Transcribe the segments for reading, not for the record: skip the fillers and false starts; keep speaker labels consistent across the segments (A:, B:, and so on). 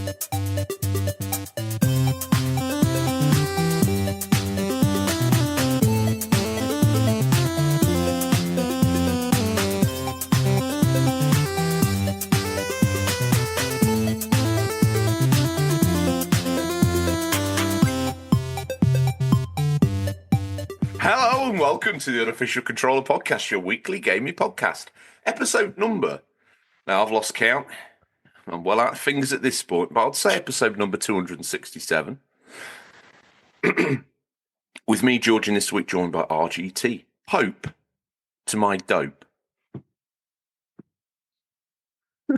A: Hello and welcome to the Unofficial Controller Podcast, your weekly gaming podcast. Episode number, now I've lost count, I'm well out of fingers at this point, but I'd say episode number 267. With me, George, in this week, joined by RGT. Hope to my dope. I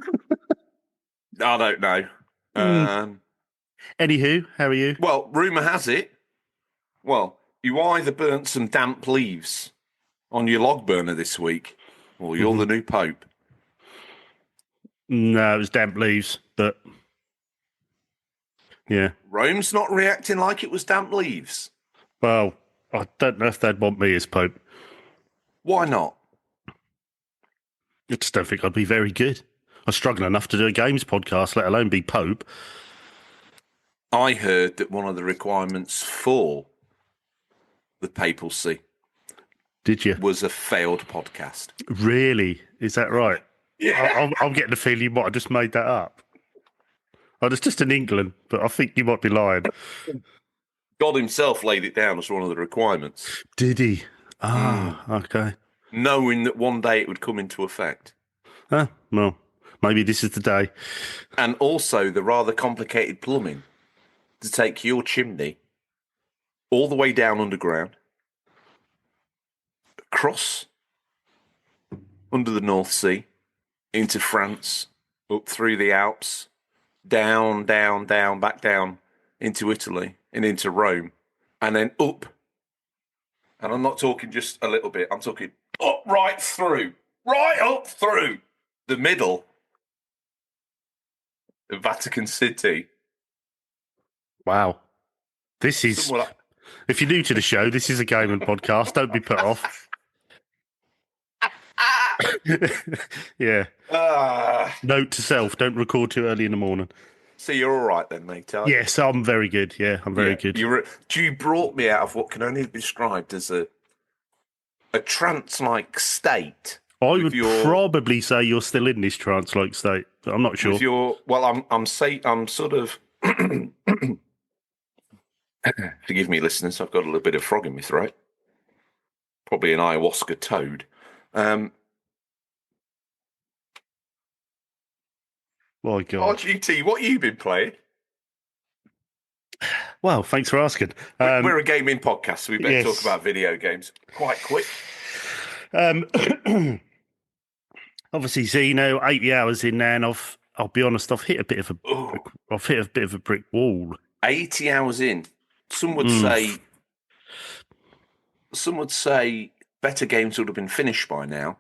A: don't know.
B: Anywho, how are you?
A: Well, rumour has it, you either burnt some damp leaves on your log burner this week, or you're the new Pope.
B: No, it was damp leaves, but yeah.
A: Rome's not reacting like it was damp leaves.
B: Well, I don't know if they'd want me as Pope.
A: Why not?
B: I just don't think I'd be very good. I struggle enough to do a games podcast, let alone be Pope.
A: I heard that one of the requirements for the papacy was a failed podcast.
B: Really? Is that right?
A: Yeah.
B: I'm getting the feeling you might have just made that up. Oh, it's just in England, but I think you might be lying.
A: God himself laid it down as one of the requirements.
B: Did he? Okay.
A: Knowing that one day it would come into effect.
B: Well, maybe this is the day.
A: And also the rather complicated plumbing to take your chimney all the way down underground, across under the North Sea, into France, up through the Alps, down, back down into Italy and into Rome, and then up. And I'm not talking just a little bit, I'm talking up right up through the middle of Vatican City.
B: Wow. This is... If you're new to the show, this is a gaming podcast. Don't be put off. Yeah. Note to self, don't record too early in the morning.
A: So you're all right then, mate?
B: Yes, I'm very good. Yeah, I'm very good.
A: You brought me out of what can only be described as a trance-like state.
B: I would probably say you're still in this trance-like state, but I'm not sure.
A: I'm sort of... Forgive me, listeners, I've got a little bit of frog in my throat. Probably an ayahuasca toad.
B: My God.
A: RGT, what have you been playing?
B: Well, thanks for asking.
A: We're a gaming podcast, so we better talk about video games quite quick.
B: Obviously, Xeno, 80 hours in now, and I'll be honest, I've hit a bit of a brick wall. 80
A: hours in. Some would say better games would have been finished by now.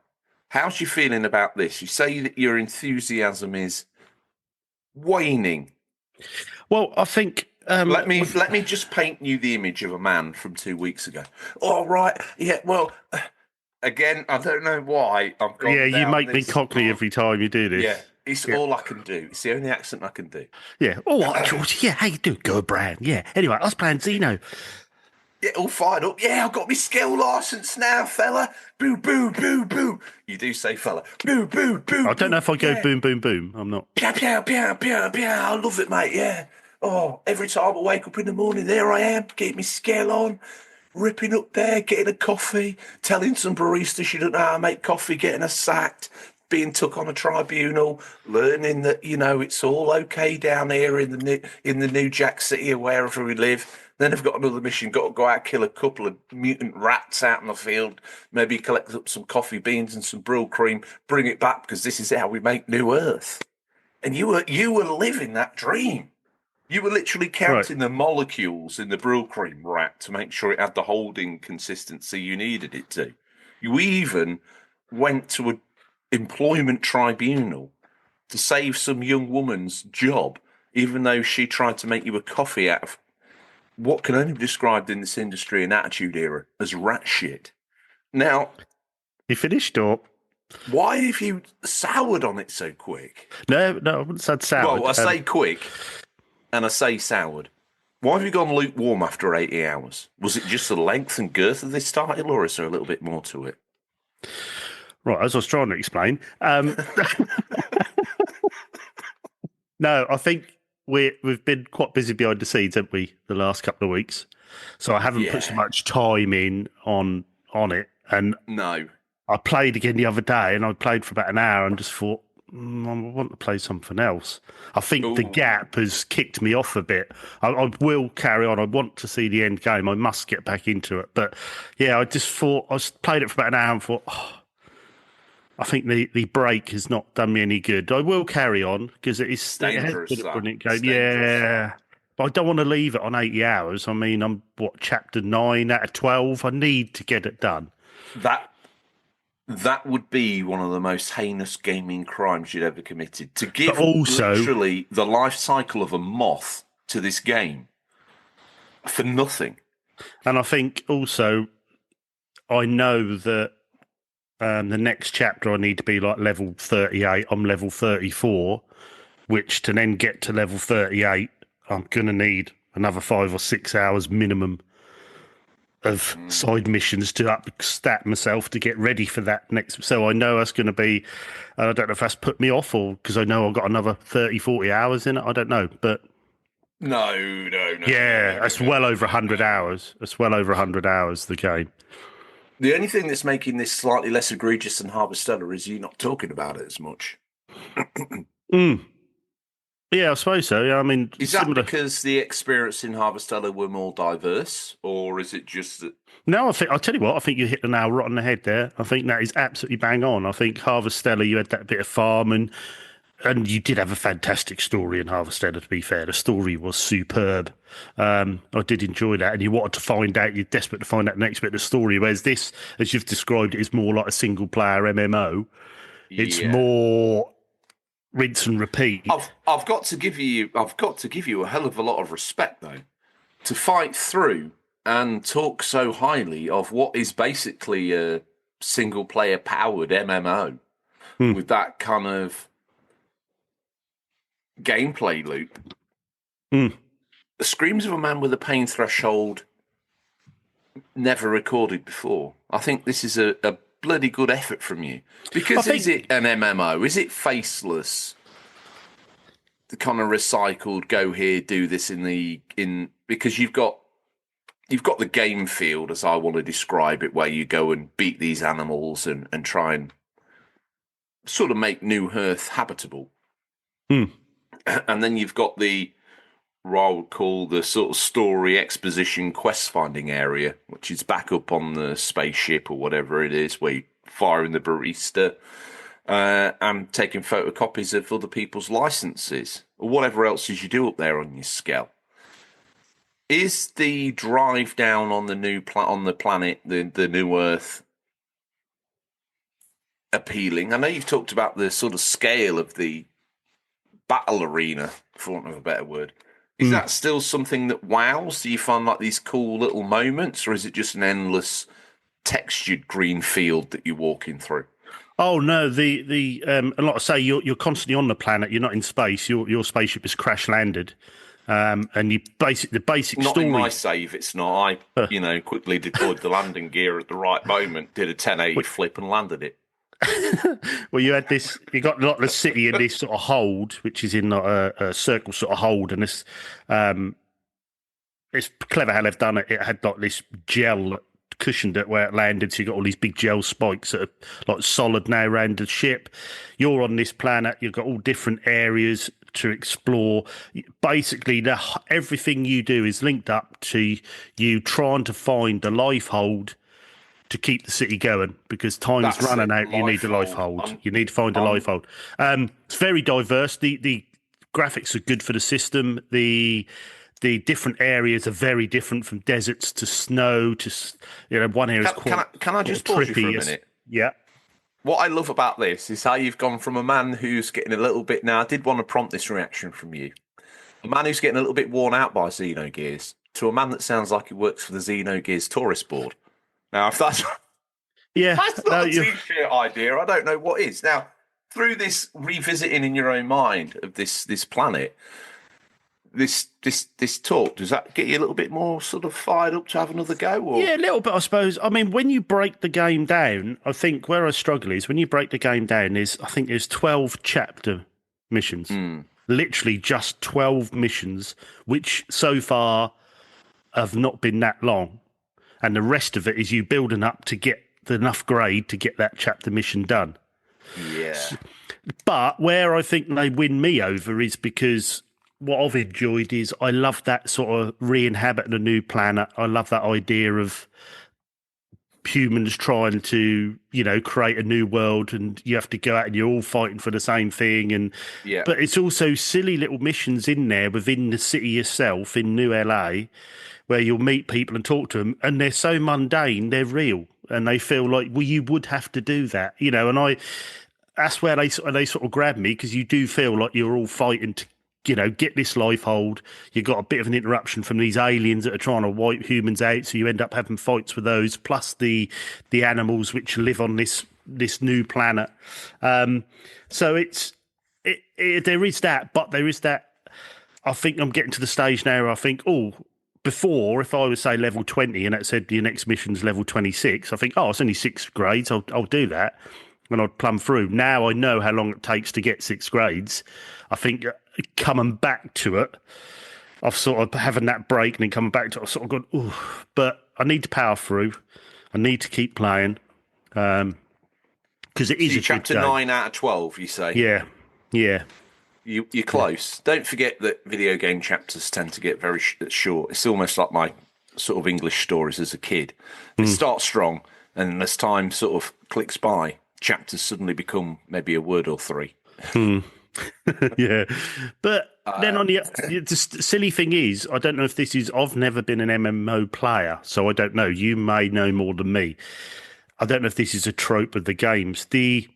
A: How's you feeling about this? You say that your enthusiasm is waning.
B: Well, I think
A: let me just paint you the image of a man from 2 weeks ago. All right, yeah. Well, again, I don't know why I've gone.
B: Yeah, you make me cockney every time you do this.
A: Yeah. It's all I can do. It's the only accent I can do.
B: Yeah. All right, George. Yeah, how you doing? Good, Brad. Yeah. Anyway, I was playing Xeno.
A: Yeah, all fired up. Yeah, I've got my skill license now, fella. Boo, boo, boo, boo. You do say fella. Boo, boo, boo.
B: I don't know if I go boom, boom, boom. I'm not.
A: Pew, pew, pew, pew, pew. I love it, mate. Yeah. Oh, every time I wake up in the morning, there I am, getting my skill on, ripping up there, getting a coffee, telling some barista she doesn't know how to make coffee, getting her sacked, being took on a tribunal, learning that, it's all okay down here in the New Jack City or wherever we live. Then I've got another mission, got to go out, kill a couple of mutant rats out in the field, maybe collect up some coffee beans and some brill cream, bring it back because this is how we make New Earth. And you were living that dream. You were literally counting the molecules in the brill cream rat to make sure it had the holding consistency you needed it to. You even went to an employment tribunal to save some young woman's job, even though she tried to make you a coffee out of what can only be described in this industry and attitude era as rat shit. Now,
B: you finished, or
A: Why have you soured on it so quick?
B: No, I wouldn't say soured.
A: Well, I say quick, and I say soured. Why have you gone lukewarm after 80 hours? Was it just the length and girth of this title, or is there a little bit more to it?
B: Right, as I was trying to explain. No, I think we've been quite busy behind the scenes, haven't we, the last couple of weeks? So I haven't put so much time in on it. And
A: no,
B: I played again the other day, and I played for about an hour, and just thought, I want to play something else. I think the gap has kicked me off a bit. I will carry on. I want to see the end game. I must get back into it. But yeah, I just thought played it for about an hour and thought, I think the break has not done me any good. I will carry on because it is
A: dangerous.
B: A brilliant game. Yeah, but I don't want to leave it on 80 hours. I mean, I'm chapter 9 out of 12. I need to get it done.
A: That would be one of the most heinous gaming crimes you'd ever committed. To give literally the life cycle of a moth to this game for nothing.
B: And I think also, I know that the next chapter I need to be like level 38. I'm level 34, which to then get to level 38, I'm going to need another 5 or 6 hours minimum of side missions to stat myself to get ready for that next. So I know that's going to be, I don't know if that's put me off or because I know I've got another 30, 40 hours in it. I don't know, but.
A: No.
B: Yeah, that's well over 100 hours. That's well over 100 hours, the game.
A: The only thing that's making this slightly less egregious than Harvestella is you not talking about it as much.
B: Yeah, I suppose so. Yeah, I mean,
A: is that because the experience in Harvestella were more diverse, or is it just that?
B: No, I'll tell you what. I think you hit the nail right on the head there. I think that is absolutely bang on. I think Harvestella, you had that bit of farm and you did have a fantastic story in Harvestella. To be fair, the story was superb. I did enjoy that, and you wanted to find out. You're desperate to find out the next bit of the story. Whereas this, as you've described it, is more like a single-player MMO. It's more rinse and repeat.
A: I've got to give you a hell of a lot of respect though, to fight through and talk so highly of what is basically a single player powered MMO with that kind of gameplay loop. The screams of a man with a pain threshold never recorded before. I think this is a bloody good effort from you. Because is it an MMO? Is it faceless? The kind of recycled go here, do this because you've got the game field, as I want to describe it, where you go and beat these animals and try and sort of make New Earth habitable. And then you've got what I would call the sort of story exposition quest finding area, which is back up on the spaceship or whatever it is, where you're firing the barista and taking photocopies of other people's licenses or whatever else is you do up there on your scale. Is the drive down on the on the planet, the New Earth, appealing? I know you've talked about the sort of scale of the battle arena, for want of a better word. Is that still something that wows? Do you find like these cool little moments, or is it just an endless textured green field that you're walking through?
B: Oh no, and like I say, you're constantly on the planet. You're not in space. Your spaceship is crash landed, and the basic
A: not
B: story.
A: In my save, it's not. I quickly deployed the landing gear at the right moment, did a 1080 flip, and landed it.
B: Well, you got like the city in this sort of hold, which is in a circle sort of hold, and this, it's clever how they've done it. It had like this gel that cushioned it where it landed, so you got all these big gel spikes that are like solid now around the ship. You're on this planet. You've got all different areas to explore. Basically, everything you do is linked up to you trying to find the life hold to keep the city going, because time's running out. You need a life hold. You need to find a life hold. It's very diverse. The graphics are good for the system. The different areas are very different, from deserts to snow to one area is quite.
A: Can I just pause you for a minute?
B: Yeah.
A: What I love about this is how you've gone from a man who's getting a little bit. Now, I did want to prompt this reaction from you. A man who's getting a little bit worn out by Xenogears to a man that sounds like he works for the Xenogears tourist board. Now, if that's
B: Yeah,
A: That's
B: no,
A: not a t-shirt idea. I don't know what is. Now, through this revisiting in your own mind of this planet, this talk, does that get you a little bit more sort of fired up to have another go? Or?
B: yeah, a little bit, I suppose. I mean, when you break the game down, I think where I struggle is when you break the game down, there's 12 chapter missions. Literally just 12 missions, which so far have not been that long. And the rest of it is you building up to get enough grade to get that chapter mission done.
A: Yeah.
B: But where I think they win me over is because what I've enjoyed is I love that sort of re-inhabiting a new planet. I love that idea of humans trying to, create a new world, and you have to go out and you're all fighting for the same thing. And
A: Yeah.
B: But it's also silly little missions in there within the city itself in New LA where you'll meet people and talk to them, and they're so mundane, they're real, and they feel like, well, you would have to do that, and that's where they sort of grab me, because you do feel like you're all fighting to, get this life hold. You've got a bit of an interruption from these aliens that are trying to wipe humans out, so you end up having fights with those, plus the animals which live on this new planet. So there is that, but there is that. I think I'm getting to the stage now where I think, before, if I would say level 20 and it said your next mission's level 26, I think, it's only 6 grades, I'll do that, and I'd plumb through. Now I know how long it takes to get 6 grades. I think coming back to it, I've sort of having that break and then coming back to it, I've sort of gone, but I need to power through. I need to keep playing, because it is a
A: chapter
B: good game.
A: 9 out of 12, you say?
B: Yeah.
A: You're close. Don't forget that video game chapters tend to get very short. It's almost like my sort of English stories as a kid. They start strong, and as time sort of clicks by, chapters suddenly become maybe a word or 3.
B: Yeah. But then on the silly thing is, I don't know if this is, I've never been an MMO player, so I don't know. You may know more than me. I don't know if this is a trope of the games. The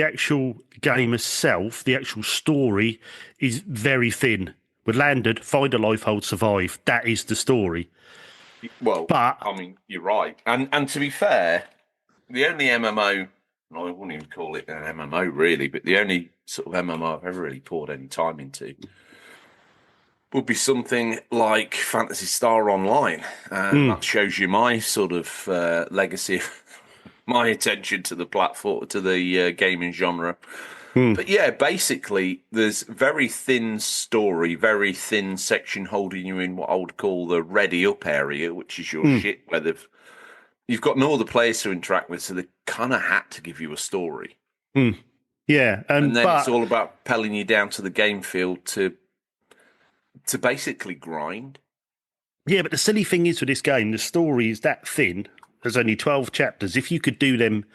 B: actual game itself, the actual story, is very thin. We're landed, find a life hold, survive. That is the story.
A: Well,
B: but
A: I mean, you're right. And to be fair, the only MMO, I wouldn't even call it an MMO really, but the only sort of MMO I've ever really poured any time into would be something like Phantasy Star Online. And that shows you my sort of legacy, my attention to the platform, to the gaming genre. But yeah, basically, there's very thin story, very thin section holding you in what I would call the ready up area, which is your shit, where you've got no other players to interact with, so they kind of had to give you a story.
B: Yeah,
A: and then it's all about propelling you down to the game field to basically grind.
B: Yeah, but the silly thing is with this game, the story is that thin. There's only 12 chapters. If you could do them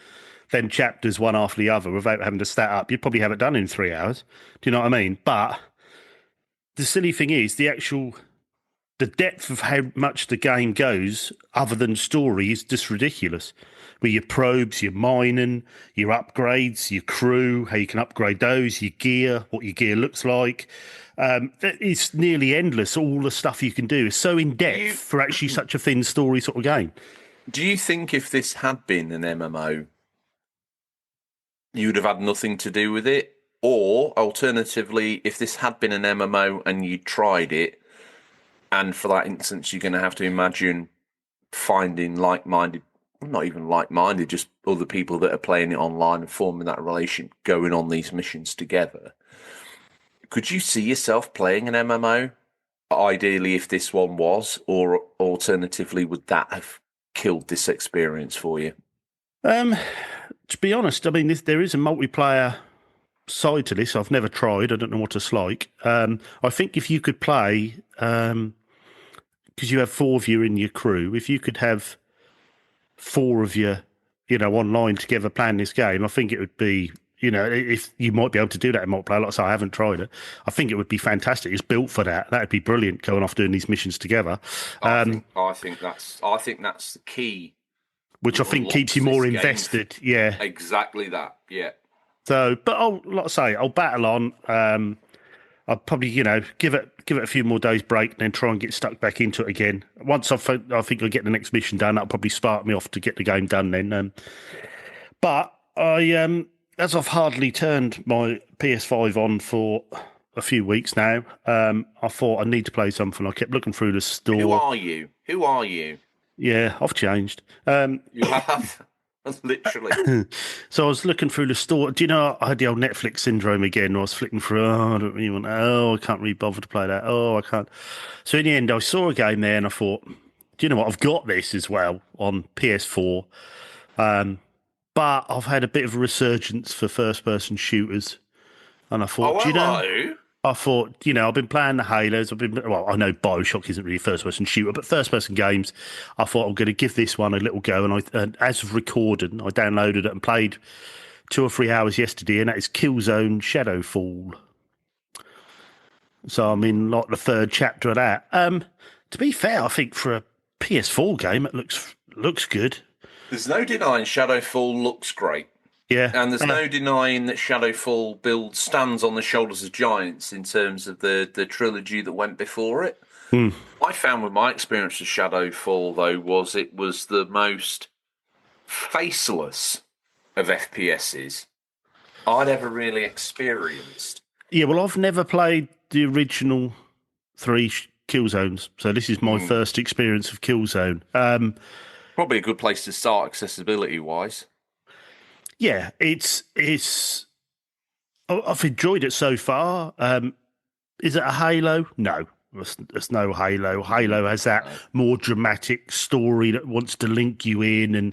B: chapters one after the other without having to stat up, you'd probably have it done in 3 hours. Do you know what I mean? But the silly thing is the depth of how much the game goes, other than story, is just ridiculous. With your probes, your mining, your upgrades, your crew, how you can upgrade those, your gear, what your gear looks like. It's nearly endless. All the stuff you can do is so in depth for actually such a thin story sort of game.
A: Do you think if this had been an MMO, you'd have had nothing to do with it? Or alternatively, if this had been an MMO and you tried it, and for that instance, you're going to have to imagine finding like-minded, not even like-minded, just other people that are playing it online and forming that relation, going on these missions together. Could you see yourself playing an MMO? Ideally, if this one was, or alternatively, would that have killed this experience for you?
B: To be honest, I mean, there is a multiplayer side to this. I've never tried. I don't know what it's like. I think if you could play, because you have 4 of you in your crew, if you could have 4 of you, online together playing this game, I think it would be, if you might be able to do that in multiplayer. Like I say, I haven't tried it. I think it would be fantastic. It's built for that. That'd be brilliant, going off doing these missions together.
A: I think that's the key.
B: Which I think keeps you more invested. Yeah.
A: Exactly that. Yeah.
B: So, but like I say, I'll battle on. I I'd probably, give it a few more days break and then try and get stuck back into it again. Once I think I'll get the next mission done, that'll probably spark me off to get the game done then. But as I've hardly turned my PS5 on for a few weeks now, I thought I need to play something. I kept looking through the store.
A: Who are you? Who are you?
B: Yeah, I've changed.
A: You have. Literally.
B: So I was looking through the store. Do you know I had the old Netflix syndrome again? I was flicking through. Oh, I don't really want. Oh, I can't really bother to play that. Oh, I can't. So in the end, I saw a game there, and I thought, do you know what? I've got this as well on PS4. But I've had a bit of a resurgence for first-person shooters, and I thought, do you know?
A: Hello.
B: I thought, I've been playing the Halos. I know BioShock isn't really a first-person shooter, but first-person games, I thought I'm going to give this one a little go. And as of recording, I downloaded it and played 2 or 3 hours yesterday, and that is Killzone Shadowfall. So I'm in like the 3rd chapter of that. To be fair, I think for a PS4 game, it looks good.
A: There's no denying Shadowfall looks great.
B: Yeah.
A: And there's no denying that Shadowfall stands on the shoulders of giants in terms of the trilogy that went before it. I found with my experience of Shadowfall, though, it was the most faceless of FPSs I'd ever really experienced.
B: Yeah, well, I've never played the original 3 Killzones, so this is my first experience of Killzone.
A: Probably a good place to start accessibility-wise.
B: Yeah, it's. I've enjoyed it so far. Is it a Halo? No, it's no Halo. Halo has that more dramatic story that wants to link you in and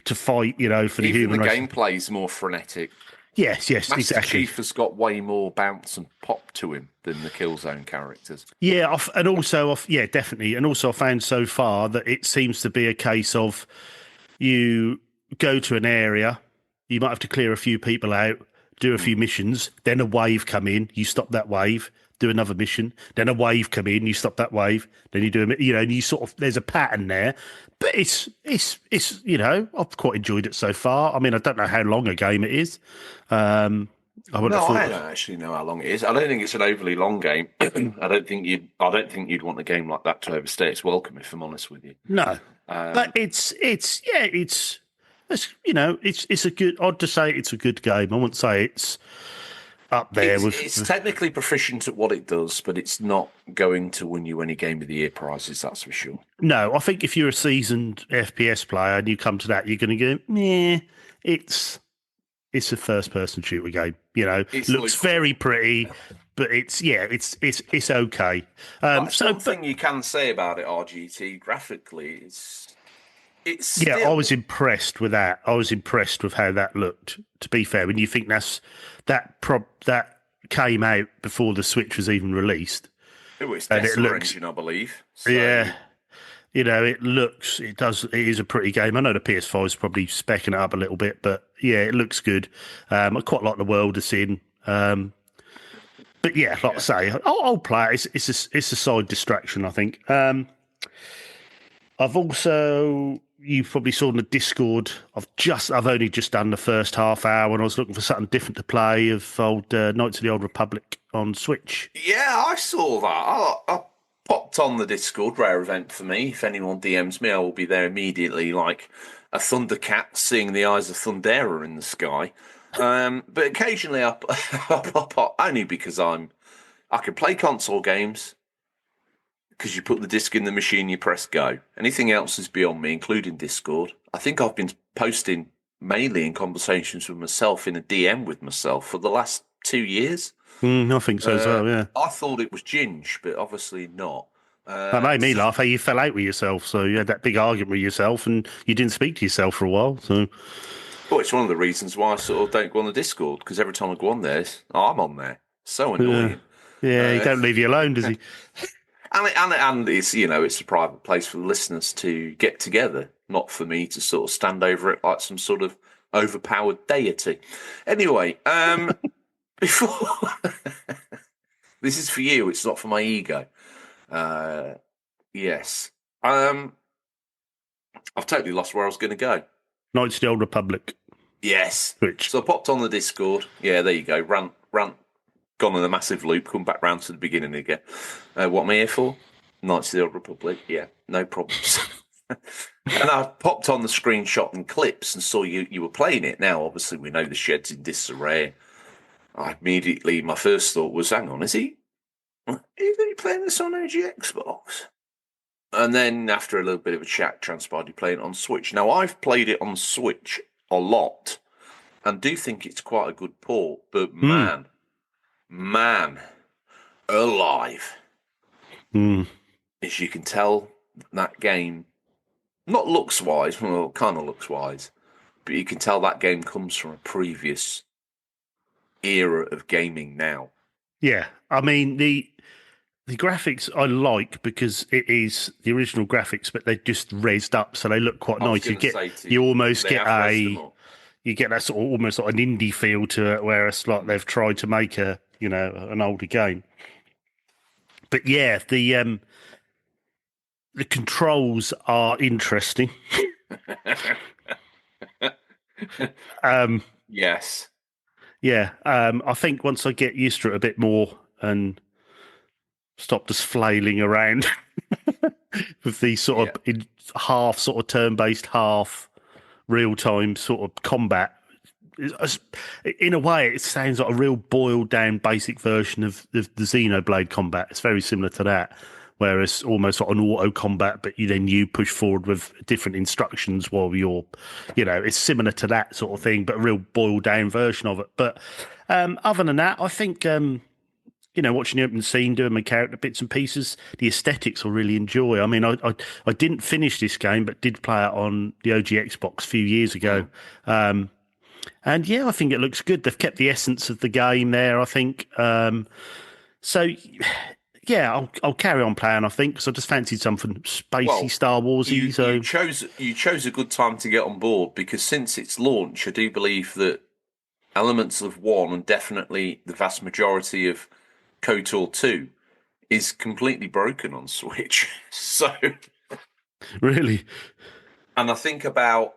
B: to fight. For the human race.
A: Even the gameplay's more frenetic.
B: Yes,
A: Master
B: exactly.
A: Chief has got way more bounce and pop to him than the Killzone characters.
B: Yeah, and also, definitely. And also, I found so far that it seems to be a case of you go to an area. You might have to clear a few people out, do a few missions, then a wave come in, you stop that wave, do another mission, then a wave come in, you stop that wave, then you do and you sort of, there's a pattern there. But it's I've quite enjoyed it so far. I mean, I don't know how long a game it is. I don't
A: actually know how long it is. I don't think it's an overly long game. I don't think you'd want a game like that to overstay its welcome, if I'm honest with you.
B: No. But it's a good. Odd to say it's a good game. I wouldn't say it's up there
A: It's technically proficient at what it does, but it's not going to win you any Game of the Year prizes. That's for sure.
B: No, I think if you're a seasoned FPS player and you come to that, you're going to go, yeah, it's a first-person shooter game. It looks very pretty, but it's okay.
A: Something you can say about it, RGT graphically,
B: I was impressed with that. I was impressed with how that looked. To be fair, when you think that came out before the Switch was even released,
A: it's Tesla engine, I believe. So.
B: Yeah, it is a pretty game. I know the PS5 is probably specking it up a little bit, but yeah, it looks good. I quite like the world it's in. But yeah, I say, I'll play it. It's a side distraction, I think. I've also, you probably saw in the Discord, I've only just done the first half hour and I was looking for something different to play of old Knights of the Old Republic on Switch.
A: Yeah, I saw that. I popped on the Discord, rare event for me. If anyone DMs me, I will be there immediately, like a Thundercat seeing the eyes of Thundera in the sky. But occasionally I pop up only because I can play console games. Because you put the disc in the machine, you press go. Anything else is beyond me, including Discord. I think I've been posting mainly in conversations with myself in a DM with myself for the last 2 years.
B: I think so as well, yeah.
A: I thought it was Ginge, but obviously not.
B: That made me laugh how you fell out with yourself. So you had that big argument with yourself and you didn't speak to yourself for a while. So,
A: well, it's one of the reasons why I sort of don't go on the Discord, because every time I go on there, I'm on there. So annoying.
B: Yeah, he don't leave you alone, does he?
A: And it's, it's a private place for the listeners to get together, not for me to sort of stand over it like some sort of overpowered deity. Anyway, before this is for you, it's not for my ego. Yes. I've totally lost where I was going to go.
B: Knights of the Old Republic.
A: Yes.
B: Which?
A: So I popped on the Discord. Yeah, there you go. Rant gone on a massive loop, come back round to the beginning again. What am I here for? Knights of the Old Republic. Yeah, no problems. And I popped on the screenshot and clips and saw you were playing it. Now, obviously, we know the shed's in disarray. My first thought was, hang on, is he playing this on OG Xbox? And then after a little bit of a chat, transpired he playing it on Switch. Now, I've played it on Switch a lot and do think it's quite a good port, but man, alive. As you can tell, that game, not looks-wise, well, kind of looks-wise, but you can tell that game comes from a previous era of gaming now.
B: Yeah, I mean, the graphics I like because it is the original graphics, but they're just raised up, so they look quite nice. You almost get that sort of almost like an indie feel to it, where it's like they've tried to make an older game. But yeah, the controls are interesting.
A: Yes.
B: Yeah, I think once I get used to it a bit more and stop just flailing around with these sort of half sort of turn-based, half real-time sort of combat. In a way, it sounds like a real boiled-down basic version of the Xenoblade combat. It's very similar to that, where it's almost like an auto combat, but you push forward with different instructions while you're, it's similar to that sort of thing, but a real boiled-down version of it. But other than that, I think watching the open scene, doing my character bits and pieces, the aesthetics I really enjoy. I mean, I didn't finish this game, but did play it on the OG Xbox a few years ago. And yeah, I think it looks good. They've kept the essence of the game there, I think. So yeah, I'll carry on playing, I think, because I just fancied something spacey, Star Warsy.
A: You chose a good time to get on board, because since its launch, I do believe that elements of 1 and definitely the vast majority of KOTOR 2 is completely broken on Switch. So
B: really,
A: and I think about,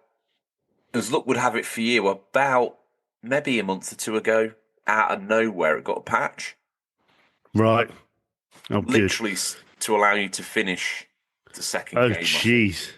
A: as luck would have it for you, about maybe a month or two ago, out of nowhere, it got a patch.
B: Right. Oh,
A: literally
B: good.
A: To allow you to finish the second game.
B: Oh, jeez.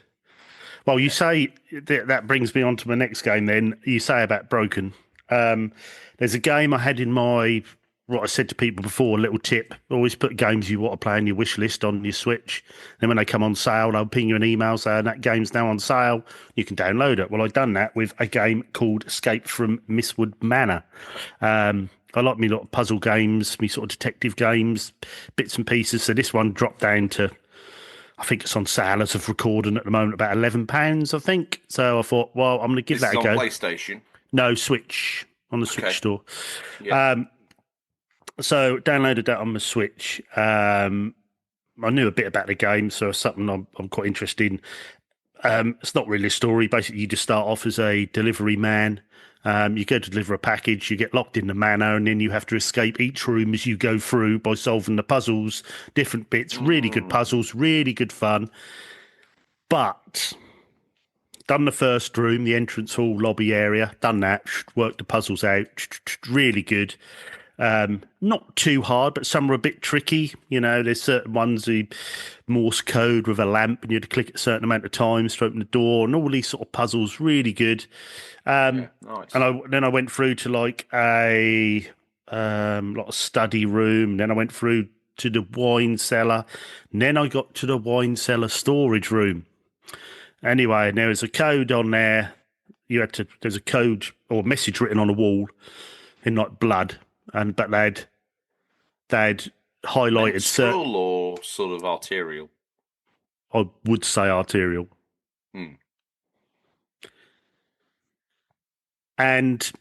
B: Well, you say that brings me on to my next game. Then you say about broken. There's a game I had in what I said to people before, a little tip, always put games you want to play on your wish list on your Switch. Then when they come on sale, they'll ping you an email saying that game's now on sale. You can download it. Well, I've done that with a game called Escape from Mistwood Manor. I like me lot of puzzle games, me sort of detective games, bits and pieces. So this one dropped down to, I think it's on sale as of recording at the moment, about £11, I think. So I thought, well, I'm going to give that a go.
A: This is on PlayStation?
B: No, Switch, on the Switch store.
A: Yeah.
B: So downloaded that on the Switch. I knew a bit about the game, so it's something I'm quite interested in. It's not really a story. Basically, you just start off as a delivery man. You go to deliver a package, you get locked in the manor, and then you have to escape each room as you go through by solving the puzzles, different bits. Really good puzzles, really good fun. But done the first room, the entrance hall lobby area, done that, worked the puzzles out, really good. Not too hard, but some are a bit tricky. There's certain ones, the Morse code with a lamp, and you had to click it a certain amount of times to open the door, and all these sort of puzzles, really good.
A: Nice.
B: And then I went through to like a study room. Then I went through to the wine cellar. And then I got to the wine cellar storage room. Anyway, and there was a code on there. There's a code or message written on a wall in like blood. But they'd highlighted
A: menstrual or sort of arterial?
B: I would say arterial. And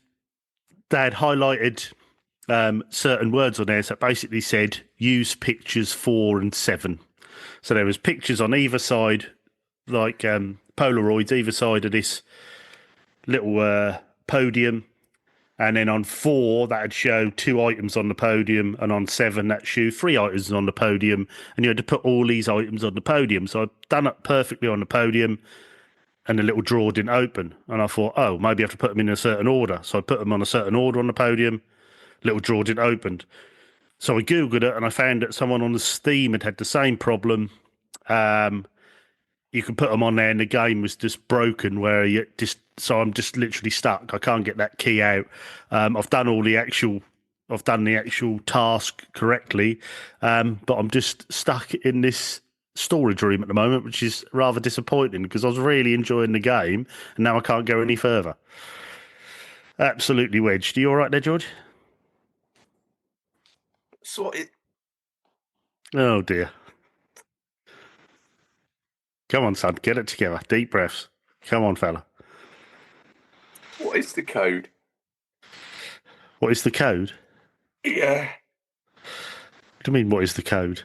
B: they had highlighted certain words on there. So it basically said, use pictures 4 and 7. So there was pictures on either side, like Polaroids, either side of this little podium. And then on 4, that'd show 2 items on the podium, and on 7, that show 3 items on the podium, and you had to put all these items on the podium. So I'd done it perfectly on the podium, and the little drawer didn't open. And I thought, oh, maybe I have to put them in a certain order. So I put them on a certain order on the podium, little drawer didn't open. So I googled it and I found that someone on the Steam had the same problem. You could put them on there and the game was just broken where you just, so I'm just literally stuck. I can't get that key out. I've done the actual task correctly, but I'm just stuck in this storage room at the moment, which is rather disappointing because I was really enjoying the game and now I can't go any further. Absolutely wedged. Are you all right there, George?
A: So
B: Oh dear. Come on, son, get it together. Deep breaths. Come on, fella.
A: what is the code?
B: What is the code?
A: Yeah.
B: What do you mean, what is the code?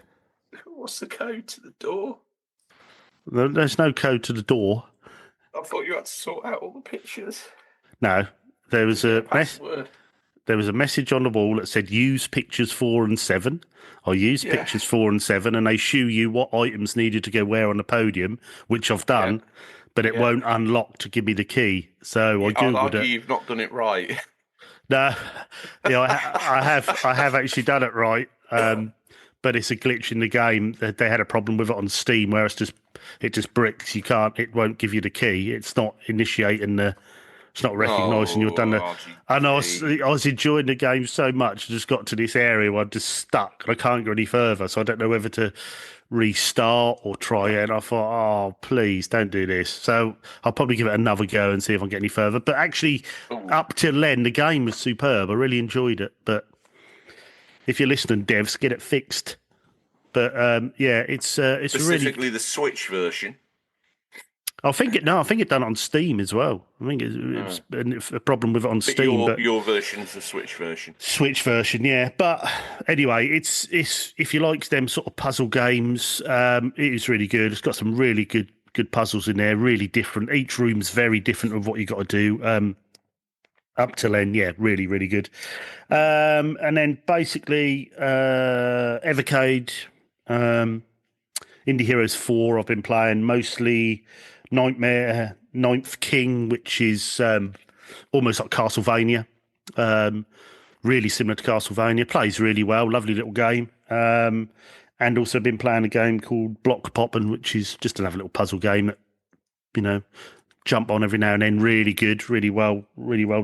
A: What's the code to the door?
B: There's no code to the door.
A: I thought you had to sort out all the pictures.
B: No, there was a
A: Password.
B: there was a message on the wall that said use pictures 4 and 7. I used pictures 4 and 7, and they show you what items needed to go where on the podium, which I've done, but it won't unlock to give me the key. So I googled it.
A: You've not done it right.
B: No, yeah, I have actually done it right, but it's a glitch in the game. They had a problem with it on Steam where it just bricks. It won't give you the key. It's not initiating the. It's not recognising you've done the. And I was enjoying the game so much. I just got to this area where I'm just stuck and I can't go any further. So I don't know whether to restart or try it. And I thought, oh, please don't do this. So I'll probably give it another go and see if I can get any further. But actually, up till then, the game was superb. I really enjoyed it. But if you're listening, devs, get it fixed. But it's
A: Specifically
B: really
A: the Switch version.
B: I think it done it on Steam as well. I think it's a problem with it on Steam.
A: But your version's the Switch version.
B: Switch version, yeah. But anyway, it's if you like them sort of puzzle games, it is really good. It's got some really good puzzles in there, really different. Each room's very different of what you got to do. Up till then, yeah, really, really good. And then basically, Evercade, Indie Heroes 4, I've been playing mostly. Nightmare, Ninth King, which is almost like Castlevania, really similar to Castlevania. Plays really well, lovely little game. And also been playing a game called Block Poppin', which is just another little puzzle game that, jump on every now and then. Really good, really well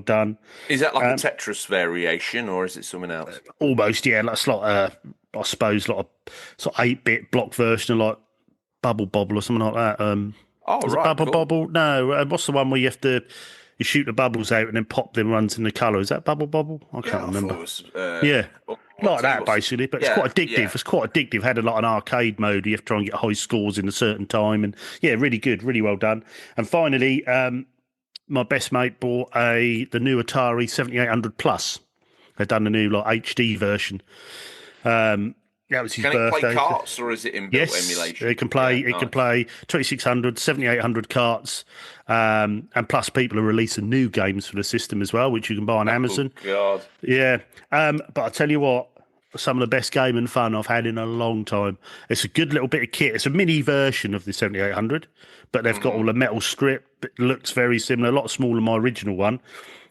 B: done.
A: Is that like a Tetris variation, or is it something else?
B: Almost, yeah. That's like I suppose, like a sort of 8-bit block version of like Bubble Bobble or something like that. Is it Bubble Bobble? No. What's the one where you shoot the bubbles out and then pop them runs in the colour? Is that Bubble Bobble? I can't remember. Like that basically, but it's quite addictive. Yeah. It's quite addictive. Had like an arcade mode. You have to try and get high scores in a certain time, and yeah, really good, really well done. And finally, my best mate bought the new Atari 7800 Plus. They've done the new like HD version. That was his birthday.
A: Can it play carts, or is it inbuilt emulation?
B: It can play. It can play 2600, 7800 carts, and plus people are releasing new games for the system as well, which you can buy on Amazon.
A: God.
B: Yeah, but I tell you what, some of the best gaming fun I've had in a long time. It's a good little bit of kit. It's a mini version of the 7800, but they've got all the metal strip. It looks very similar, a lot smaller than my original one.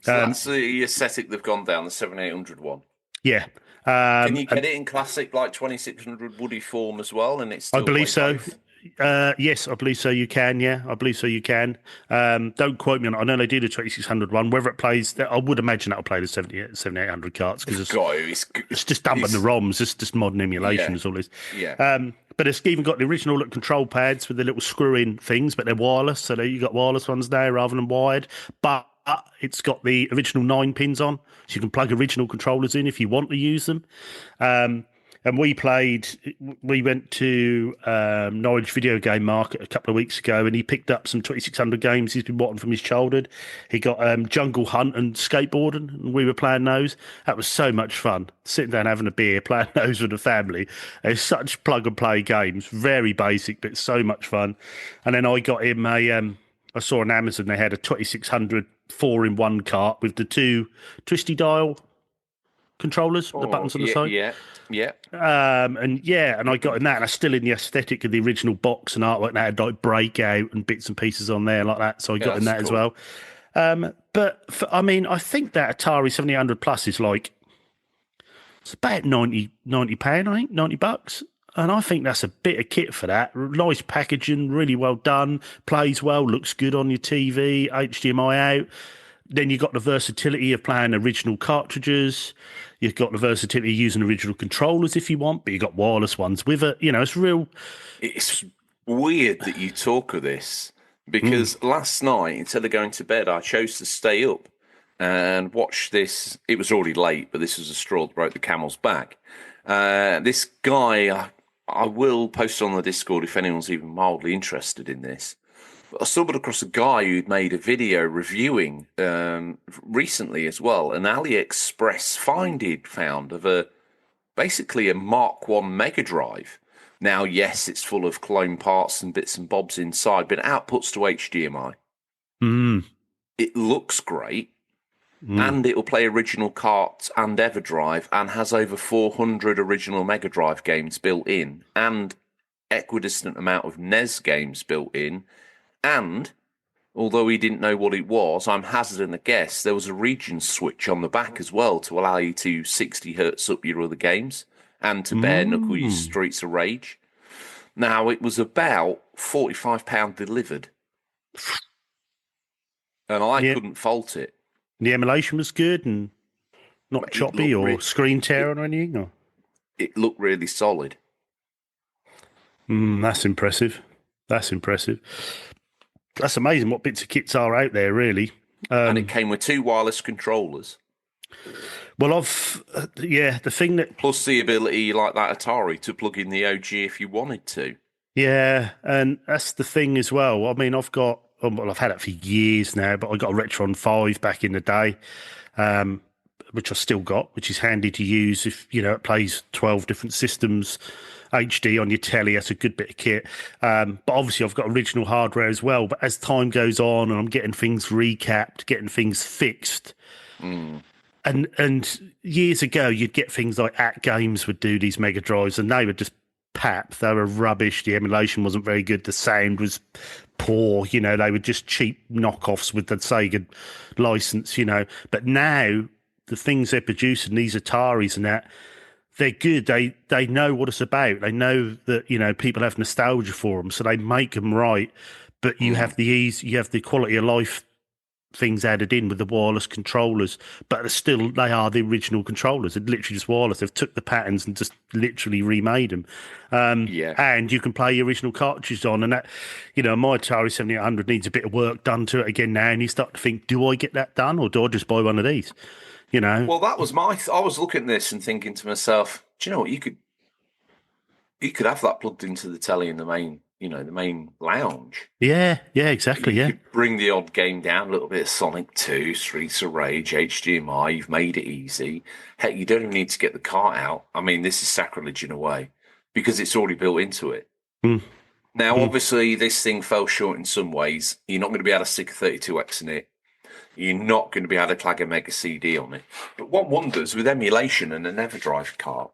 A: So that's the aesthetic they've gone down, the 7800 one.
B: Yeah.
A: Can you get it in classic, like 2600 woody form as well? And it's still
B: I believe so. Yes, I believe so. You can. Yeah, I believe so. You can. Don't quote me on it. I know they do the 2600 one. Whether it plays, I would imagine that'll play the 7800 carts because it's just dumping the ROMs. It's just modern emulation. Is all this.
A: Yeah.
B: But it's even got the original control pads with the little screw-in things, but they're wireless. So you got wireless ones now rather than wired. But it's got the original 9 pins on, so you can plug original controllers in if you want to use them. And we went to Norwich Video Game Market a couple of weeks ago, and he picked up some 2600 games he's been watching from his childhood. He got Jungle Hunt and Skateboarding, and we were playing those. That was so much fun, sitting down having a beer, playing those with the family. They're such plug-and-play games, very basic, but so much fun. And then I got him I saw on Amazon they had a 2600 4-in-1 cart with the 2 twisty dial controllers, the buttons on the side.
A: Yeah.
B: And I got in that, and I still in the aesthetic of the original box and artwork. And I had like breakout and bits and pieces on there like that, so I got in that as well. I think that Atari 7800 Plus is like It's about 90 pound, I think, $90. And I think that's a bit of kit for that. Nice packaging, really well done, plays well, looks good on your TV, HDMI out. Then you've got the versatility of playing original cartridges. You've got the versatility of using original controllers if you want, but you've got wireless ones with it. You know, it's real.
A: It's weird that you talk of this because last night, instead of going to bed, I chose to stay up and watch this. It was already late, but this was a straw that broke the camel's back. This guy, I will post on the Discord if anyone's even mildly interested in this. I stumbled across a guy who'd made a video reviewing recently as well, an AliExpress find he'd found of basically a Mark 1 Mega Drive. Now, yes, it's full of clone parts and bits and bobs inside, but it outputs to HDMI. It looks great, and it'll play original carts and EverDrive, and has over 400 original Mega Drive games built in, and equidistant amount of NES games built in. And, although he didn't know what it was, I'm hazarding a guess, there was a region switch on the back as well to allow you to 60 hertz up your other games and to bare knuckle your Streets of Rage. Now, it was about £45 delivered. And I couldn't fault it.
B: The emulation was good and not choppy or screen tearing or anything? Or?
A: It looked really solid.
B: That's impressive. That's impressive. That's amazing what bits of kits are out there, really.
A: And it came with 2 wireless controllers.
B: Well, the thing that...
A: Plus the ability, like that Atari, to plug in the OG if you wanted to.
B: Yeah, and that's the thing as well. I mean, I've had it for years now, but I got a Retron 5 back in the day, which I still got, which is handy to use if, you know, it plays 12 different systems, HD on your telly. That's a good bit of kit. But obviously I've got original hardware as well. But as time goes on and I'm getting things recapped, getting things fixed, and years ago you'd get things like At Games would do these Mega Drives, and they were just pap. They were rubbish. The emulation wasn't very good. The sound was poor. You know, they were just cheap knockoffs with the Sega license. You know, but now the things they're producing, these Ataris and that, they're good. They know what it's about. They know that, you know, people have nostalgia for them, so they make them right. But you have the ease, you have the quality of life things added in with the wireless controllers, but they are the original controllers. It's literally just wireless. They've took the patterns and just literally remade them. And you can play your original cartridges on, and that, you know, my Atari 7800 needs a bit of work done to it again now, and you start to think, do I get that done, or do I just buy one of these? You know?
A: Well, that was I was looking at this and thinking to myself, do you know what, you could have that plugged into the telly in the main, you know, the main lounge.
B: Yeah, exactly.
A: You could bring the odd game down, a little bit of Sonic 2, Streets of Rage, HDMI. You've made it easy. Heck, you don't even need to get the cart out. I mean, this is sacrilege in a way because it's already built into it. Now, obviously, this thing fell short in some ways. You're not going to be able to stick a 32X in it. You're not going to be able to clag a Mega CD on it. But one wonders, with emulation and an EverDrive cart,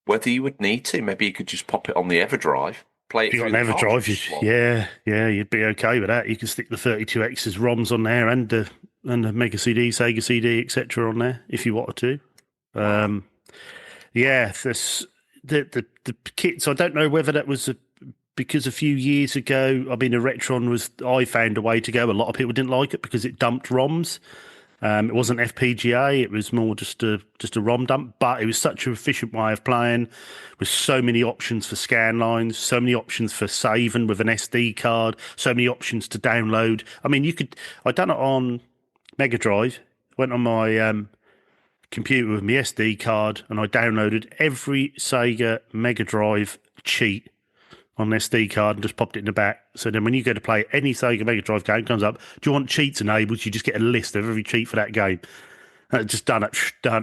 A: whether you would need to. Maybe you could just pop it on the EverDrive, play it through the
B: EverDrive. Yeah, you'd be okay with that. You can stick the 32X's ROMs on there and the Mega CD, Sega CD, etc. on there if you wanted to. The kits. I don't know whether that was because a few years ago, I mean, the Retron I found a way to go. A lot of people didn't like it because it dumped ROMs. It wasn't FPGA; it was more just a ROM dump. But it was such an efficient way of playing, with so many options for scan lines, so many options for saving with an SD card, so many options to download. I mean, I done it on Mega Drive. Went on my computer with my SD card, and I downloaded every Sega Mega Drive cheat on an SD card and just popped it in the back. So then when you go to play any Sega Mega Drive game, it comes up, do you want cheats enabled? You just get a list of every cheat for that game. And just done.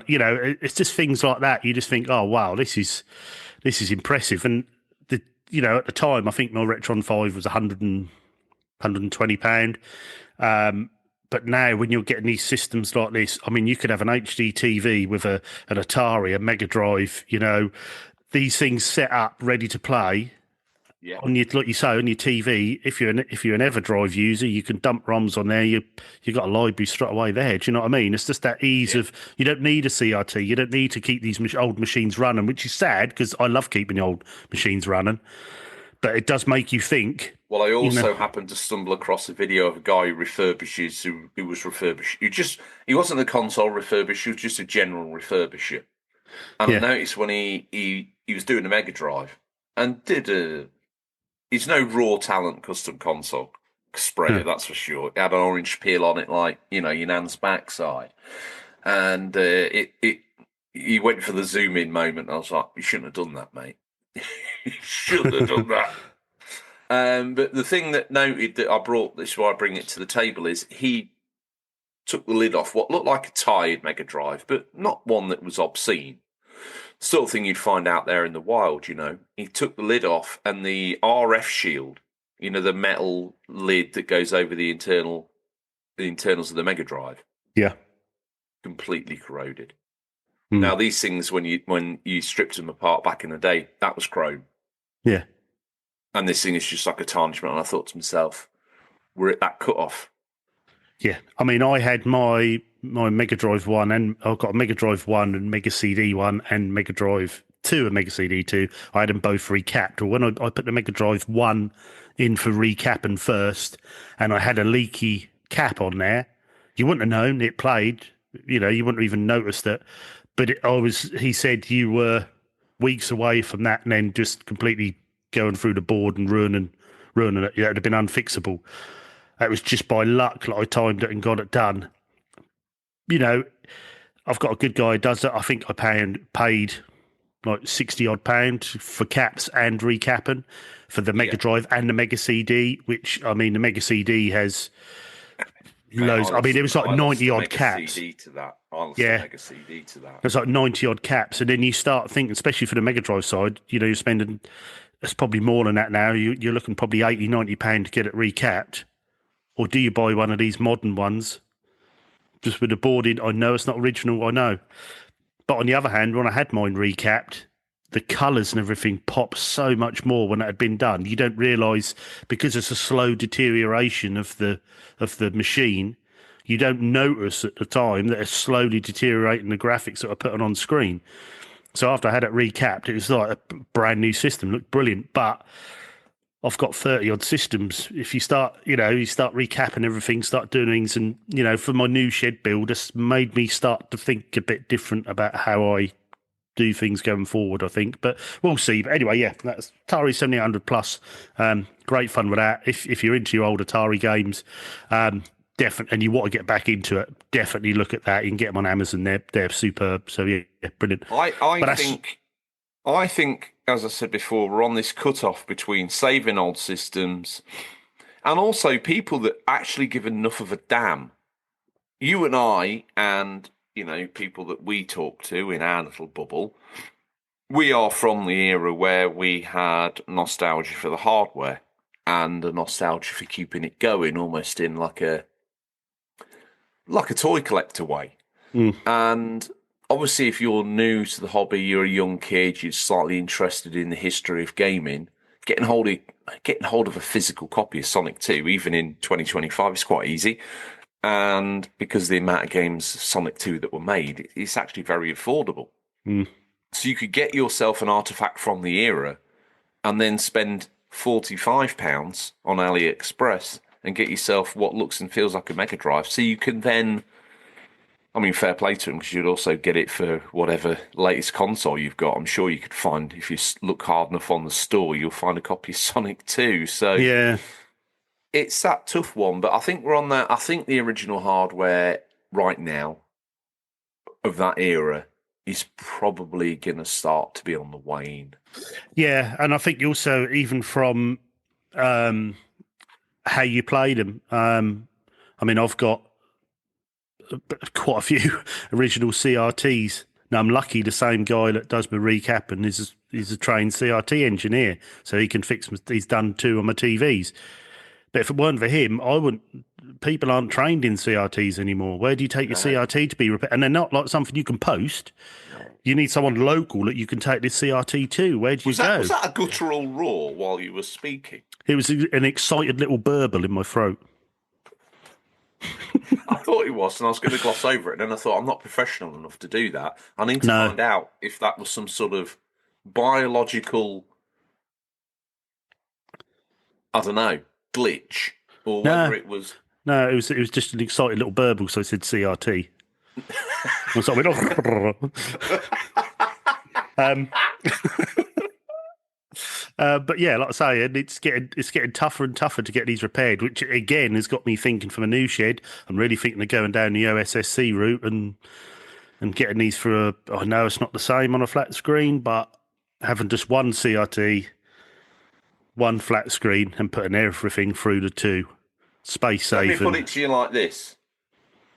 B: You know, it's just things like that. You just think, oh, wow, this is impressive. And, you know, at the time, I think my Retron 5 was £120. But now when you're getting these systems like this, I mean, you could have an HD TV with an Atari, a Mega Drive, you know, these things set up, ready to play,
A: Yeah.
B: on your, like you say, on your TV, if you're an EverDrive user, you can dump ROMs on there. You got a library straight away there. Do you know what I mean? It's just that ease of, you don't need a CRT. You don't need to keep these old machines running, which is sad because I love keeping the old machines running. But it does make you think.
A: Well, I also happened to stumble across a video of a guy who refurbishes, who was refurbished. He wasn't a console refurbisher, he was just a general refurbisher. And I noticed when he was doing a Mega Drive and he's no raw talent custom console sprayer, that's for sure. It had an orange peel on it, like, you know, your nan's backside. And he went for the zoom in moment. I was like, you shouldn't have done that, mate. You shouldn't have done that. But the thing that noted that I brought, this is why I bring it to the table, is he took the lid off what looked like a tired Mega Drive, but not one that was obscene. Sort of thing you'd find out there in the wild, you know. He took the lid off and the RF shield, you know, the metal lid that goes over the internals of the Mega Drive.
B: Yeah.
A: Completely corroded. Now, these things, when you stripped them apart back in the day, that was chrome.
B: Yeah.
A: And this thing is just like a tarnishment. And I thought to myself, we're at that cut-off.
B: Yeah. I mean, I had my Mega Drive 1, and I've got a Mega Drive 1 and Mega CD 1 and Mega Drive 2 and Mega CD 2. I had them both recapped. Or when I put the Mega Drive 1 in for recapping first, and I had a leaky cap on there, you wouldn't have known it played. You know, you wouldn't have even noticed it. But he said you were weeks away from that and then just completely going through the board and ruining it. Yeah, it would have been unfixable. That was just by luck that I timed it and got it done. You know, I've got a good guy who does it. I think I paid like £60 for caps and recapping for the Mega Drive and the Mega CD, which, I mean, the Mega CD has loads. I mean, it was like 90 odd caps.
A: CD to that. Mega CD to that.
B: It's like 90 odd caps. And then you start thinking, especially for the Mega Drive side, you know, you're spending, it's probably more than that now. You're looking probably £80-90 to get it recapped. Or do you buy one of these modern ones just with the board in? I know it's not original, I know. But on the other hand, when I had mine recapped, the colours and everything popped so much more when it had been done. You don't realise, because it's a slow deterioration of the machine, you don't notice at the time that it's slowly deteriorating the graphics that are put on screen. So after I had it recapped, it was like a brand new system, looked brilliant. But I've got 30 odd systems. If you start recapping everything, start doing things, and, you know, for my new shed build, it's made me start to think a bit different about how I do things going forward, I think. But we'll see. But anyway, yeah, that's Atari 7800 Plus. Great fun with that. If you're into your old Atari games, definitely, and you want to get back into it, definitely look at that. You can get them on Amazon. They're superb. So yeah, brilliant.
A: I think, as I said before, we're on this cut-off between saving old systems and also people that actually give enough of a damn. You and I, and, you know, people that we talk to in our little bubble, we are from the era where we had nostalgia for the hardware and a nostalgia for keeping it going, almost in like a toy collector way. And obviously, if you're new to the hobby, you're a young kid, you're slightly interested in the history of gaming, getting hold of a physical copy of Sonic 2, even in 2025, is quite easy. And because of the amount of games Sonic 2 that were made, it's actually very affordable. So you could get yourself an artifact from the era and then spend £45 on AliExpress and get yourself what looks and feels like a Mega Drive. So you can then, I mean, fair play to them, because you'd also get it for whatever latest console you've got. I'm sure you could find, if you look hard enough on the store, you'll find a copy of Sonic 2. So
B: yeah,
A: it's that tough one. But I think we're on that. I think the original hardware right now of that era is probably going to start to be on the wane.
B: Yeah, and I think also, even from how you play them, I mean, I've got quite a few original CRTs. Now, I'm lucky the same guy that does my recapping is a trained CRT engineer, so he can fix. He's done 2 on my TVs. But if it weren't for him, I wouldn't people aren't trained in CRTs anymore. Where do you take your CRT to be repaired? And they're not like something you can post. You need someone local that you can take this CRT to. Where do you go?
A: Was that a guttural roar while you were speaking?
B: It was an excited little burble in my throat.
A: I thought it was, and I was going to gloss over it. And then I thought, I'm not professional enough to do that. I need to find out if that was some sort of biological, I don't know, glitch, or whether it was...
B: No, it was just an excited little burble, so I said CRT. So I went, but yeah, like I say, it's getting tougher and tougher to get these repaired, which again has got me thinking from a new shed. I'm really thinking of going down the OSSC route and getting these for I know it's not the same on a flat screen, but having just one CRT, one flat screen, and putting everything through the two, space saving.
A: Let me put it to you like this: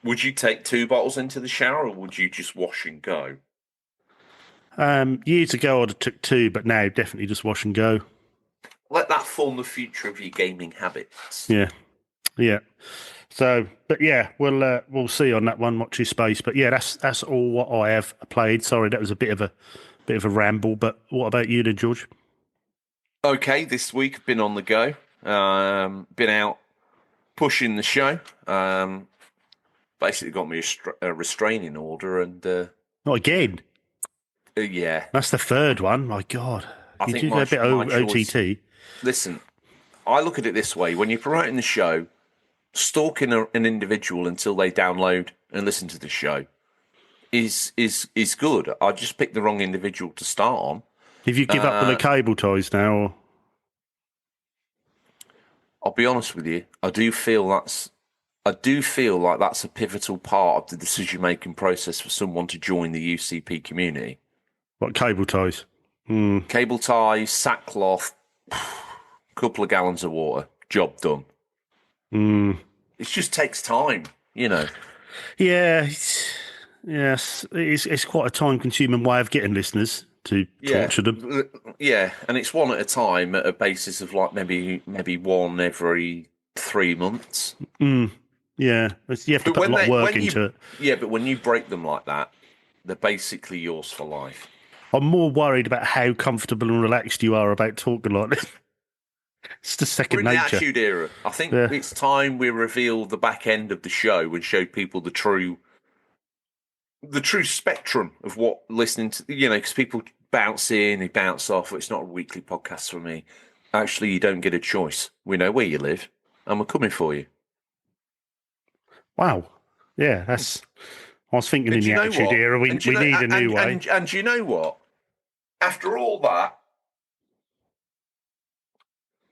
A: would you take 2 bottles into the shower, or would you just wash and go?
B: Years ago, I'd have took 2, but now definitely just wash and go.
A: Let that form the future of your gaming habits.
B: Yeah. So, but yeah, we'll see on that one. Watch your space. But yeah, that's all what I have played. Sorry, that was a bit of a ramble. But what about you, then, George?
A: Okay, this week I've been on the go. Been out pushing the show. Basically got me a restraining order, and
B: not again.
A: Yeah,
B: that's the 3rd one. My God, you do go a bit OTT.
A: Listen, I look at it this way: when you're promoting the show, stalking an individual until they download and listen to the show is good. I just picked the wrong individual to start on.
B: Have you give up with the cable ties now? Or?
A: I'll be honest with you. I do feel like that's a pivotal part of the decision-making process for someone to join the UCP community.
B: What, cable ties?
A: Cable ties, sackcloth, couple of gallons of water, job done. It just takes time, you know.
B: Yeah, it's quite a time-consuming way of getting listeners to torture them.
A: Yeah, and it's one at a time at a basis of like maybe one every 3 months.
B: Yeah, you have to put a lot of work into it.
A: Yeah, but when you break them like that, they're basically yours for life.
B: I'm more worried about how comfortable and relaxed you are about talking like this. It's the second nature.
A: We're in the Attitude Era. I think it's time we reveal the back end of the show and show people the true spectrum of what listening to, because people bounce in, they bounce off. It's not a weekly podcast for me. Actually, you don't get a choice. We know where you live, and we're coming for you.
B: Wow. Yeah, that's... I was thinking in the Attitude Era, we need a new way.
A: And you know what? After all that,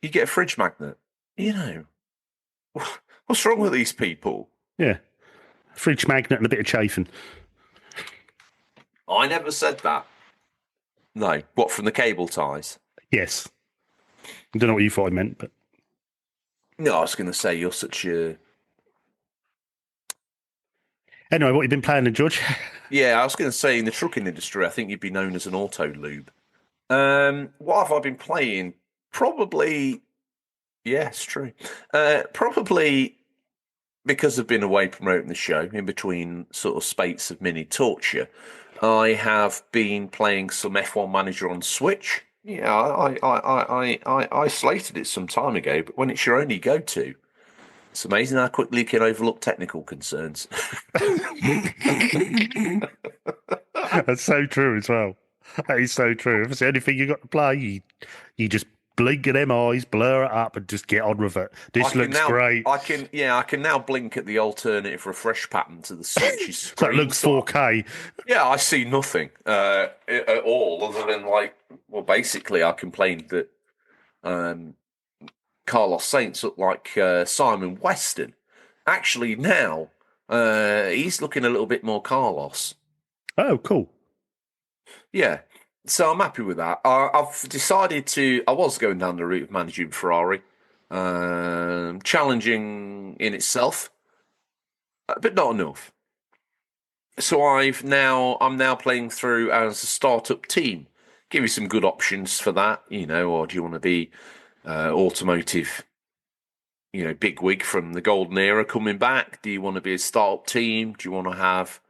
A: you get a fridge magnet. What's wrong with these people?
B: Yeah. Fridge magnet and a bit of chafing.
A: I never said that. No. What, from the cable ties?
B: Yes. I don't know what you thought I meant, but...
A: No, I was going to say you're such a...
B: Anyway, what have you been playing, George?
A: Yeah, I was going to say in the trucking industry, I think you'd be known as an auto lube. What have I been playing? Probably, yeah, it's true. Probably because I've been away promoting the show in between sort of spates of mini torture. I have been playing some F1 Manager on Switch. Yeah, I slated it some time ago, but when it's your only go-to, it's amazing how quickly you can overlook technical concerns.
B: That's so true as well. That is so true. If it's the only thing you got to play, you just blink at them eyes, blur it up, and just get on with it. This looks great.
A: I can now blink at the alternative refresh pattern to the Switch's screen.
B: That looks 4K.
A: Yeah, I see nothing at all other than basically I complained that Carlos Sainz looked like Simon Weston. Actually, now he's looking a little bit more Carlos.
B: Oh, cool.
A: Yeah, so I'm happy with that. I've decided I was going down the route of managing Ferrari. Challenging in itself, but not enough. So I'm now playing through as a startup team. Give you some good options for that, or do you want to be automotive big wig from the golden era coming back? Do you want to be a startup team? Do you want to have?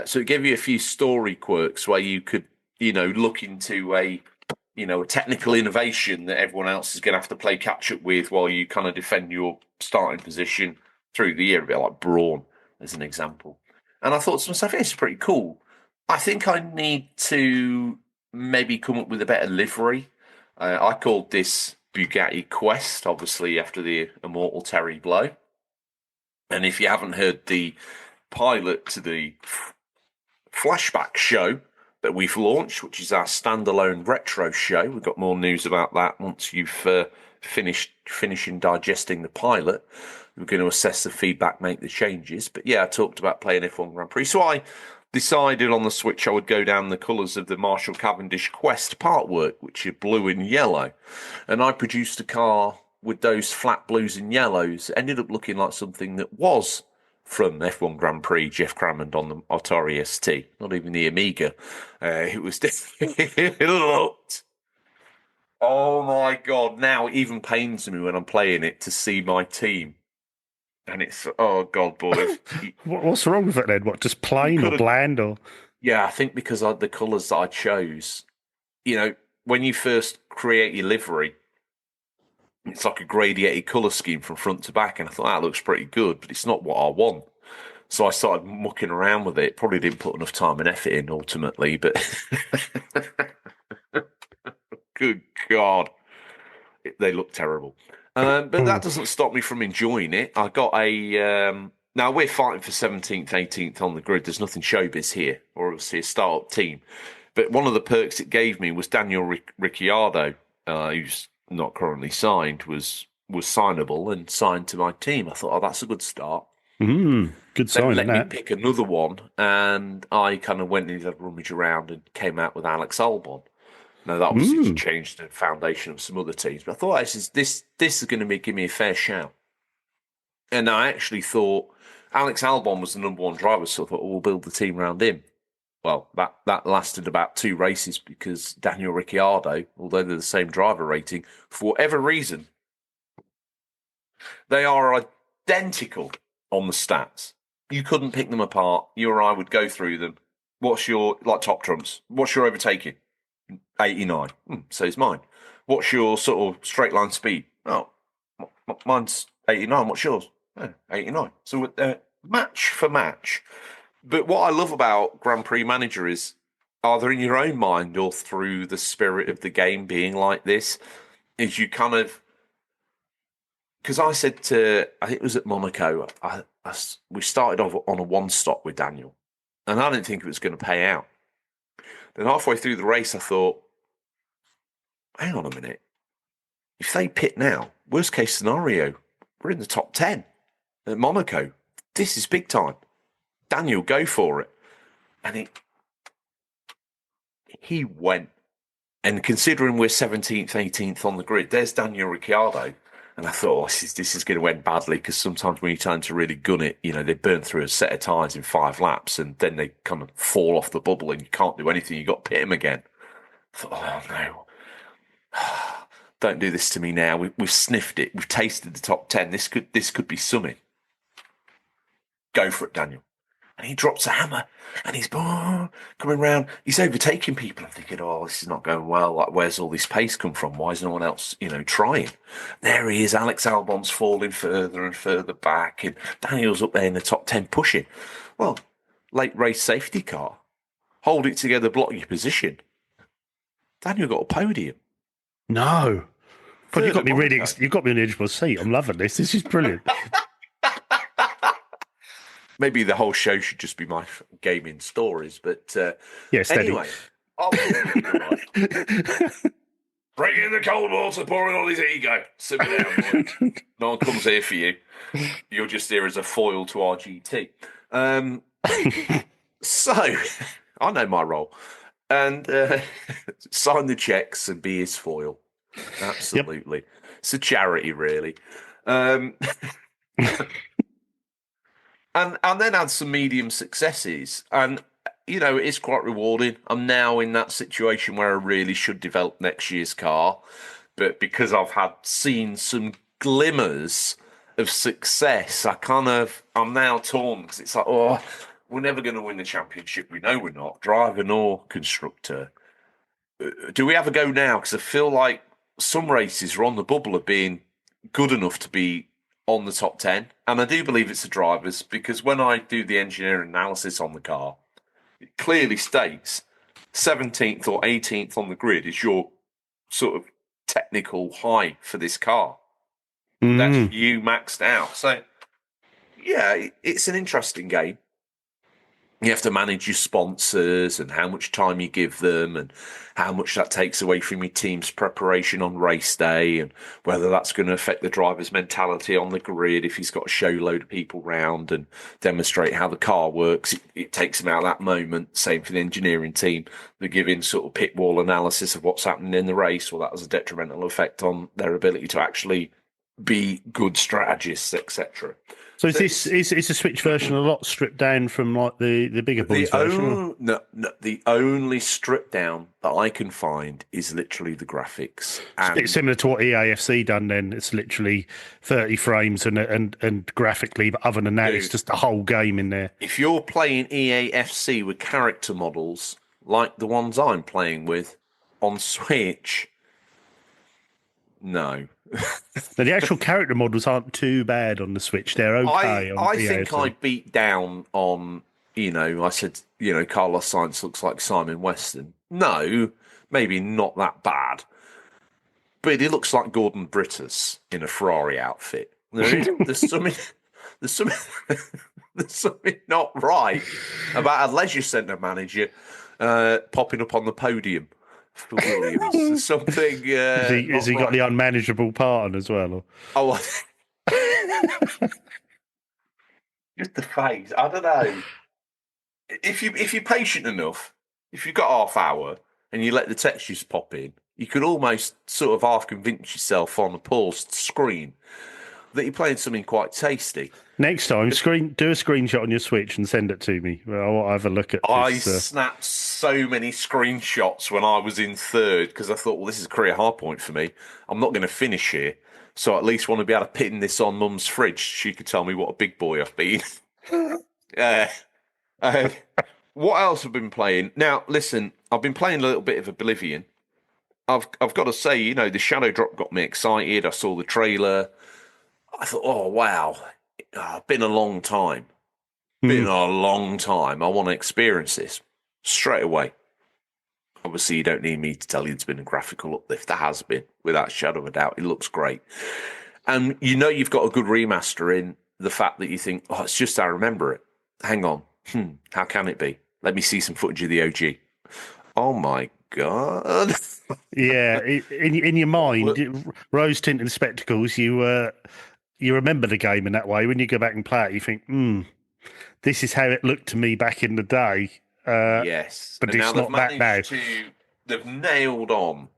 A: So it gave you a few story quirks where you could, look into a technical innovation that everyone else is going to have to play catch up with while you kind of defend your starting position through the year, a bit like Brawn, as an example. And I thought to myself, yeah, it's pretty cool. I think I need to maybe come up with a better livery. I called this Bugatti Quest, obviously after the Immortal Terry blow. And if you haven't heard the pilot to the flashback show that we've launched, which is our standalone retro show, we've got more news about that once you've finishing digesting the pilot. We're going to assess the feedback, make the changes. But yeah, I talked about playing F1 Grand Prix. So I decided on the Switch I would go down the colours of the Marshall Cavendish Quest partwork, which are blue and yellow. And I produced a car with those flat blues and yellows. It ended up looking like something that was from F1 Grand Prix, Jeff Crammond on the Atari ST, not even the Amiga. It was it looked. Oh my God, now it even pains me when I'm playing it to see my team. And it's, oh God, boys.
B: What's wrong with it then? What, just plain or bland or?
A: Yeah, I think because the colours that I chose, when you first create your livery, it's like a gradiated colour scheme from front to back. And I thought, that looks pretty good, but it's not what I want. So I started mucking around with it. Probably didn't put enough time and effort in ultimately, but good God, they look terrible. But that doesn't stop me from enjoying it. I got now we're fighting for 17th, 18th on the grid. There's nothing showbiz here, or obviously a start-up team. But one of the perks it gave me was Daniel Ricciardo, who's not currently signed, was signable and signed to my team. I thought, oh, that's a good start.
B: Good sign.
A: Then let me pick another one, and I kind of went and had a rummage around and came out with Alex Albon. Now that obviously changed the foundation of some other teams, but I thought this is going to give me a fair shout. And I actually thought Alex Albon was the number one driver, so I thought, we'll build the team around him. Well, that lasted about 2 races because Daniel Ricciardo, although they're the same driver rating, for whatever reason, they are identical on the stats. You couldn't pick them apart. You or I would go through them. What's your, like top trumps, what's your overtaking? 89. So is mine. What's your sort of straight line speed? Oh, mine's 89. What's yours? 89. So match for match. But what I love about Grand Prix Manager is either in your own mind or through the spirit of the game being like this, is you kind of... Because I said I think it was at Monaco, we started off on a one-stop with Daniel, and I didn't think it was going to pay out. Then halfway through the race, I thought, hang on a minute. If they pit now, worst case scenario, we're in the top 10 at Monaco. This is big time. Daniel, go for it. And he went. And considering we're 17th, 18th on the grid, there's Daniel Ricciardo. And I thought, this is going to end badly because sometimes when you turn to really gun it, they burn through a set of tyres in 5 laps and then they kind of fall off the bubble and you can't do anything. You've got to pit them again. I thought, oh no. Don't do this to me now. We've sniffed it. We've tasted the top 10. This could be something. Go for it, Daniel. And he drops a hammer and he's coming round. He's overtaking people. I'm thinking, oh, this is not going well. Like, where's all this pace come from? Why is no one else, trying? There he is. Alex Albon's falling further and further back. And Daniel's up there in the top 10 pushing. Well, late race safety car. Hold it together, block your position. Daniel got a podium.
B: No. God, you've got me on the edge of my seat. I'm loving this. This is brilliant.
A: Maybe the whole show should just be my gaming stories, but
B: yes.
A: Anyway, bringing the cold water, pouring on his ego. Simmer down, boy. No one comes here for you. You're just here as a foil to our GT. So I know my role, and sign the checks and be his foil. Absolutely, yep. It's a charity, really. And then had some medium successes. And, it's quite rewarding. I'm now in that situation where I really should develop next year's car. But because I've seen some glimmers of success, I'm now torn because it's like, oh, we're never going to win the championship. We know we're not, driver nor constructor. Do we have a go now? Because I feel like some races are on the bubble of being good enough to be on the top 10. And I do believe it's the drivers, because when I do the engineering analysis on the car, it clearly states 17th or 18th on the grid is your sort of technical high for this car. That's you maxed out. So, yeah, it's an interesting game. You have to manage your sponsors and how much time you give them and how much that takes away from your team's preparation on race day, and whether that's going to affect the driver's mentality on the grid if he's got to show a load of people round and demonstrate how the car works. It takes him out of that moment. Same for the engineering team. They're giving sort of pit wall analysis of what's happening in the race. Well, that has a detrimental effect on their ability to actually be good strategists, etc.
B: So is a Switch version a lot stripped down from like the bigger boys version?
A: No, the only stripped down that I can find is literally the graphics. And
B: it's similar to what EAFC done. Then it's literally 30 frames and graphically, but other than that, it's just a whole game in there.
A: If you're playing EAFC with character models like the ones I'm playing with on Switch, no.
B: Now, the actual character models aren't too bad on the Switch. They're okay.
A: I think I beat down on, I said, Carlos Sainz looks like Simon Weston. No, maybe not that bad. But he looks like Gordon Brittas in a Ferrari outfit. There's something not right about a leisure centre manager popping up on the podium for Williams. There's something.
B: Has he got the unmanageable part on as well? Or?
A: Oh, just the face. I don't know. If you're patient enough, if you've got half hour and you let the textures pop in, you could almost sort of half convince yourself on a paused screen that you're playing something quite tasty.
B: Next time, do a screenshot on your Switch and send it to me. I'll have a look at this.
A: I snapped so many screenshots when I was in third because I thought, well, this is a career high point for me. I'm not going to finish here, so I at least want to be able to pin this on Mum's fridge. She could tell me what a big boy I've been. What else have I been playing? Now, listen, I've been playing a little bit of Oblivion. I've got to say, the Shadow Drop got me excited. I saw the trailer. I thought, oh, wow. Been a long time. Been a long time. I want to experience this straight away. Obviously, you don't need me to tell you it's been a graphical uplift. There has been, without a shadow of a doubt. It looks great. And you've got a good remaster in the fact that you think, oh, it's just I remember it. Hang on. How can it be? Let me see some footage of the OG. Oh, my God.
B: Yeah, in your mind, rose-tinted spectacles, you remember the game in that way. When you go back and play it, you think, this is how it looked to me back in the day.
A: Yes.
B: But it's not that now.
A: They've nailed on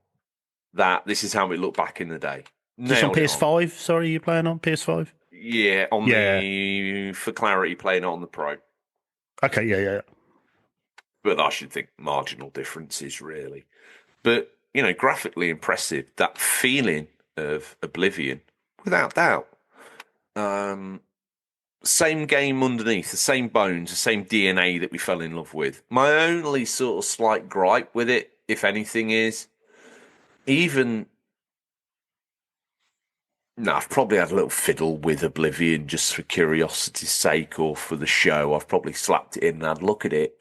A: that this is how it looked back in the day.
B: Just on PS5? Sorry, you're playing on PS5?
A: Yeah, for clarity, playing it on the Pro.
B: Okay, yeah.
A: But I should think marginal differences, really. But, graphically impressive. That feeling of Oblivion, without doubt. Same game underneath, the same bones, the same DNA that we fell in love with. My only sort of slight gripe with it, if anything, is I've probably had a little fiddle with Oblivion just for curiosity's sake or for the show. I've probably slapped it in and had a look at it,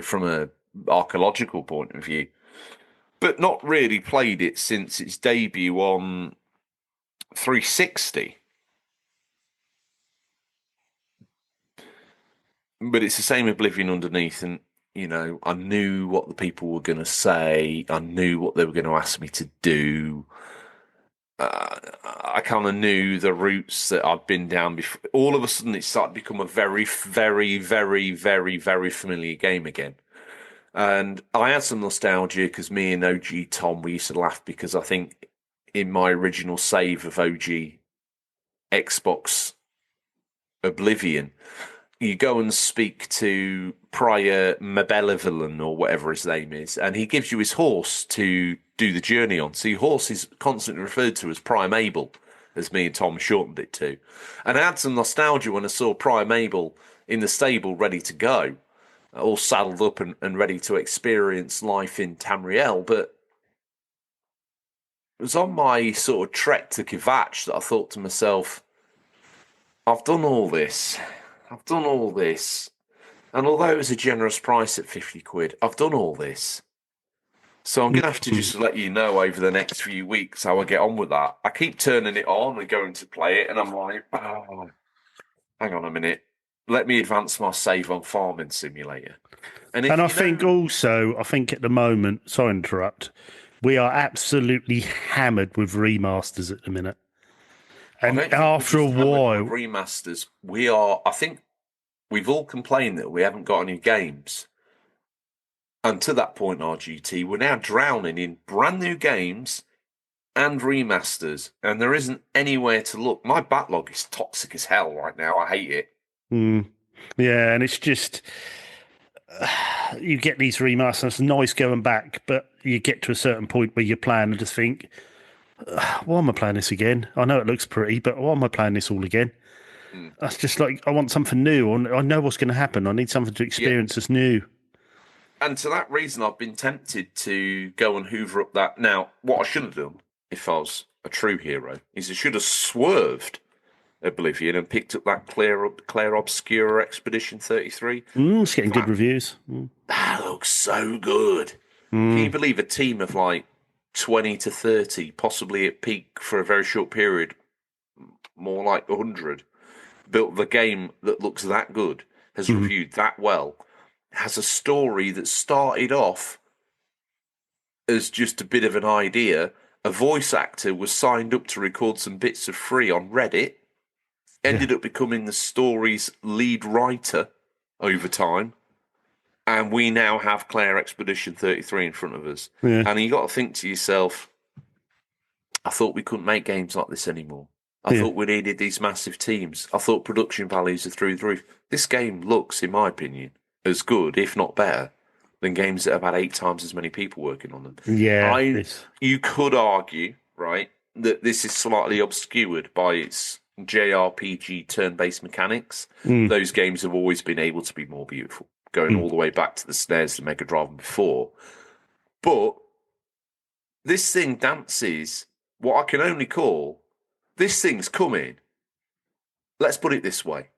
A: from a archaeological point of view. But not really played it since its debut on 360. But it's the same Oblivion underneath, and I knew what the people were going to say. I knew what they were going to ask me to do. I kind of knew the routes that I'd been down before. All of a sudden, it started to become a very, very, very, very, very familiar game again. And I had some nostalgia because me and OG Tom, we used to laugh because I think in my original save of OG Xbox Oblivion, you go and speak to Prior Mabelevilan or whatever his name is, and he gives you his horse to do the journey on. So your horse is constantly referred to as Primeval, as me and Tom shortened it to. And I had some nostalgia when I saw Primeval in the stable ready to go, all saddled up and ready to experience life in Tamriel. But it was on my sort of trek to Kivach that I thought to myself, I've done all this. And although it was a generous price at 50 quid, I've done all this. So I'm going to have to just let you know over the next few weeks how I get on with that. I keep turning it on and going to play it, and I'm like, oh, hang on a minute. Let me advance my save on Farming Simulator. And I think
B: at the moment, sorry to interrupt, we are absolutely hammered with remasters at the minute. And after a while...
A: remasters, I think we've all complained that we haven't got any games. And to that point, RGT, we're now drowning in brand new games and remasters, and there isn't anywhere to look. My backlog is toxic as hell right now. I hate it.
B: Yeah, and it's just... you get these remasters, it's nice going back, but you get to a certain point where you're playing and just think, why am I playing this again? I know it looks pretty, but why am I playing this all again? That's just like, I want something new. I know what's going to happen. I need something to experience that's new.
A: And to that reason, I've been tempted to go and hoover up that. Now, what I should have done, if I was a true hero, is I should have swerved Oblivion and picked up that Claire Obscura Expedition 33.
B: It's getting good reviews.
A: That looks so good. Can you believe a team of like 20 to 30, possibly at peak for a very short period, more like 100, built the game that looks that good, has reviewed that well, has a story that started off as just a bit of an idea. A voice actor was signed up to record some bits of free on Reddit, ended up becoming the story's lead writer over time, and we now have Claire Expedition 33 in front of us. Yeah. And you got to think to yourself, I thought we couldn't make games like this anymore. I thought we needed these massive teams. I thought production values are through the roof. This game looks, in my opinion, as good, if not better, than games that have had 8 times as many people working on them.
B: Yeah.
A: You could argue, right, that this is slightly obscured by its JRPG turn-based mechanics. Those games have always been able to be more beautiful, going all the way back to the SNES, the Mega Drive, and before. But this thing dances what I can only call, this thing's coming. Let's put it this way.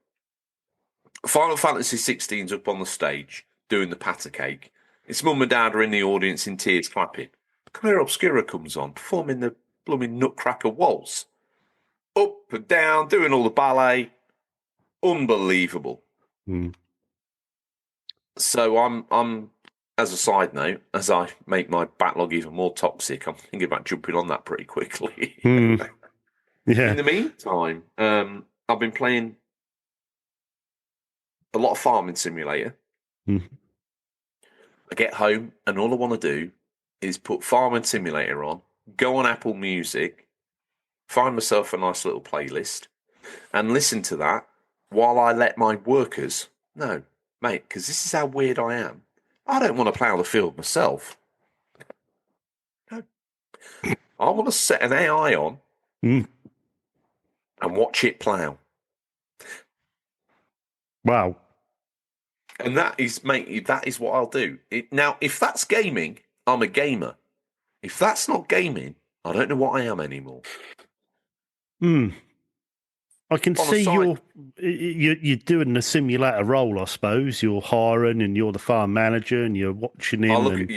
A: Final Fantasy 16's up on the stage doing the patter cake. Its mum and dad are in the audience in tears clapping. Claire Obscura comes on, performing the blooming Nutcracker waltz. Up and down, doing all the ballet. Unbelievable. So I'm, as a side note, as I make my backlog even more toxic, I'm thinking about jumping on that pretty quickly. In the meantime, I've been playing a lot of Farming Simulator. I get home and all I want to do is put Farming Simulator on, go on Apple Music, find myself a nice little playlist, and listen to that while I let my workers know, mate, because this is how weird I am. I don't want to plough the field myself. No. I want to set an AI on and watch it plough.
B: Wow.
A: And that is, mate, that is what I'll do. Now, if that's gaming, I'm a gamer. If that's not gaming, I don't know what I am anymore.
B: I can see you're doing the simulator role, I suppose. You're hiring and you're the farm manager and you're watching him.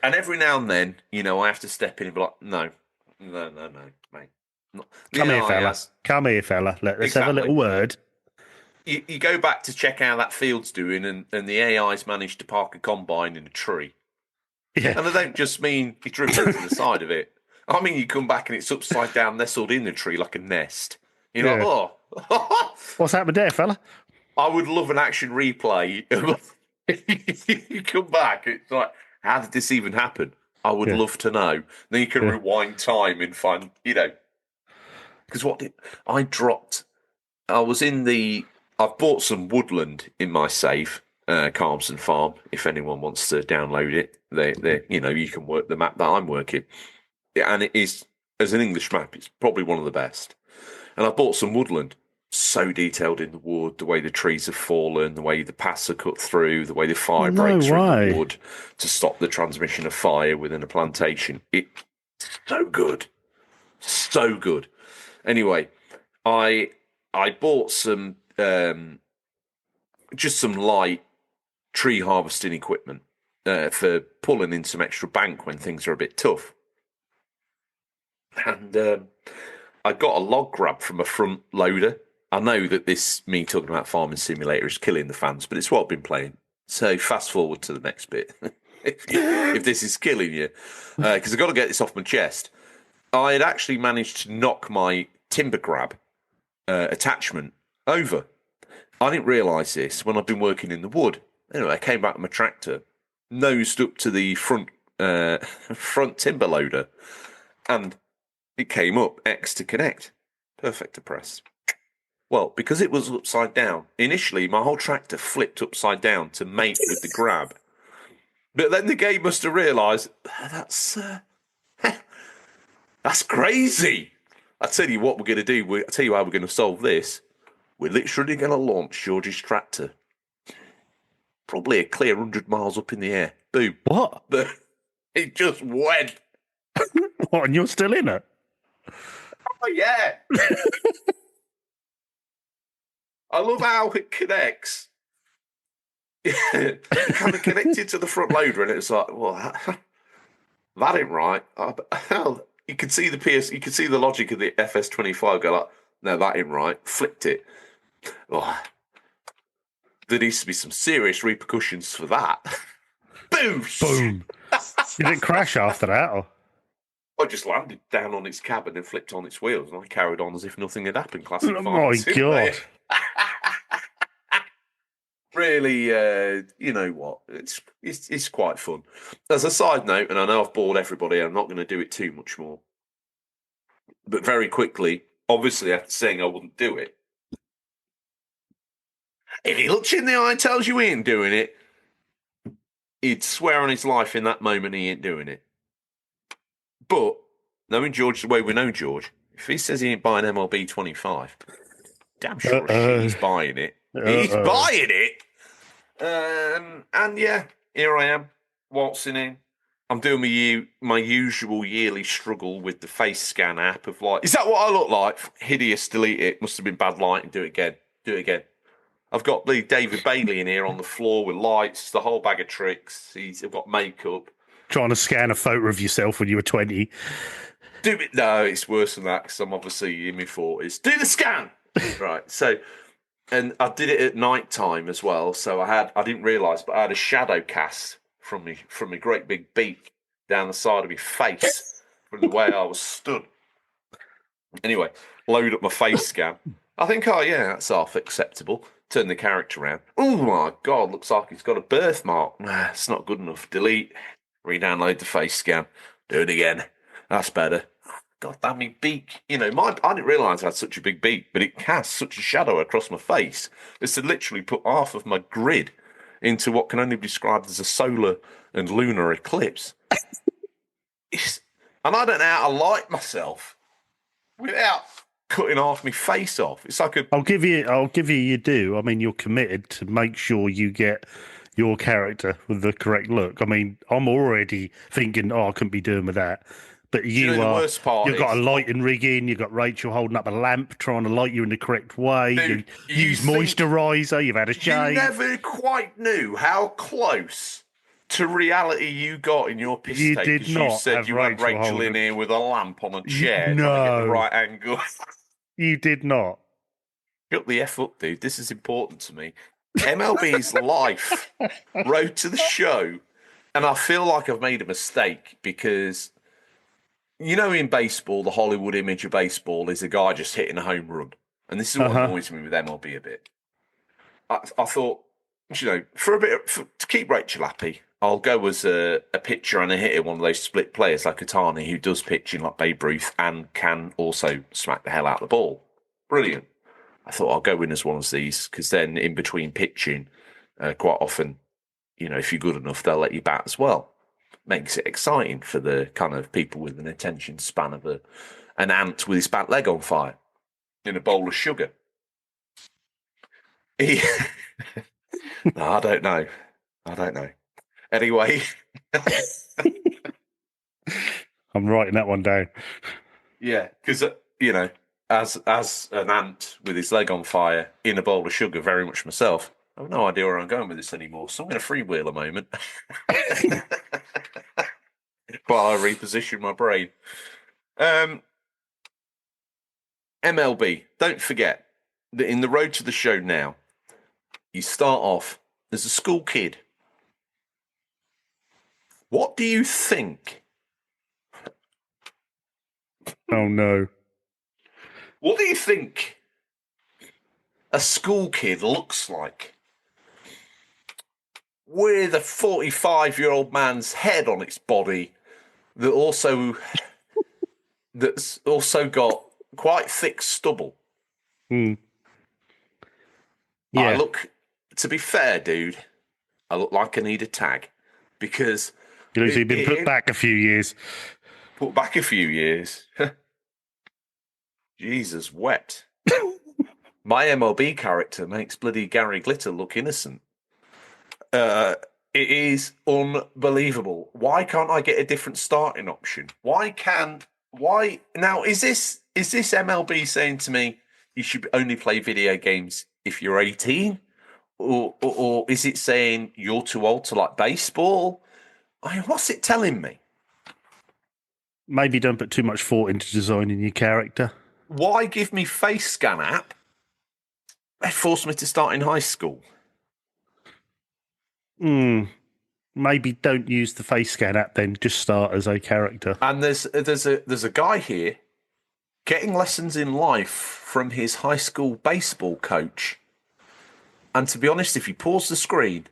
A: And every now and then, I have to step in and be like, no, mate.
B: Come here, fella. Let's have a little word.
A: You go back to check how that field's doing, and the AI's managed to park a combine in a tree. Yeah. And I don't just mean you driven to the side of it. I mean you come back and it's upside down, nestled in the tree like a nest. You're like, oh.
B: What's happened there, fella?
A: I would love an action replay. You come back, it's like, how did this even happen? I would love to know. Then you can rewind time and find, because I've bought some woodland in my save, Carmson Farm. If anyone wants to download it, you can work the map that I'm working. And it is, as an English map, it's probably one of the best. And I bought some woodland. So detailed in the wood, the way the trees have fallen, the way the paths are cut through, the way the fire
B: No
A: breaks are in
B: way.
A: the wood to stop the transmission of fire within a plantation. It's so good. So good. Anyway, I bought some just some light tree harvesting equipment for pulling in some extra bank when things are a bit tough. And I got a log grab from a front loader. I know that me talking about Farming Simulator is killing the fans, but it's what I've been playing. So fast forward to the next bit. if this is killing you, because I've got to get this off my chest. I had actually managed to knock my timber grab attachment over. I didn't realise this when I've been working in the wood. Anyway, I came back with my tractor, nosed up to the front timber loader, and it came up X to connect. Perfect to press. Well, because it was upside down, initially my whole tractor flipped upside down to mate with the grab. But then the game must have realised, that's crazy. I tell you what we're going to do. I tell you how we're going to solve this. We're literally going to launch George's tractor. Probably a clear 100 miles up in the air. Boom.
B: What?
A: But it just went.
B: What, and you're still in it?
A: Oh, yeah. I love how it connects. Kind of connected to the front loader, and it's like, well, that ain't right. You can see you can see the logic of the FS25 go like, no, that ain't right. Flipped it. Oh, there needs to be some serious repercussions for that. Boom!
B: Boom. You didn't crash after that? Or?
A: I just landed down on its cabin and flipped on its wheels, and I carried on as if nothing had happened. Classic.
B: Oh my God.
A: Really, you know what? It's quite fun. As a side note, and I know I've bored everybody, I'm not going to do it too much more. But very quickly, obviously, after saying I wouldn't do it, if he looks you in the eye and tells you he ain't doing it, he'd swear on his life in that moment he ain't doing it. But knowing George the way we know George, if he says he ain't buying MLB 25, damn sure shit he's buying it. He's buying it. And yeah, here I am, waltzing in. I'm doing my usual yearly struggle with the face scan app of like, is that what I look like? Hideous, delete it. Must have been bad lighting. Do it again. I've got the David Bailey in here on the floor with lights, the whole bag of tricks. I've got makeup.
B: Trying to scan a photo of yourself when you were 20.
A: No, it's worse than that because I'm obviously in my 40s. Do the scan! Right, so... And I did it at night time as well, so I didn't realise, but I had a shadow cast from my great big beak down the side of my face from the way I was stood. Anyway, load up my face scan. I think, oh yeah, that's half acceptable. Turn the character around. Oh my God, looks like he's got a birthmark. Nah, it's not good enough. Delete, re-download the face scan, do it again. That's better. God damn me beak. You know, I didn't realise I had such a big beak, but it casts such a shadow across my face as to literally put half of my grid into what can only be described as a solar and lunar eclipse. And I don't know how to light myself without cutting half my face off. It's like
B: I'll give you your due. I mean, you're committed to make sure you get your character with the correct look. I mean, I'm already thinking, I couldn't be doing with that. But you've got a lighting rig in, you've got Rachel holding up a lamp trying to light you in the correct way.
A: Dude,
B: you use moisturiser, you've had a shave.
A: You never quite knew how close to reality you got in your piss
B: You
A: take.
B: did not.
A: You said you had Rachel in here with a lamp on a chair trying to get the right angle.
B: You did not.
A: Shut the F up, dude. This is important to me. MLB's life, road to the show, and I feel like I've made a mistake because... You know, in baseball, the Hollywood image of baseball is a guy just hitting a home run. And this is what annoys me with MLB a bit. I thought, you know, to keep Rachel happy, I'll go as a pitcher and a hitter, one of those split players like Otani, who does pitching like Babe Ruth and can also smack the hell out of the ball. Brilliant. I thought I'll go in as one of these because then in between pitching, quite often, you know, if you're good enough, they'll let you bat as well. Makes it exciting for the kind of people with an attention span of an ant with his back leg on fire. in a bowl of sugar. He... No, I don't know. Anyway.
B: I'm writing that one down.
A: Yeah, because, as an ant with his leg on fire in a bowl of sugar, very much myself, I have no idea where I'm going with this anymore, so I'm going to freewheel a moment while I reposition my brain. MLB, don't forget that in the road to the show now, you start off as a school kid. What do you think?
B: Oh, no.
A: What do you think a school kid looks like with a 45-year-old man's head on its body that's also got quite thick stubble?
B: Yeah.
A: To be fair, dude, I look like I need a tag because
B: You've been put back a few years.
A: Put back a few years. Jesus wept. My MLB character makes bloody Gary Glitter look innocent. It is unbelievable. Why can't I get a different starting option? Why now? Is this MLB saying to me you should only play video games if you're 18, or is it saying you're too old to like baseball? What's it telling me?
B: Maybe don't put too much thought into designing your character.
A: Why give me face scan app? They forced me to start in high school.
B: Maybe don't use the face scan app then. Just start as a character.
A: And there's a guy here getting lessons in life from his high school baseball coach. And to be honest, if you pause the screen,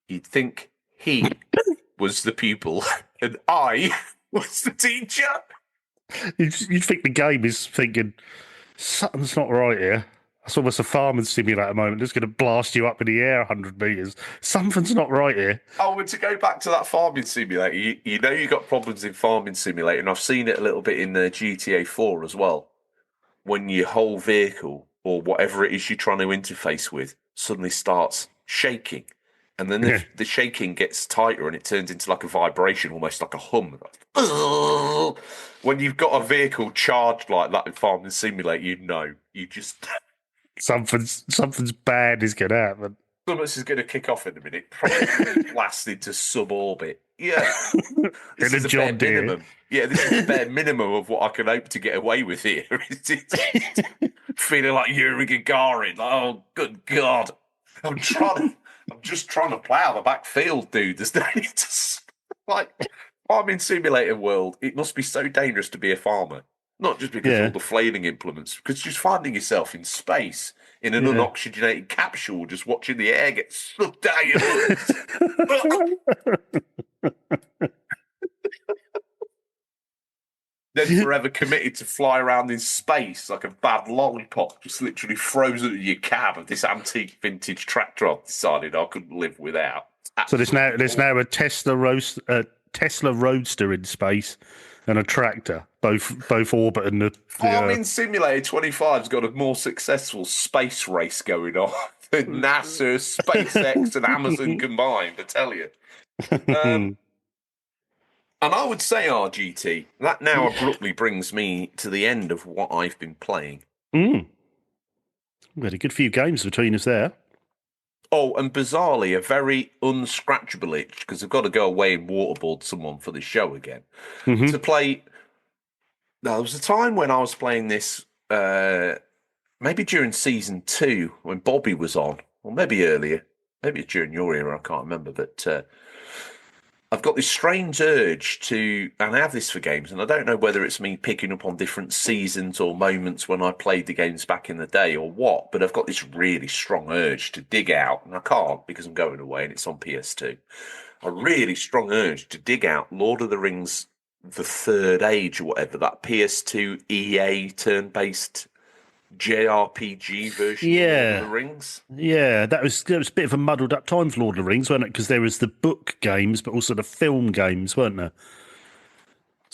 A: you'd think he was the pupil and I was the teacher.
B: You'd think the game is thinking, something's not right here. That's almost a farming simulator moment. It's going to blast you up in the air 100 metres. Something's not right here.
A: Oh, and to go back to that farming simulator, you know you got problems in farming simulator, and I've seen it a little bit in the GTA 4 as well. When your whole vehicle, or whatever it is you're trying to interface with, suddenly starts shaking. And then the shaking gets tighter and it turns into like a vibration, almost like a hum. When you've got a vehicle charged like that in Farming Simulator, you just...
B: Something's bad is going to happen.
A: Something is going to kick off in a minute. Probably blast into suborbit. Yeah. This is a bare minimum. Yeah, this is the bare minimum of what I can hope to get away with here. Feeling like Yuri Gagarin. Like, oh, good God. I'm just trying to plough the backfield, dude. There's no need to... Like, Farming Simulator world, it must be so dangerous to be a farmer. Not just because of all the flailing implements, because just finding yourself in space, in an unoxygenated capsule, just watching the air get sucked down your lungs. Then forever committed to fly around in space like a bad lollipop, just literally frozen in your cab of this antique vintage tractor I've decided I couldn't live without.
B: So there's now a Tesla Roadster in space and a tractor, both orbiting the
A: Farming Simulator 25's got a more successful space race going on than NASA, SpaceX, and Amazon combined, I tell you. And I would say, RGT, that now abruptly brings me to the end of what I've been playing.
B: We had a good few games between us there.
A: Oh, and bizarrely, a very unscratchable itch, because I've got to go away and waterboard someone for the show again, to play... Now, there was a time when I was playing this, maybe during Season 2, when Bobby was on, or maybe earlier, maybe during your era, I can't remember, but I've got this strange urge to, and I have this for games, and I don't know whether it's me picking up on different seasons or moments when I played the games back in the day or what, but I've got this really strong urge to dig out, and I can't because I'm going away and it's on PS2, a really strong urge to dig out Lord of the Rings, The Third Age or whatever, that PS2 EA turn-based JRPG version of Lord of the Rings.
B: Yeah, that was a bit of a muddled up time for Lord of the Rings, wasn't it? Because there was the book games, but also the film games, weren't there?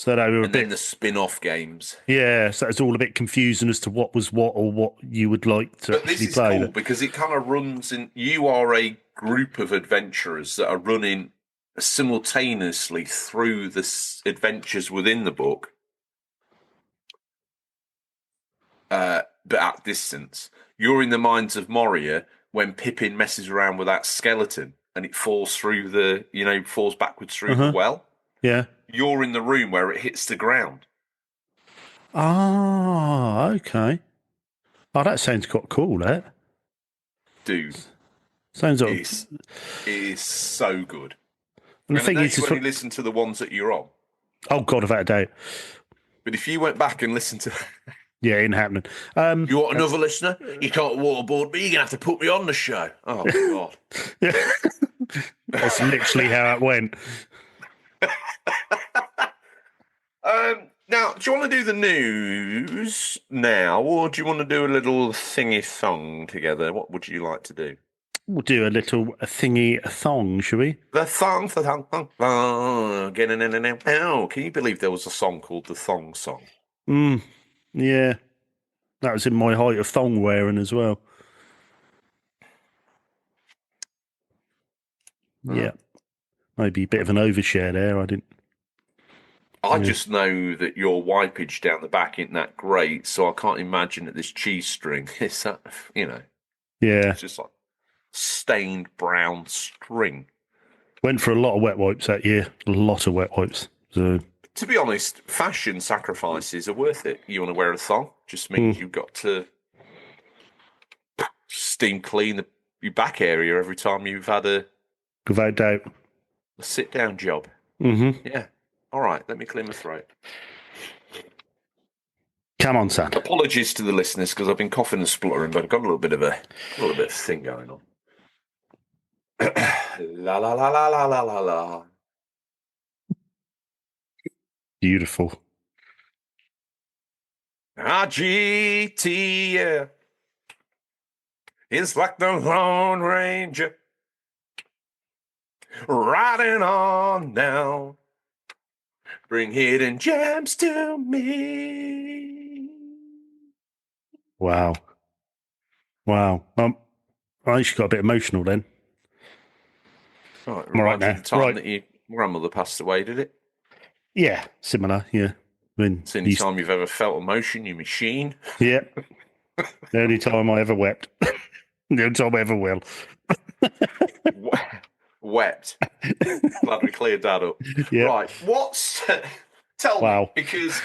B: So they were
A: and then the spin-off games.
B: Yeah, so it's all a bit confusing as to what was what or what you would like to
A: But this
B: actually
A: is
B: play.
A: cool because it kind of runs in. You are a group of adventurers that are running simultaneously through the adventures within the book, but at distance. You're in the mines of Moria when Pippin messes around with that skeleton and it falls through falls backwards through the well.
B: Yeah.
A: You're in the room where it hits the ground.
B: Ah, okay. Oh, that sounds quite cool, that.
A: Dude.
B: Sounds like...
A: It is so good.
B: And the thing is...
A: you've only listened to the ones that you're on.
B: Oh, God, without a doubt.
A: But if you went back and listened to...
B: Yeah, it ain't happening.
A: You want another listener? You can't waterboard me. You're going to have to put me on the show. Oh, God.
B: Yeah. That's literally how it went.
A: Now, do you want to do the news now, or do you want to do a little thingy-thong together? What would you like to do?
B: We'll do a little thong, shall we?
A: The thong. Oh, can you believe there was a song called the Thong Song?
B: Yeah. That was in my height of thong wearing as well. Yeah. Maybe a bit of an overshare there.
A: I just know that your wipage down the back isn't that great, so I can't imagine that this cheese string is that,
B: Yeah.
A: It's just like stained brown string.
B: Went for a lot of wet wipes that year. A lot of wet wipes. So...
A: To be honest, fashion sacrifices are worth it. You want to wear a thong? Just means you've got to steam clean your back area every time you've had a sit-down job.
B: Mm-hmm.
A: Yeah. All right, let me clear my throat.
B: Come on, son.
A: Apologies to the listeners because I've been coughing and spluttering, but I've got a little bit of thing going on. La la la la la la la la.
B: Beautiful.
A: GTA. It's like the Lone Ranger riding on down. Bring hidden gems to me.
B: Wow. I actually got a bit emotional then.
A: Oh, it reminds you of the time that your grandmother passed away, did it?
B: Yeah, similar, yeah.
A: It's the only time you've ever felt emotion, you machine.
B: Yeah. The only time I ever wept. The only time I ever will.
A: Wept. Glad we cleared that up.
B: Yeah.
A: Right, tell me, because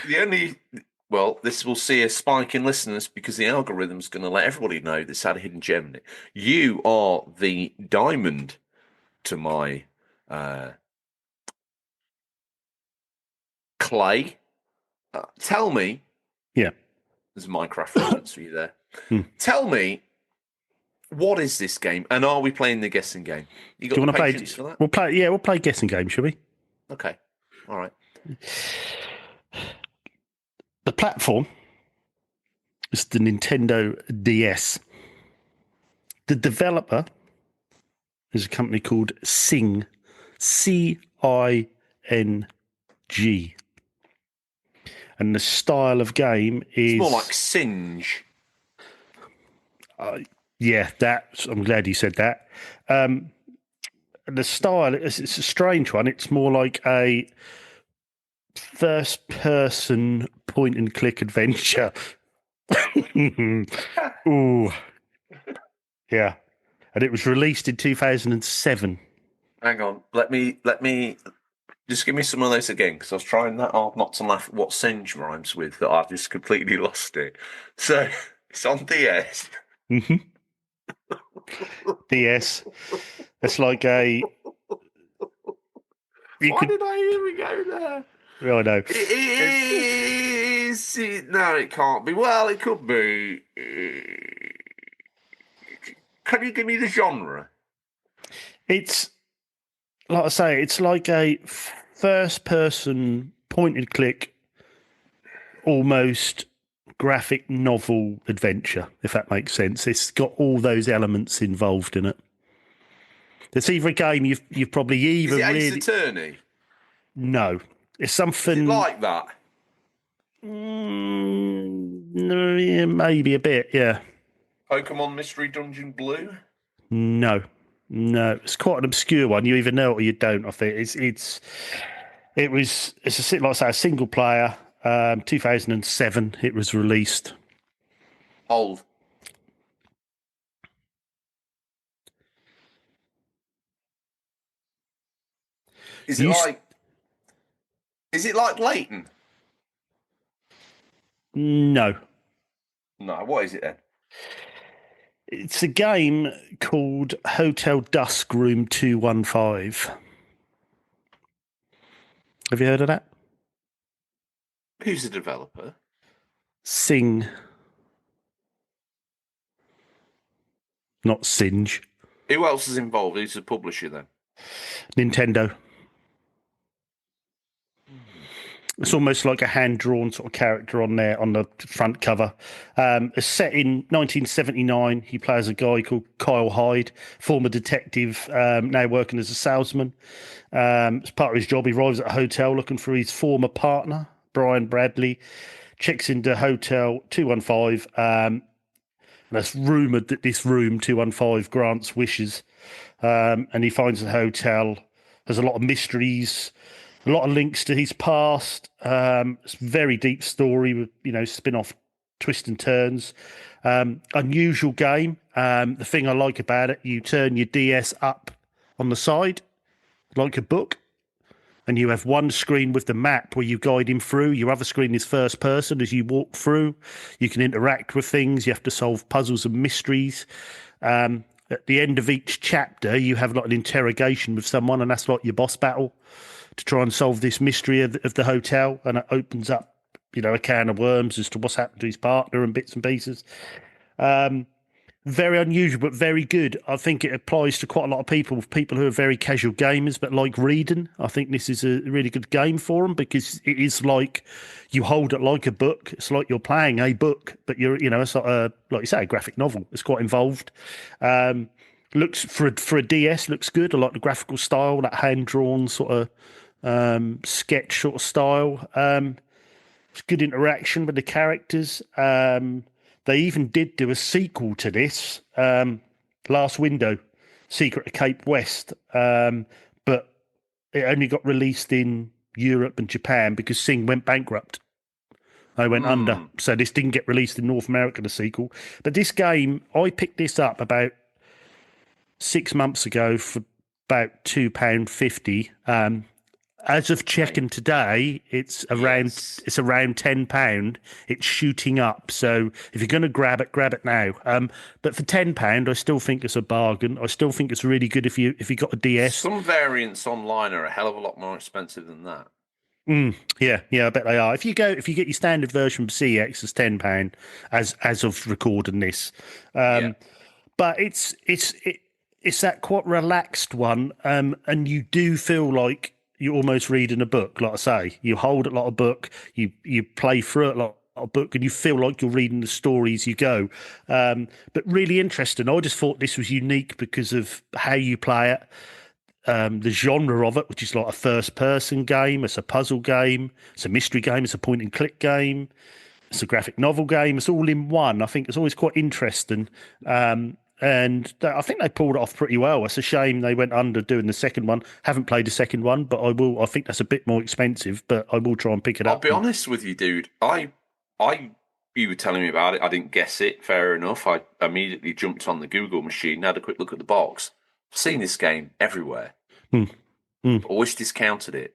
A: this will see a spike in listeners because the algorithm's going to let everybody know this had a hidden gem in it. You are the diamond to my clay. Tell me.
B: Yeah.
A: There's a Minecraft reference for you there. Tell me, what is this game? And are we playing the guessing game? You got patience for that?
B: We'll play guessing game, shall we?
A: Okay. All right.
B: The platform is the Nintendo DS. The developer is a company called Cing, C-I-N-G. And the style of game is...
A: It's more like Singe.
B: Yeah, I'm glad you said that. The style, it's a strange one. It's more like a first-person point-and-click adventure. Ooh. Yeah. And it was released in 2007.
A: Hang on. Let me... Just give me some of those again, because I was trying that hard not to laugh at what Singe rhymes with, that I've just completely lost it. So, it's on DS.
B: Mm-hmm. DS. It's like a...
A: Why did I even go there?
B: I know.
A: It is... No, it can't be. Well, it could be. Can you give me the genre?
B: It's... Like I say, it's like a first-person point-and-click, almost graphic novel adventure, if that makes sense. It's got all those elements involved in it. It's either a game you've probably
A: Is it Ace Attorney?
B: No. It's
A: Is
B: something.
A: it like that?
B: No, yeah, maybe a bit. Yeah.
A: Pokemon Mystery Dungeon Blue?
B: No, no. It's quite an obscure one. You either know it or you don't. I think like I say, a single player. 2007. It was released.
A: Hold. Is it
B: You
A: like? Is it like Leighton?
B: no.
A: No. What is it then?
B: It's a game called Hotel Dusk Room 215. Have you heard of that?
A: Who's the developer?
B: Sing, not Singe.
A: Who else is involved? Who's the publisher then?
B: Nintendo. It's almost like a hand-drawn sort of character on there on the front cover. It's set in 1979. He plays a guy called Kyle Hyde, former detective, now working as a salesman. As part of his job, he arrives at a hotel looking for his former partner, Brian Bradley. Checks into Hotel 215. And it's rumoured that this room 215 grants wishes. And he finds the hotel. There's a lot of mysteries, a lot of links to his past. It's a very deep story with, spin-off twists and turns. Unusual game. The thing I like about it, you turn your DS up on the side like a book, and you have one screen with the map where you guide him through. Your other screen is first person as you walk through. You can interact with things. You have to solve puzzles and mysteries. At the end of each chapter, you have like an interrogation with someone, and that's like your boss battle to try and solve this mystery of the hotel. And it opens up, a can of worms as to what's happened to his partner and bits and pieces. Very unusual, but very good. I think it applies to quite a lot of people who are very casual gamers but like reading. I think this is a really good game for them because it is like you hold it like a book. It's like you're playing a book, but it's like you say, a graphic novel. It's quite involved. Looks for a DS looks good. I like the graphical style, that hand drawn sort of sketch sort of style. It's good interaction with the characters. They even did do a sequel to this, Last Window, Secret of Cape West, but it only got released in Europe and Japan because Sing went bankrupt. They went under, so this didn't get released in North America, the sequel. But this game, I picked this up about 6 months ago for about £2.50. As of checking today, it's around £10. It's shooting up. So if you're going to grab it now. But for £10, I still think it's a bargain. I still think it's really good if you got a DS.
A: Some variants online are a hell of a lot more expensive than that.
B: Yeah, I bet they are. If you get your standard version of CX, it's £10 as of recording this. But it's that quite relaxed one, and you do feel like you're almost reading a book. Like I say, you hold it like a book, you play through it like a book, and you feel like you're reading the story as you go. But really interesting. I just thought this was unique because of how you play it, the genre of it, which is like a first-person game. It's a puzzle game. It's a mystery game. It's a point-and-click game. It's a graphic novel game. It's all in one. I think it's always quite interesting. And I think they pulled it off pretty well. It's a shame they went under doing the second one. Haven't played the second one, but I will. I think that's a bit more expensive, but I will try and pick it up.
A: I'll be honest with you, dude. You were telling me about it. I didn't guess it. Fair enough. I immediately jumped on the Google machine, had a quick look at the box. I've seen this game everywhere. Always discounted it.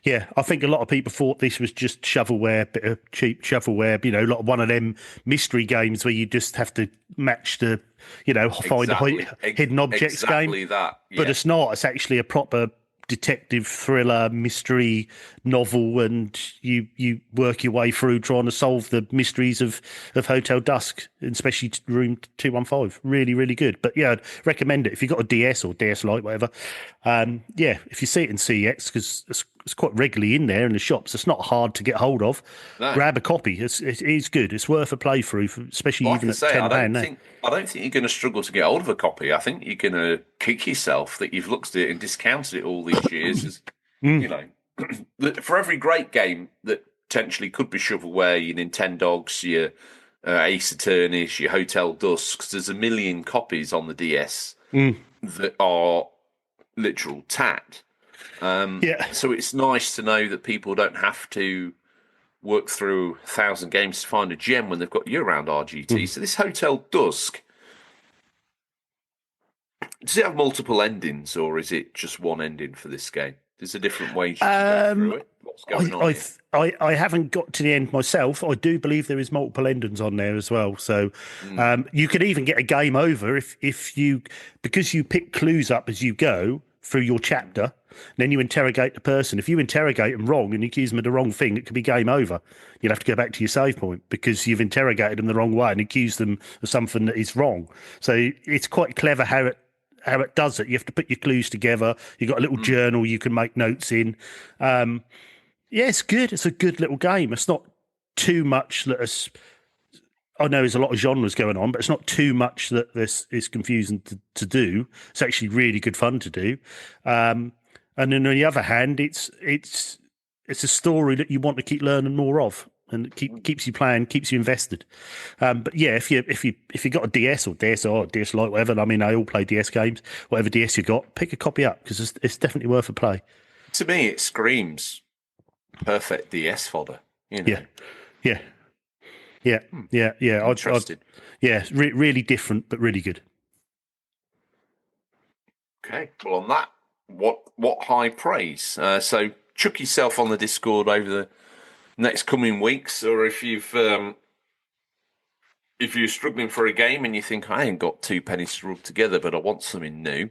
B: Yeah, I think a lot of people thought this was just shovelware, bit of cheap shovelware, like one of them mystery games where you just have to match the, find a hidden objects game.
A: Exactly that. Yeah.
B: But it's not. It's actually a proper detective thriller mystery novel, and you work your way through trying to solve the mysteries of Hotel Dusk, especially Room 215. Really, really good. But yeah, I'd recommend it if you've got a DS or DS Lite, whatever. If you see it in CX, because it's quite regularly in there in the shops, it's not hard to get hold of. No. Grab a copy. It is good. It's worth a playthrough, especially even at £10 now.
A: I don't think you're going to struggle to get hold of a copy. I think you're going to kick yourself that you've looked at it and discounted it all these years as, for every great game that potentially could be shovelware, your Nintendogs, your Ace Attorneys, your Hotel Dusks, there's a million copies on the DS that are literal tat. So it's nice to know that people don't have to work through 1,000 games to find a gem when they've got year-round RGT. So this Hotel Dusk, does it have multiple endings, or is it just one ending for this game? There's a different way you can go through it. What's going on here?
B: I haven't got to the end myself. I do believe there is multiple endings on there as well. So you could even get a game over if you, because you pick clues up as you go through your chapter, then you interrogate the person. If you interrogate them wrong and you accuse them of the wrong thing, it could be game over. You'll have to go back to your save point because you've interrogated them the wrong way and accused them of something that is wrong. So it's quite clever how it does it. You have to put your clues together. You've got a little journal you can make notes in. Yeah, it's good. It's a good little game. It's not too much that is... I know there's a lot of genres going on, but it's not too much that this is confusing to do. It's actually really good fun to do. And then on the other hand, it's a story that you want to keep learning more of, and it keeps you playing, keeps you invested. But yeah, if you got a DS or DSi or DS Lite, whatever, I mean, I all play DS games. Whatever DS you got, pick a copy up because it's definitely worth a play.
A: To me, it screams perfect DS fodder. You know?
B: Yeah.
A: Interested.
B: Really different, but really good.
A: Okay, well, on that, what high praise. So chuck yourself on the Discord over the next coming weeks, or if you're struggling for a game and you think I ain't got two pennies to rub together, but I want something new,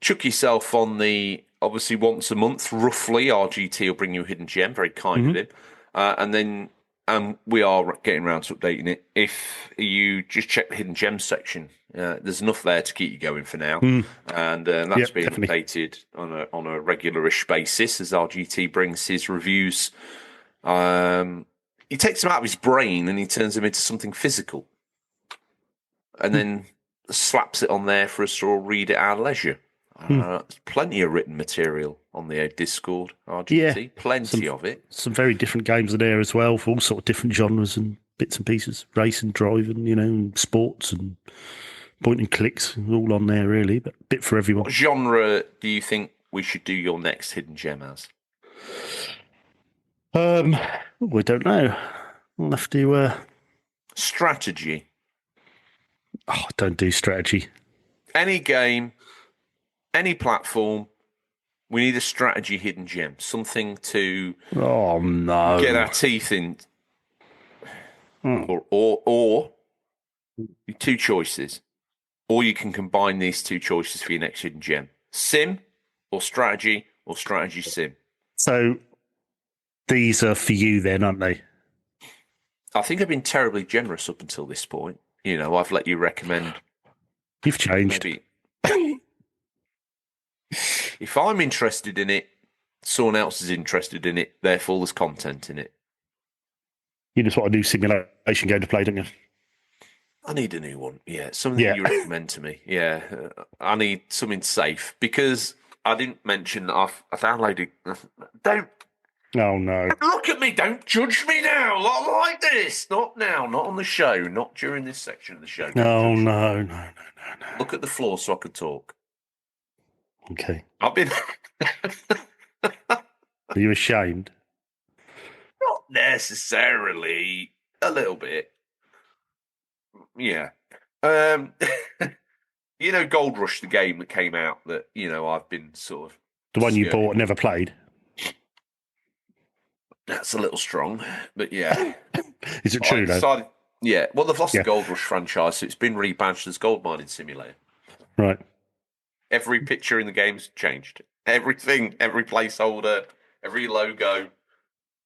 A: chuck yourself on the obviously once a month roughly. RGT will bring you a hidden gem, very kind of him, and then. We are getting around to updating it. If you just check the hidden gems section, there's enough there to keep you going for now, and that's being updated on a regular-ish basis as RGT brings his reviews. He takes them out of his brain and he turns them into something physical, and then slaps it on there for us to all read at our leisure. There's plenty of written material on the Discord, RGT. Plenty of it. Some
B: very different games in there as well, for all sort of different genres and bits and pieces. Racing, driving, and sports and point and clicks, all on there really, but a bit for everyone.
A: What genre do you think we should do your next hidden gem as?
B: I don't know. We'll have to...
A: Strategy.
B: Oh, don't do strategy.
A: Any game... Any platform, we need a strategy hidden gem, something to get our teeth in. Or two choices, or you can combine these two choices for your next hidden gem: sim or strategy sim.
B: So these are for you then, aren't they?
A: I think I've been terribly generous up until this point. I've let you recommend.
B: You've changed.
A: Maybe. If I'm interested in it, someone else is interested in it, therefore there's content in it.
B: You just want a new simulation game to play, don't you?
A: I need a new one, yeah. Something you recommend to me, yeah. I need something safe, because I didn't mention that I downloaded... Don't...
B: Oh, no.
A: Look at me, don't judge me now, not like this. Not now, not on the show, not during this section of the show.
B: No.
A: Look at the floor so I can talk.
B: Okay.
A: I've been...
B: Are you ashamed?
A: Not necessarily. A little bit. Yeah. Gold Rush, the game that came out that, I've been sort of...
B: The one you bought and never played?
A: That's a little strong, but yeah.
B: Is it true, though?
A: Yeah. Well, they've lost the Gold Rush franchise, so it's been rebadged as Gold Mining Simulator.
B: Right.
A: Every picture in the game's changed. Everything, every placeholder, every logo.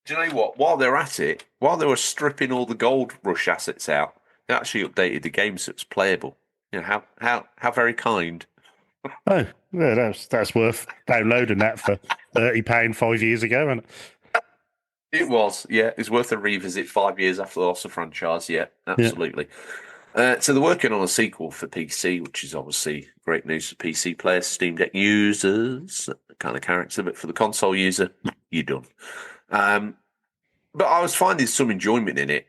A: Do you know what? While they're at it, while they were stripping all the Gold Rush assets out, they actually updated the game so it's playable. How very kind.
B: Oh, yeah, that's worth downloading that for £30 5 years ago, and
A: it was, yeah. It's worth a revisit 5 years after the loss of franchise. Yeah, absolutely. Yeah. So they're working on a sequel for PC, which is obviously great news for PC players, Steam Deck users. kind of character, but for the console user, you're done. But I was finding some enjoyment in it.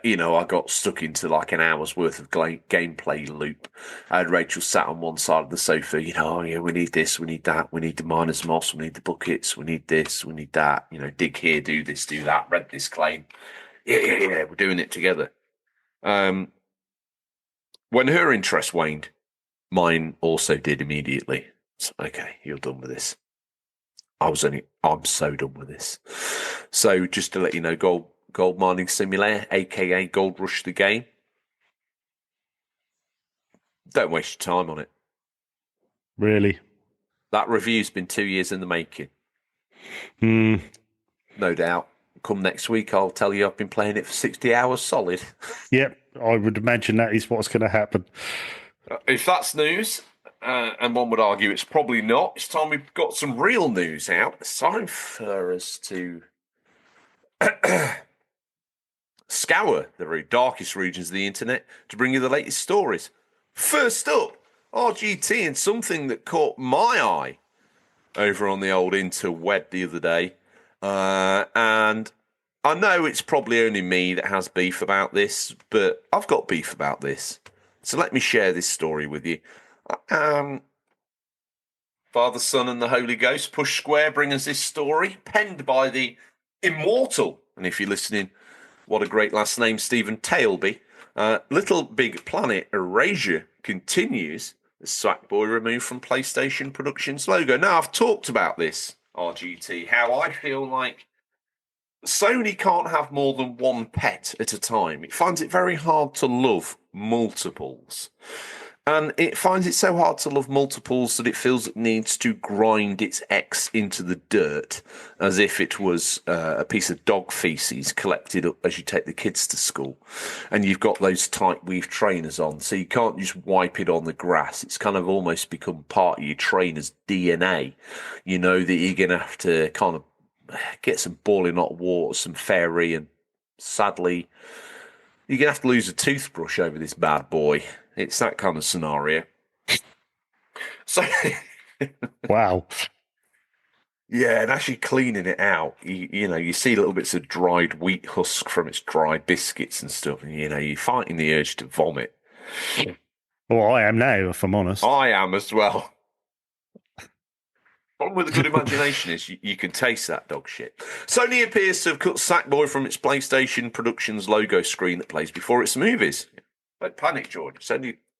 A: You know, I got stuck into like an hour's worth of gameplay loop. I had Rachel sat on one side of the sofa, you know, oh yeah, we need this, we need that, we need the miner's moss, we need the buckets, we need this, we need that, you know, dig here, do this, do that, rent this claim. Yeah, we're doing it together. When her interest waned, mine also did immediately. So, okay, you're done with this. I'm so done with this. So just to let you know, Gold Mining Simulator, aka Gold Rush the game. Don't waste your time on it.
B: Really?
A: That review's been 2 years in the making. No doubt. Come next week, I'll tell you I've been playing it for 60 hours solid.
B: Yep, I would imagine that is what's going to happen.
A: If that's news, and one would argue it's probably not, it's time we've got some real news out. It's time for us to scour the very darkest regions of the internet to bring you the latest stories. First up, RGT and something that caught my eye over on the old interweb the other day. And I know it's probably only me that has beef about this, but I've got beef about this. So let me share this story with you. Father, Son, and the Holy Ghost, Push Square, bring us this story, penned by the immortal, and if you're listening, what a great last name, Stephen Tailby. Little Big Planet Erasure continues. The Sackboy removed from PlayStation Productions logo. Now, I've talked about this, RGT, how I feel like Sony can't have more than one pet at a time. It finds it very hard to love multiples. And it finds it so hard to love multiples that it feels it needs to grind its ex into the dirt as if it was a piece of dog feces collected up as you take the kids to school. And you've got those tight weave trainers on, so you can't just wipe it on the grass. It's kind of almost become part of your trainer's DNA. You know that you're going to have to kind of get some boiling hot water, some fairy, and sadly, you're going to have to lose a toothbrush over this bad boy. It's that kind of scenario. So,
B: wow.
A: Yeah, and actually cleaning it out, you know, you see little bits of dried wheat husk from its dry biscuits and stuff, and, you know, you're fighting the urge to vomit.
B: Well, I am now, if I'm honest.
A: I am as well. Problem with a good imagination is you can taste that dog shit. Sony appears to have cut Sackboy from its PlayStation Productions logo screen that plays before its movies. Don't panic, George.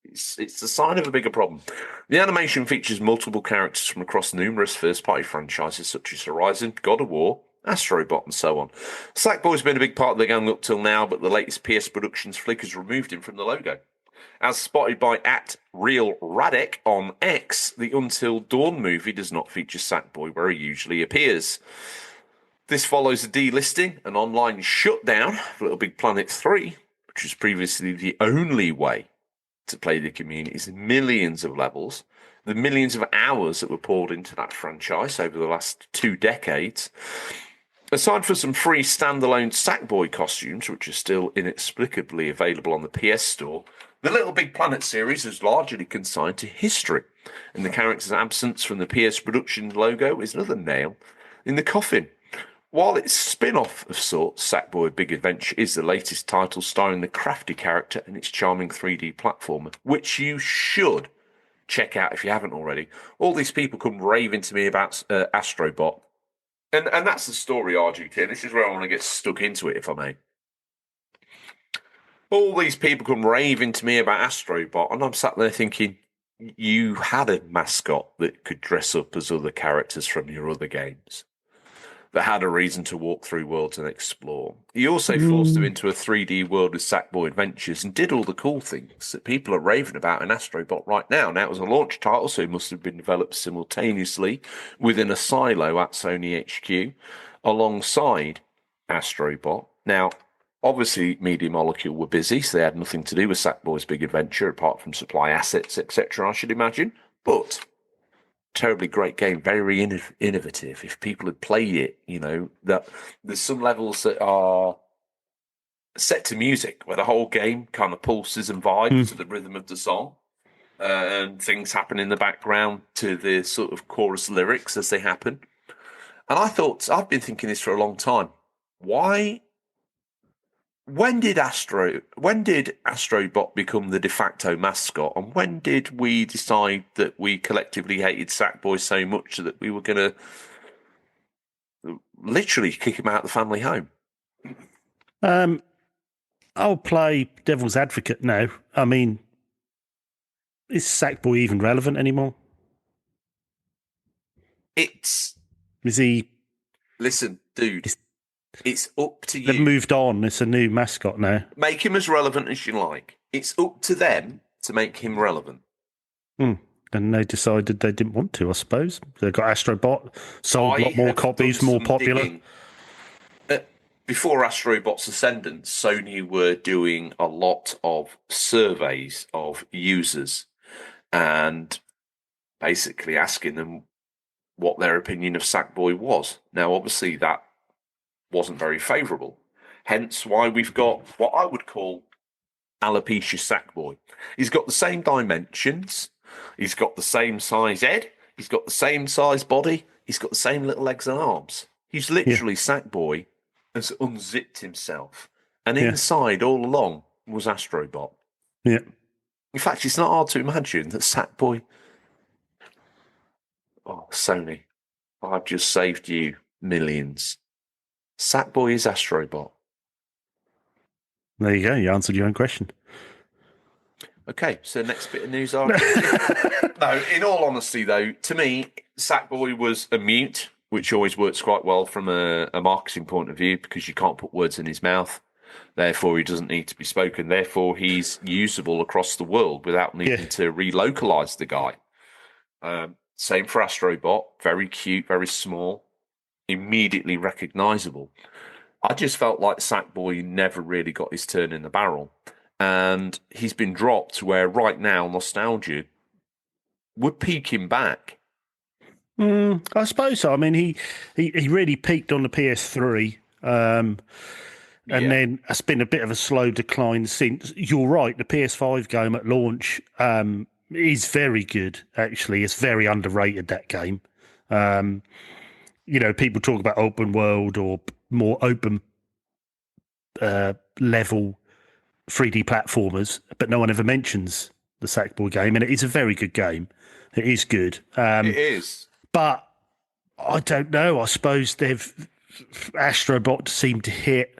A: It's the sign of a bigger problem. The animation features multiple characters from across numerous first-party franchises such as Horizon, God of War, Astrobot, and so on. Sackboy's been a big part of the gang up till now, but the latest PS Productions flick has removed him from the logo. As spotted by @RealRadek on X, the Until Dawn movie does not feature Sackboy where he usually appears. This follows a delisting, an online shutdown of Little Big Planet 3, which was previously the only way to play the community's millions of levels, the millions of hours that were poured into that franchise over the last 2 decades. Aside from some free standalone Sackboy costumes, which are still inexplicably available on the PS Store, the Little Big Planet series is largely consigned to history, and the character's absence from the PS Productions logo is another nail in the coffin. While it's a spin-off of sorts, Sackboy Big Adventure is the latest title starring the crafty character and its charming 3D platformer, which you should check out if you haven't already. All these people come raving to me about Astrobot, and that's the story, RGT, and this is where I want to get stuck into it, if I may. All these people come raving to me about Astrobot, and I'm sat there thinking, you had a mascot that could dress up as other characters from your other games, that had a reason to walk through worlds and explore. He also forced them into a 3D world with Sackboy Adventures and did all the cool things that people are raving about in Astrobot right now. Now, it was a launch title, so it must have been developed simultaneously within a silo at Sony HQ alongside Astrobot. Now, obviously, Media Molecule were busy, so they had nothing to do with Sackboy's Big Adventure apart from supply assets, etc., I should imagine. But terribly great game, very innovative. If people had played it, you know, that there's some levels that are set to music where the whole game kind of pulses and vibes to the rhythm of the song. and things happen in the background to the sort of chorus lyrics as they happen. And I've been thinking this for a long time. Why? When did Astrobot become the de facto mascot, and when did we decide that we collectively hated Sackboy so much that we were going to literally kick him out of the family home?
B: I'll play devil's advocate now. I mean, is Sackboy even relevant anymore?
A: Is
B: he?
A: Listen, dude. It's up to you.
B: They've moved on. It's a new mascot now.
A: Make him as relevant as you like. It's up to them to make him relevant.
B: And they decided they didn't want to, I suppose. They got Astrobot, sold a lot more copies, more popular.
A: Before Astrobot's ascendance, Sony were doing a lot of surveys of users and basically asking them what their opinion of Sackboy was. Now, obviously, that wasn't very favourable. Hence why we've got what I would call alopecia Sackboy. He's got the same dimensions. He's got the same size head. He's got the same size body. He's got the same little legs and arms. He's literally Sackboy has unzipped himself. And inside, all along, was Astrobot.
B: Yeah.
A: In fact, it's not hard to imagine that Sackboy... Oh, Sony, I've just saved you millions. Sackboy is Astrobot.
B: There you go. You answered your own question.
A: Okay, so next bit of news. No, in all honesty, though, to me, Sackboy was a mute, which always works quite well from a marketing point of view because you can't put words in his mouth. Therefore, he doesn't need to be spoken. Therefore, he's usable across the world without needing to relocalize the guy. Same for Astrobot. Very cute, very small, immediately recognizable. I just felt like Sackboy never really got his turn in the barrel. And he's been dropped where right now nostalgia would peak him back.
B: I suppose so. I mean, he really peaked on the PS3. And then it's been a bit of a slow decline since. You're right, the PS5 game at launch is very good, actually. It's very underrated, that game. People talk about open world or more open level 3D platformers, but no one ever mentions the Sackboy game, and it is a very good game. It is good.
A: It is.
B: But I don't know. I suppose Astrobot seemed to hit.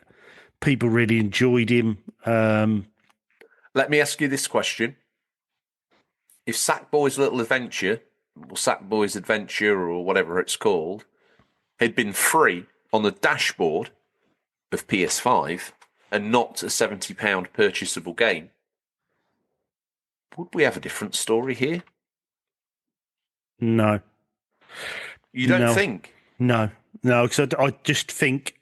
B: People really enjoyed him.
A: Let me ask you this question. If Sackboy's Little Adventure, or Sackboy's Adventure, or whatever it's called, had been free on the dashboard of PS5 and not a £70 purchasable game, would we have a different story here?
B: No.
A: You don't think?
B: No, because I just think...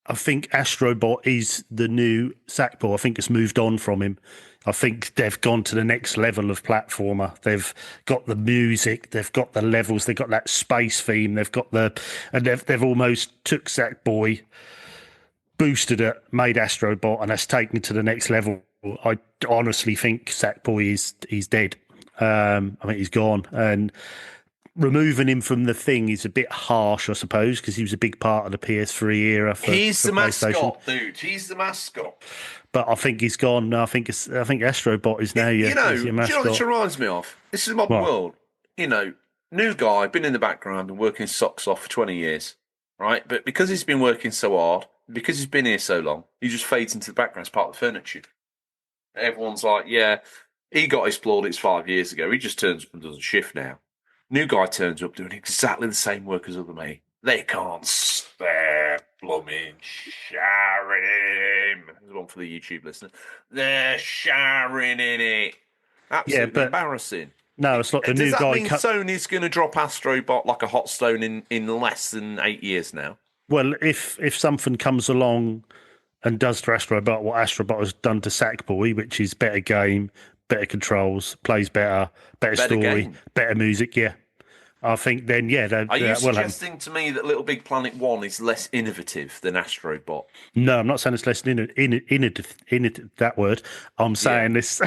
B: I think Astrobot is the new Sackboy. I think it's moved on from him. I think they've gone to the next level of platformer. They've got the music, they've got the levels, they've got that space theme, they've almost took Sackboy, boosted it, made Astrobot, and that's taken it to the next level. I honestly think Sackboy is dead. I mean, he's gone, and removing him from the thing is a bit harsh, I suppose, because he was a big part of the PS3 era.
A: He's the mascot, dude. He's the mascot.
B: But I think he's gone. No, I think Astrobot is now your mascot.
A: Do you know what this reminds me of? This is modern world. New guy, been in the background, been working his socks off for 20 years, right? But because he's been working so hard, because he's been here so long, he just fades into the background as part of the furniture. Everyone's like, yeah, he got his plaudits 5 years ago. He just turns up and does a shift now. New guy turns up doing exactly the same work as other mate. They can't spare blooming sharing him. There's one for the YouTube listener. They're sharing in it. Absolutely embarrassing.
B: No, it's not the new guy.
A: Does that mean Sony's going to drop Astrobot like a hot stone in less than 8 years now?
B: Well, if something comes along and does to Astrobot what Astrobot has done to Sackboy, which is better game, better controls, plays better story, better music, I think then, yeah,
A: Are you
B: well,
A: suggesting to me that Little Big Planet 1 is less innovative than Astrobot?
B: no, I'm not saying it's less in that word. I'm saying
A: Yeah.
B: this,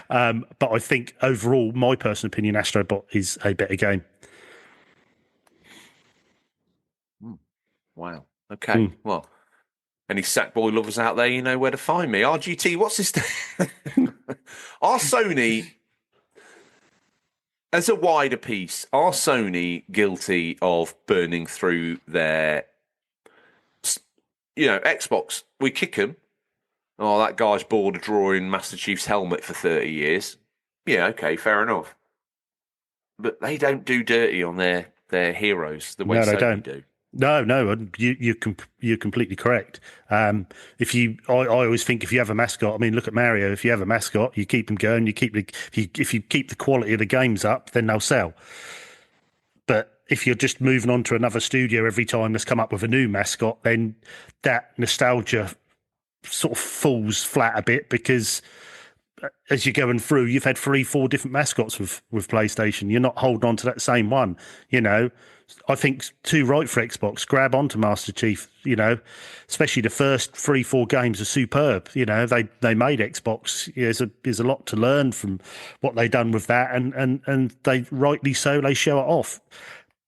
B: but I think overall, my personal opinion, Astrobot is a better game.
A: Wow. Okay. Well, any Sackboy lovers out there, you know where to find me. RGT, what's this? Are Sony, as a wider piece, are Sony guilty of burning through their, Xbox? We kick them. Oh, that guy's bored of drawing Master Chief's helmet for 30 years. Yeah, okay, fair enough. But they don't do dirty on their heroes the way
B: No, they
A: Sony
B: don't.
A: do.
B: No, you're completely correct. I always think if you have a mascot, I mean, look at Mario. If you have a mascot, you keep them going. If you keep the quality of the games up, then they'll sell. But if you're just moving on to another studio every time that's come up with a new mascot, then that nostalgia sort of falls flat a bit because as you're going through, you've had 3-4 different mascots with PlayStation. You're not holding on to that same one, you know. I think too right for Xbox. Grab onto Master Chief, you know, especially the first 3-4 games are superb. You know, they made Xbox. There's a lot to learn from what they done with that, and they rightly so. They show it off.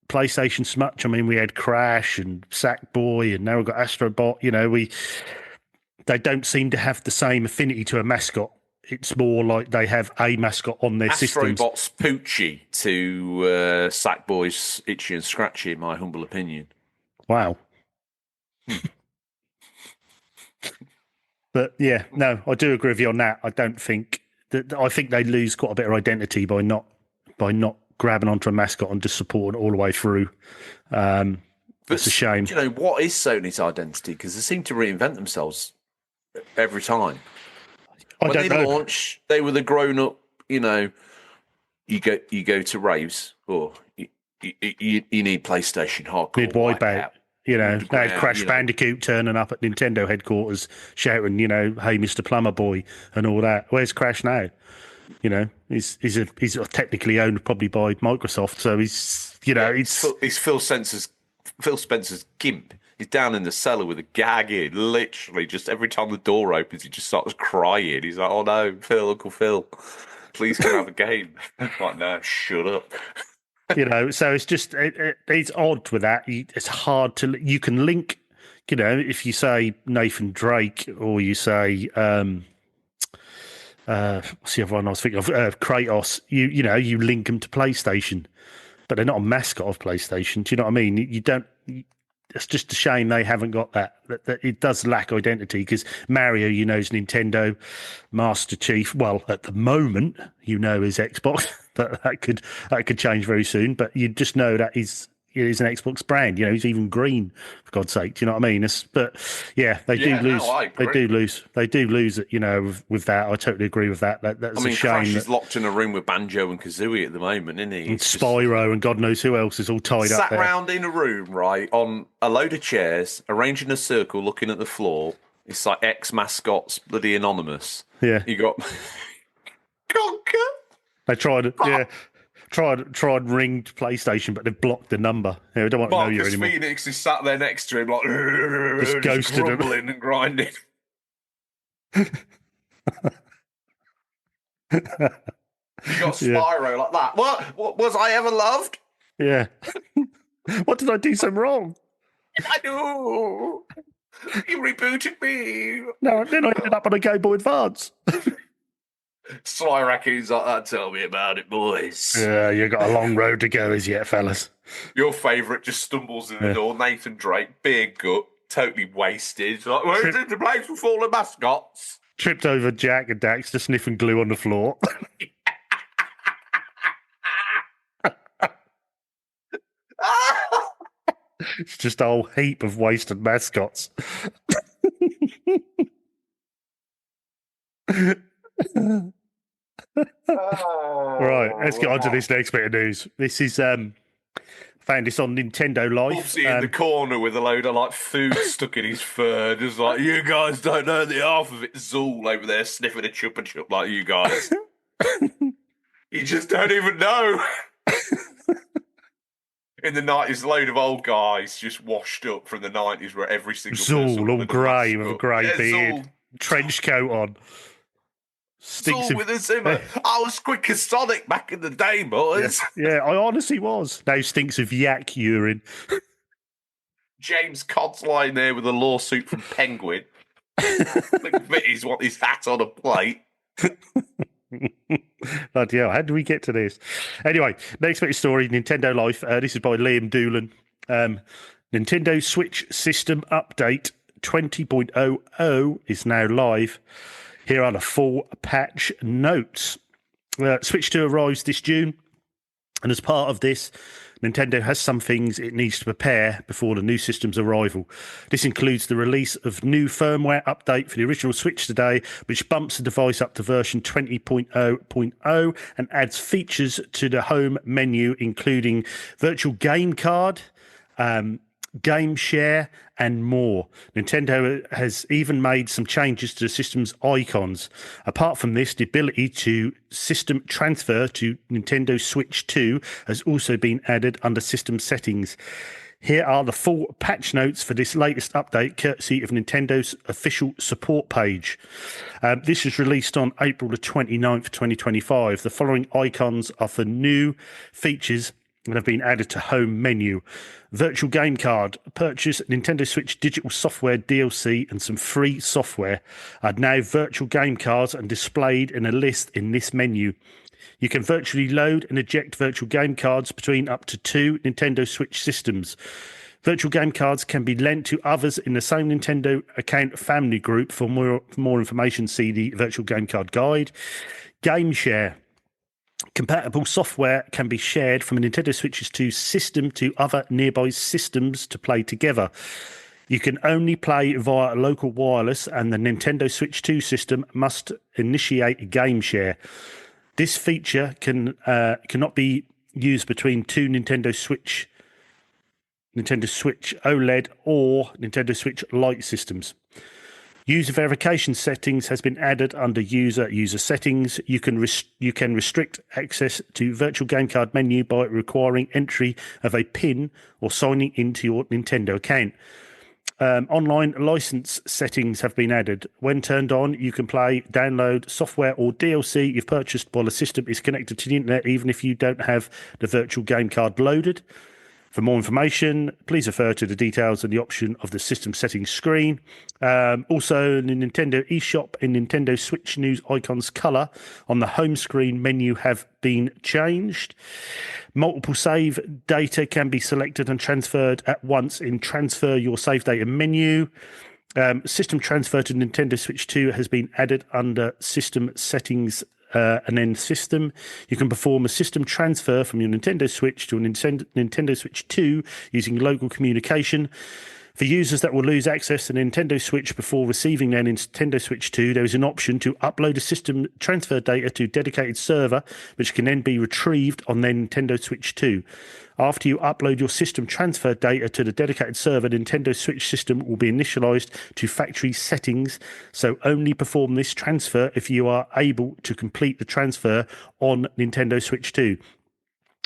B: PlayStation Smutch. I mean, we had Crash and Sackboy, and now we've got Astrobot. You know, they don't seem to have the same affinity to a mascot. It's more like they have a mascot on their systems.
A: Astrobot's Poochie to Sackboy's Itchy and Scratchy, in my humble opinion.
B: Wow. But yeah, no, I do agree with you on that. I think they lose quite a bit of identity by not grabbing onto a mascot and just supporting it all the way through. It's a shame.
A: You know, what is Sony's identity? Because they seem to reinvent themselves every time. When they launched, they were the grown-up, you know, you go to raves, or you need PlayStation hardcore.
B: Need Wipeout. You know, they had Crash Bandicoot turning up at Nintendo headquarters shouting, you know, hey, Mr. Plumber Boy, and all that. Where's Crash now? You know, he's technically owned probably by Microsoft, so he's, you know,
A: he's Phil Spencer's gimp. He's down in the cellar with a gag in, literally. Just every time the door opens, he just starts crying. He's like, "Oh no, Phil, Uncle Phil, please come have a game." I'm like, no, shut up.
B: You know, so it's just it's odd with that. It's hard to you can link. You know, if you say Nathan Drake or you say what's the other one I was thinking of? Kratos. You know, you link them to PlayStation, but they're not a mascot of PlayStation. Do you know what I mean? You don't. It's just a shame they haven't got that it does lack identity because Mario, you know, is Nintendo. Master Chief, well, at the moment, you know, is Xbox, but that could change very soon. But you just know that it is an Xbox brand. You know, he's even green, for God's sake. Do you know what I mean? But yeah, they do lose. They do lose it. You know, with that, I totally agree with that. That's a shame.
A: Crash is locked in a room with Banjo and Kazooie at the moment, isn't he?
B: And Spyro and God knows who else is all tied up there.
A: Sat round in a room, right, on a load of chairs, arranged in a circle, looking at the floor. It's like ex-mascots, bloody anonymous.
B: Yeah,
A: you got Conker.
B: They tried ringed PlayStation, but they've blocked the number. Yeah, we don't want to know you anymore.
A: Phoenix is sat there next to him, like
B: just ghosted
A: grumbling and grinding. You got Spyro like that. What was I ever loved?
B: Yeah. What did I do so wrong?
A: I do. You rebooted me.
B: No, then I ended up on a Game Boy Advance.
A: Sly Raccoon's like that. Tell me about it, boys.
B: Yeah, you got a long road to go as yet, fellas.
A: Your favourite just stumbles in the door. Nathan Drake, beer gut, totally wasted. Like, where's the place with all the mascots?
B: Tripped over Jack and Dax to sniffing glue on the floor. It's just a whole heap of wasted mascots. Right, let's get on to this next bit of news. This is found this on Nintendo Live.
A: Bubsy in the corner with a load of like food stuck in his fur, just like, you guys don't know the half of it. Zool over there sniffing a chupa chup like you guys. You just don't even know. In the 90s, a load of old guys just washed up from the 90s where every single person
B: Zool, all
A: wanted a
B: grey with a
A: mascot.
B: grey
A: Yeah,
B: beard,
A: Zool.
B: trench coat on. Stinks
A: Zool
B: of
A: with a Zimmer. I was quick as Sonic back in the day, boys.
B: yeah, I honestly was. Now stinks of yak urine.
A: James Codd's lying there with a lawsuit from Penguin. McVitie's want his hat on a plate.
B: Bloody hell, how do we get to this? Anyway, next bit of story, Nintendo Life. This is by Liam Doolan. Nintendo Switch System Update 20.00 is now live. Here are the full patch notes. Switch 2 arrives this June, and as part of this, Nintendo has some things it needs to prepare before the new system's arrival. This includes the release of new firmware update for the original Switch today, which bumps the device up to version 20.0.0 and adds features to the home menu, including virtual game card, game share, and more. Nintendo has even made some changes to the system's icons. Apart from this, the ability to system transfer to Nintendo Switch 2 has also been added under system settings. Here are the full patch notes for this latest update, courtesy of Nintendo's official support page. This was released on April the 29th, 2025. The following icons are for new features that have been added to home menu. Virtual game card. Purchase Nintendo Switch digital software DLC and some free software are now virtual game cards and displayed in a list in this menu. You can virtually load and eject virtual game cards between up to 2 Nintendo Switch systems. Virtual game cards can be lent to others in the same Nintendo account family group. For more information, see the virtual game card guide. Game share. Compatible software can be shared from a Nintendo Switch's 2 system to other nearby systems to play together. You can only play via local wireless, and the Nintendo Switch 2 system must initiate a game share. This feature cannot be used between 2 Nintendo Switch OLED or Nintendo Switch Lite systems. User verification settings has been added under user settings. You can restrict access to virtual game card menu by requiring entry of a PIN or signing into your Nintendo account. Online license settings have been added. When turned on, you can play, download software or DLC you've purchased while the system is connected to the internet, even if you don't have the virtual game card loaded. For more information, please refer to the details and the option of the system settings screen. Also, the Nintendo eShop and Nintendo Switch News icons colour on the home screen menu have been changed. Multiple save data can be selected and transferred at once in Transfer Your Save Data menu. System transfer to Nintendo Switch 2 has been added under System Settings and then System. You can perform a system transfer from your Nintendo Switch to a Nintendo Switch 2 using local communication. For users that will lose access to Nintendo Switch before receiving their Nintendo Switch 2, there is an option to upload a system transfer data to a dedicated server, which can then be retrieved on their Nintendo Switch 2. After you upload your system transfer data to the dedicated server, the Nintendo Switch system will be initialized to factory settings, so only perform this transfer if you are able to complete the transfer on Nintendo Switch 2.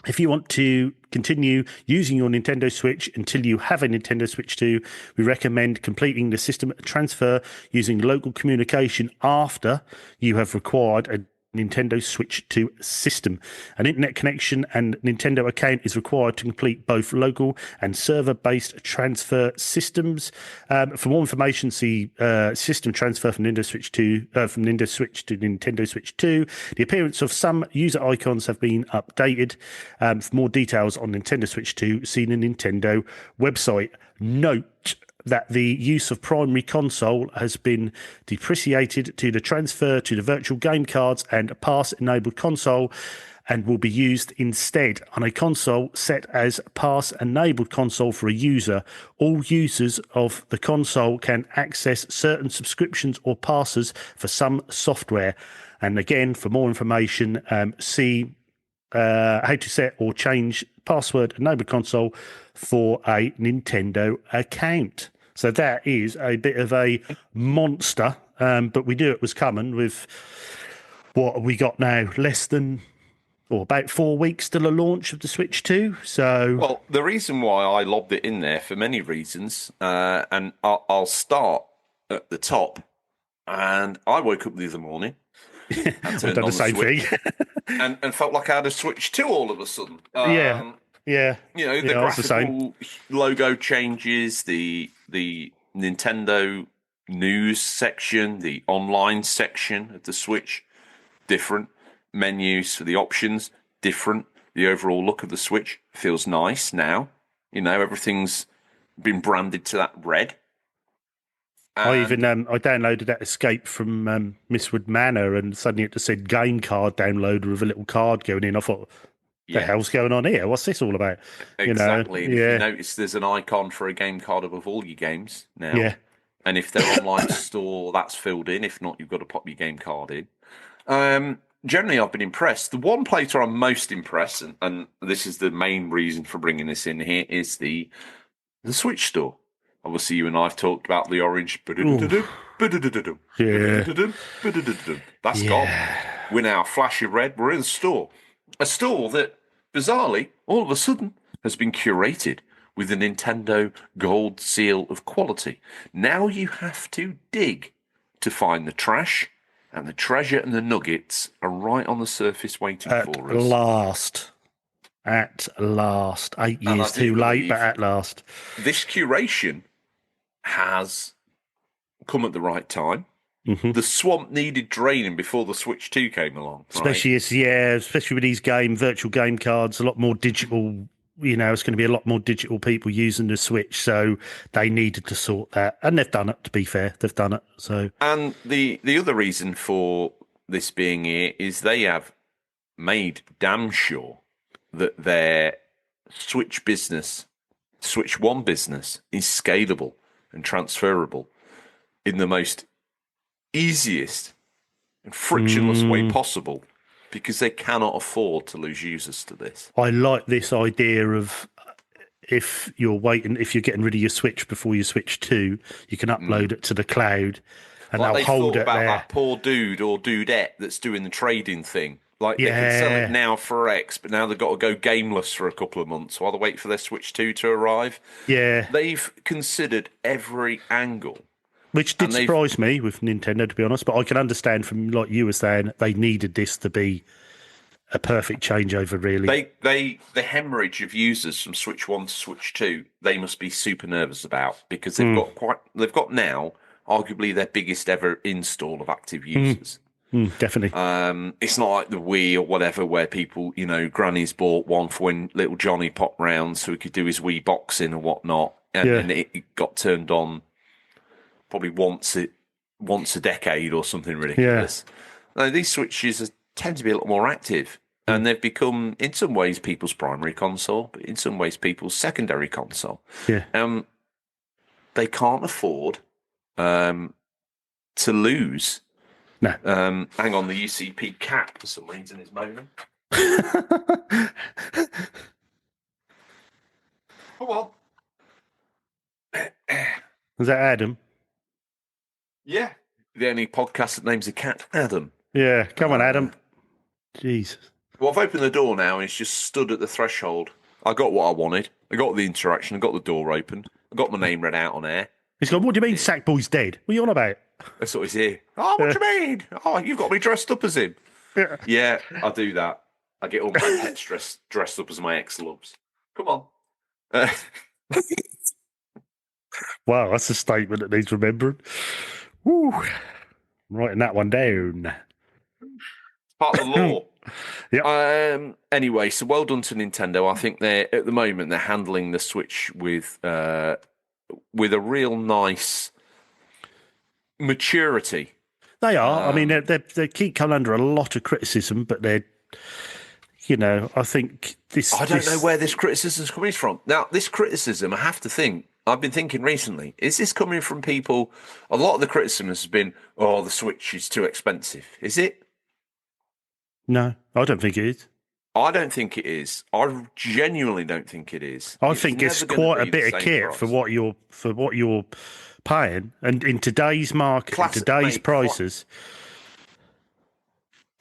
B: If you want to continue using your Nintendo Switch until you have a Nintendo Switch 2, we recommend completing the system transfer using local communication after you have acquired a Nintendo Switch 2 system. An internet connection and Nintendo account is required to complete both local and server-based transfer systems. For more information, see system transfer from Nintendo Switch 2 from Nintendo Switch to Nintendo Switch 2. The appearance of some user icons have been updated. For more details on Nintendo Switch 2, see the Nintendo website. Note that the use of primary console has been depreciated to the transfer to the virtual game cards and pass-enabled console and will be used instead on a console set as pass-enabled console for a user. All users of the console can access certain subscriptions or passes for some software. And again, for more information, see how to set or change password-enabled console for a Nintendo account. So that is a bit of a monster, but we knew it was coming with what we got now, less than about 4 weeks to the launch of the Switch 2. So,
C: Well, the reason why I lobbed it in there for many reasons, and I'll start at the top. And I woke up the other morning and
B: I've
C: turned
B: done
C: on
B: the same
C: Switch
B: thing.
C: and felt like I had a Switch 2 all of a sudden.
B: Yeah.
C: You know, the
B: Yeah, I was the same.
C: graphical logo changes, the Nintendo news section, the online section of the Switch, different. Menus for the options, different. The overall look of the Switch feels nice now. You know, everything's been branded to that red.
B: I even I downloaded that Escape from Mistwood Manor, and suddenly it just said game card downloader with a little card going in. I thought, the hell's going on here? What's this all about?
C: Exactly.
B: You know?
C: And if you notice, there's an icon for a game card above all your games now.
B: Yeah.
C: And if they're online store, that's filled in. If not, you've got to pop your game card in. Generally, I've been impressed. The one place where I'm most impressed, and this is the main reason for bringing this in here, is the Switch store. Obviously, you and I have talked about the orange. That's gone. We're now a flash of red. We're in the store. A store that, bizarrely, all of a sudden, has been curated with the Nintendo gold seal of quality. Now you have to dig to find the trash, and the treasure and the nuggets are right on the surface waiting for us.
B: At last. 8 years too late, but at last.
C: This curation has come at the right time.
B: Mm-hmm.
C: The swamp needed draining before the Switch 2 came along. Right?
B: Especially with these virtual game cards, a lot more digital. You know, it's going to be a lot more digital people using the Switch, so they needed to sort that, and they've done it. To be fair, they've done it. So,
C: and the other reason for this being here is they have made damn sure that their Switch business, Switch One business, is scalable and transferable in the most easiest and frictionless way possible, because they cannot afford to lose users to this.
B: I like this idea of if you're getting rid of your Switch before you Switch 2, you can upload it to the cloud, and
C: like
B: they'll hold it
C: about
B: there.
C: That poor dude or dudette that's doing the trading thing. Like, they can sell it now for X, but now they've got to go gameless for a couple of months while they wait for their Switch 2 to arrive.
B: Yeah.
C: They've considered every angle.
B: Which did surprise me with Nintendo, to be honest, but I can understand from, like you were saying, they needed this to be a perfect changeover, really.
C: The hemorrhage of users from Switch 1 to Switch 2, they must be super nervous about, because they've got now arguably their biggest ever install of active users.
B: Definitely.
C: It's not like the Wii or whatever, where people, you know, grannies bought one for when little Johnny popped round so he could do his Wii boxing and whatnot, and it got turned on probably once a decade or something ridiculous. Now, these Switches tend to be a lot more active, and they've become, in some ways, people's primary console, but in some ways, people's secondary console.
B: Yeah.
C: They can't afford to lose.
B: No.
C: Hang on, the UCP cat for some reason is moaning. Come on.
B: Was that Adam?
C: Yeah. The only podcast that names a cat Adam.
B: Yeah, come on, Adam. Jesus.
C: Well, I've opened the door now, and he's just stood at the threshold. I got what I wanted. I got the interaction. I got the door open. I got my name read out on air.
B: He's gone, what do you mean Sackboy's dead? What are you on about?
C: That's what he's here. Oh, what do you mean? Oh, you've got me dressed up as him. Yeah, I do that. I get all my pets dressed up as my ex-loves. Come on.
B: Wow, that's a statement that needs remembering. Woo. I'm writing that one down.
C: It's part of the law.
B: Yeah.
C: Anyway, so well done to Nintendo. I think they're handling the Switch with a real nice maturity.
B: They are. I mean, they keep coming under a lot of criticism, but they're, you know, I think this.
C: I don't know where this criticism is coming from. Now, this criticism, I have to think. I've been thinking recently, is this coming from people? A lot of the criticism has been, oh, the Switch is too expensive. Is it?
B: No, I don't think it is.
C: I don't think it is. I genuinely don't think it is.
B: I think it's quite a bit of kit for what you're paying, and in today's market, today's prices.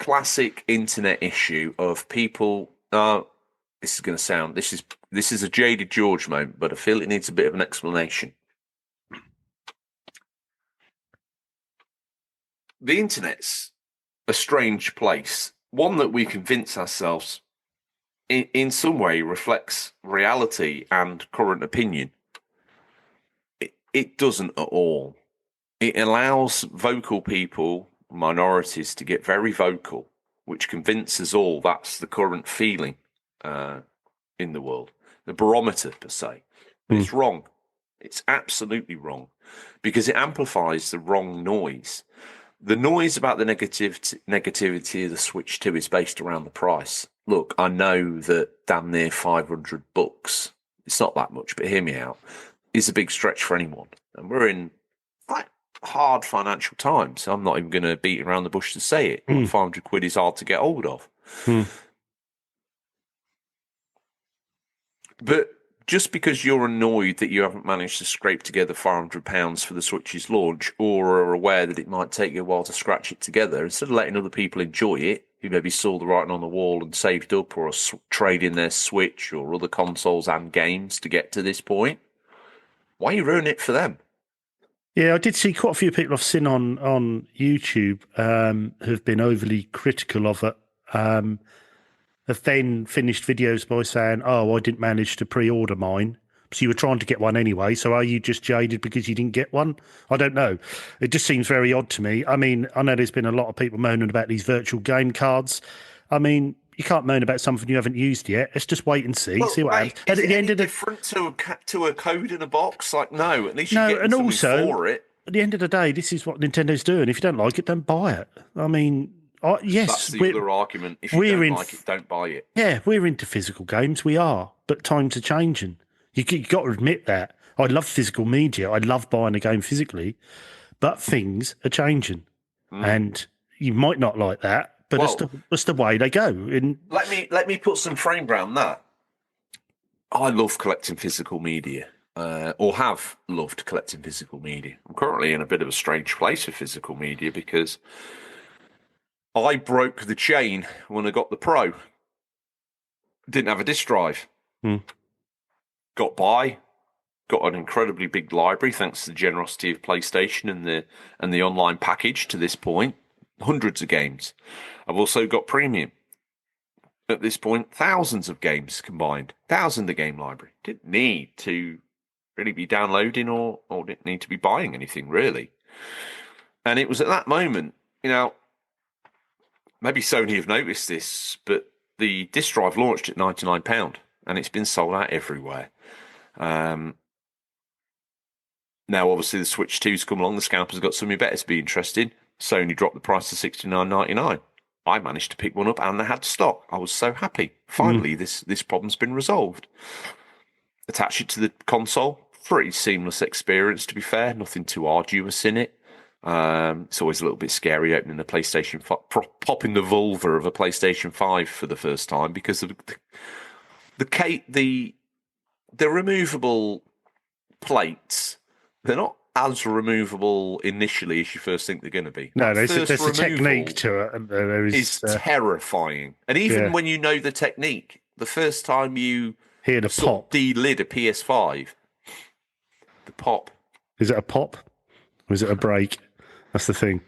C: classic internet issue of people. This is going to sound. This is a jaded George moment, but I feel it needs a bit of an explanation. The internet's a strange place, one that we convince ourselves in some way reflects reality and current opinion. It doesn't at all. It allows vocal people, minorities, to get very vocal, which convinces all that's the current feeling in the world, the barometer per se. But it's wrong. It's absolutely wrong, because it amplifies the wrong noise. The noise about the negativity of the Switch 2 is based around the price. Look, I know that damn near $500, it's not that much, but hear me out, is a big stretch for anyone. And we're in quite hard financial times. So I'm not even going to beat around the bush to say it. £500 is hard to get hold of. But just because you're annoyed that you haven't managed to scrape together £500 for the Switch's launch, or are aware that it might take you a while to scratch it together, instead of letting other people enjoy it, who maybe saw the writing on the wall and saved up, or trade in their Switch or other consoles and games to get to this point, why you ruin it for them?
B: Yeah, I did see quite a few people I've seen on YouTube who've been overly critical of it. Have then finished videos by saying, "Oh, I didn't manage to pre-order mine." So you were trying to get one anyway. So are you just jaded because you didn't get one? I don't know. It just seems very odd to me. I mean, I know there's been a lot of people moaning about these virtual game cards. I mean, you can't moan about something you haven't used yet. Let's just wait and see.
C: Well,
B: see what
C: mate,
B: happens.
C: Is it any different to a code in a box? Like, no. At least you get something
B: also,
C: for it.
B: At the end of the day, this is what Nintendo's doing. If you don't like it, don't buy it. I mean, yes,
C: that's the other argument. If you don't like it, don't buy it.
B: Yeah, we're into physical games. We are, but times are changing. You got to admit that. I love physical media. I love buying a game physically, but things are changing, and you might not like that, but that's the way they go. And
C: let me put some frame around that. I love collecting physical media, or have loved collecting physical media. I'm currently in a bit of a strange place with physical media because I broke the chain when I got the Pro. Didn't have a disk drive. Got an incredibly big library thanks to the generosity of PlayStation and the online package to this point. Hundreds of games. I've also got Premium. At this point, thousands of games combined. Thousands of game library. Didn't need to really be downloading or didn't need to be buying anything, really. And it was at that moment, maybe Sony have noticed this, but the disc drive launched at £99 and it's been sold out everywhere. Now, obviously, the Switch 2's come along. The scalper's got something better to be interested. Sony dropped the price to $69.99. I managed to pick one up and they had stock. I was so happy. Finally, this problem's been resolved. Attach it to the console. Pretty seamless experience, to be fair. Nothing too arduous in it. It's always a little bit scary opening the PlayStation 5, popping the vulva of a PlayStation 5 for the first time because of the removable plates. They're not as removable initially as you first think they're going to be.
B: No, there's a technique to it. And
C: it's terrifying. And even when you know the technique, the first time you
B: hear the pop,
C: de-lid a PS5, the pop.
B: Is it a pop? Or is it a break? That's the thing.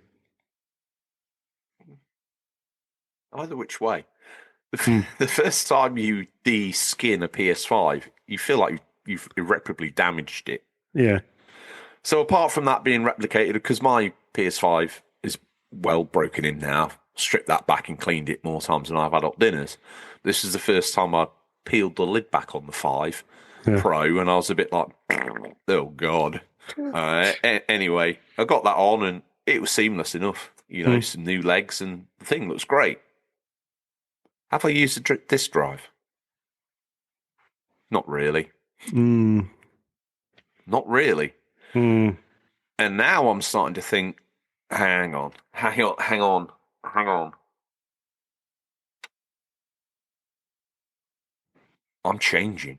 C: Either which way. The first time you de-skin a PS5, you feel like you've irreparably damaged it.
B: Yeah.
C: So apart from that being replicated, because my PS5 is well broken in now, stripped that back and cleaned it more times than I've had up dinners. This is the first time I peeled the lid back on the 5 Pro, and I was a bit like, oh God. Anyway, I got that on and it was seamless enough. Some new legs and the thing looks great. Have I used a disk drive? Not really. Not really. And now I'm starting to think, hang on. I'm changing.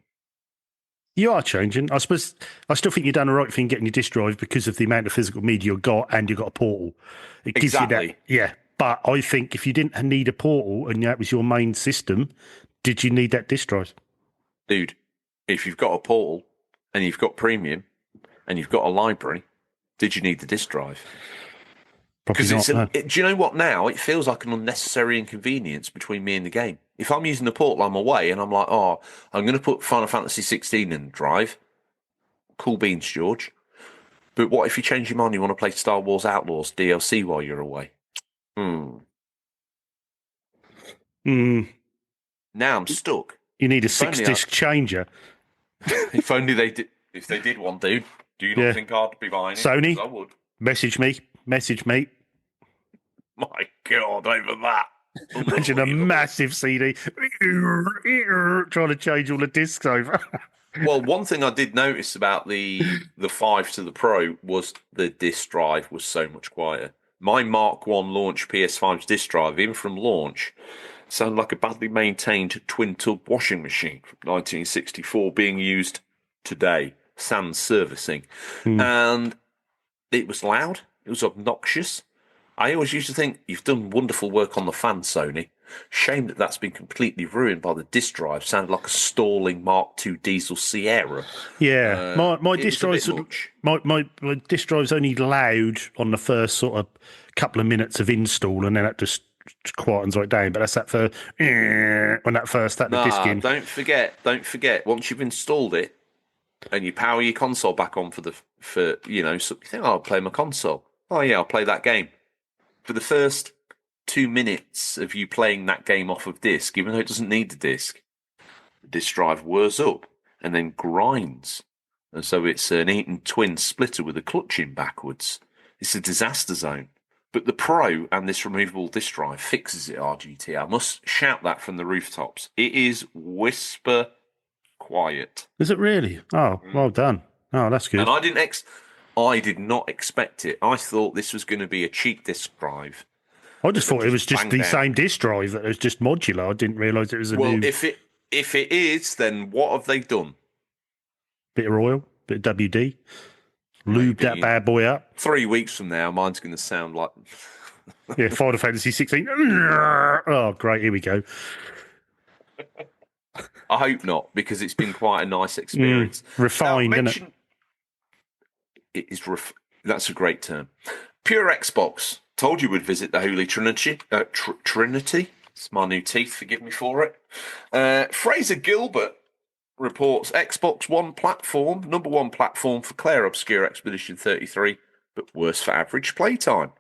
B: You are changing. I suppose I still think you've done the right thing getting your disk drive because of the amount of physical media you've got and you've got a portal. It gives you that. Yeah. But I think if you didn't need a portal and that was your main system, did you need that disk drive?
C: Dude, if you've got a portal and you've got premium and you've got a library, did you need the disk drive?
B: Probably
C: Because
B: not. No.
C: do you know what now? It feels like an unnecessary inconvenience between me and the game. If I'm using the portal, I'm away and I'm like, oh, I'm going to put Final Fantasy 16 in the drive. Cool beans, George. But what if you change your mind, you want to play Star Wars Outlaws DLC while you're away? Now I'm stuck.
B: You need a 6-disc changer.
C: If only they did. If they did one, dude, do you not think I'd be buying it?
B: Sony,
C: I would.
B: Message me.
C: My God, over that.
B: Imagine a massive CD trying to change all the discs over.
C: Well, one thing I did notice about the 5 to the Pro was the disk drive was so much quieter. My Mark 1 launch PS5's disk drive, even from launch, sounded like a badly maintained twin-tub washing machine from 1964 being used today, sans servicing. And it was loud. It was obnoxious. I always used to think, you've done wonderful work on the fan, Sony. Shame that that's been completely ruined by the disk drive. Sounded like a stalling Mark II diesel Sierra.
B: Yeah, my disk drive's my disk drive's only loud on the first sort of couple of minutes of install, and then it just quietens right down. But that's that for when that first started the disc in.
C: Don't forget. Once you've installed it and you power your console back on so you think, oh, I'll play my console. Oh yeah, I'll play that game. For the first 2 minutes of you playing that game off of disc, even though it doesn't need the disc drive whirs up and then grinds. And so it's an Eaton twin splitter with a clutch in backwards. It's a disaster zone. But the Pro and this removable disc drive fixes it, RGT. I must shout that from the rooftops. It is whisper quiet.
B: Is it really? Oh, well done. Oh, that's good.
C: And I did not expect it. I thought this was going to be a cheap disc drive.
B: I just thought it was just the same disc drive that was just modular. I didn't realise it was a new.
C: Well, if it is, then what have they done?
B: Bit of oil, bit of WD, lube that bad boy up.
C: 3 weeks from now, mine's going to sound like
B: Final Fantasy 16. Oh, great! Here we go.
C: I hope not, because it's been quite a nice experience.
B: Refined, isn't it?
C: It is. That's a great term. Pure Xbox. Told you we'd visit the Holy Trinity. Trinity. It's my new teeth. Forgive me for it. Fraser Gilbert reports Xbox One platform, number one platform for Claire Obscure Expedition 33, but worse for average playtime.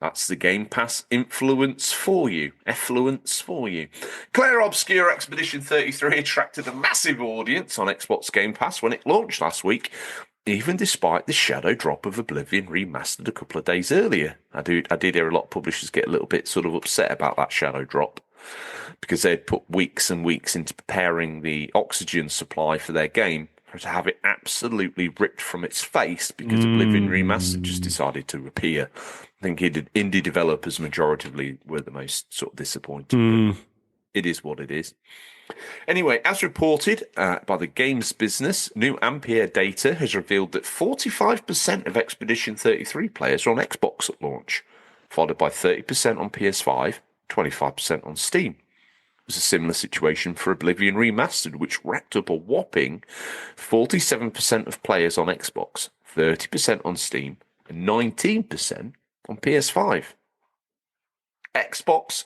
C: That's the Game Pass influence for you. Effluence for you. Claire Obscure Expedition 33 attracted a massive audience on Xbox Game Pass when it launched last week, even despite the shadow drop of Oblivion remastered a couple of days earlier. I did hear a lot of publishers get a little bit sort of upset about that shadow drop because they'd put weeks and weeks into preparing the oxygen supply for their game, to have it absolutely ripped from its face because Oblivion Remastered just decided to appear. I think indie developers majoritively were the most sort of disappointed. It is what it is. Anyway, as reported by the Games Business, new Ampere data has revealed that 45% of Expedition 33 players are on Xbox at launch, followed by 30% on PS5, 25% on Steam. It was a similar situation for Oblivion Remastered, which racked up a whopping 47% of players on Xbox, 30% on Steam, and 19% on PS5. Xbox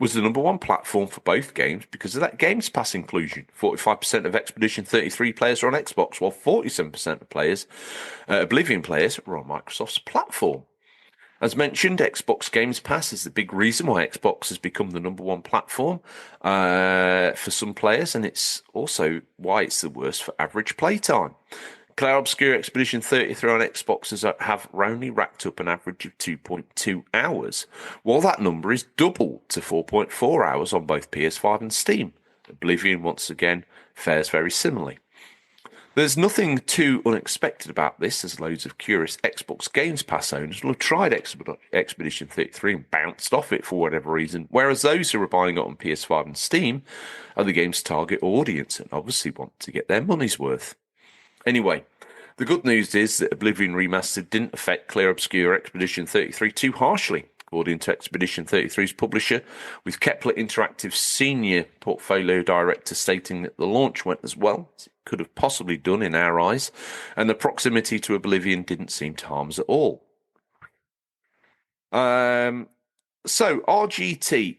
C: was the number one platform for both games because of that Games Pass inclusion. 45% of Expedition 33 players are on Xbox, while 47% of players, Oblivion players, were on Microsoft's platform. As mentioned, Xbox Games Pass is the big reason why Xbox has become the number one platform for some players, and it's also why it's the worst for average playtime. Claire Obscure Expedition 33 on Xbox have only racked up an average of 2.2 hours, while that number is double to 4.4 hours on both PS5 and Steam. Oblivion, once again, fares very similarly. There's nothing too unexpected about this, as loads of curious Xbox Games Pass owners will have tried Expedition 33 and bounced off it for whatever reason, whereas those who are buying it on PS5 and Steam are the game's target audience and obviously want to get their money's worth. Anyway, the good news is that Oblivion Remastered didn't affect Claire Obscure Expedition 33 too harshly. according to Expedition 33's publisher, with Kepler Interactive senior portfolio director stating that the launch went as well as it could have possibly done in our eyes, and the proximity to Oblivion didn't seem to harm us at all. So RGT,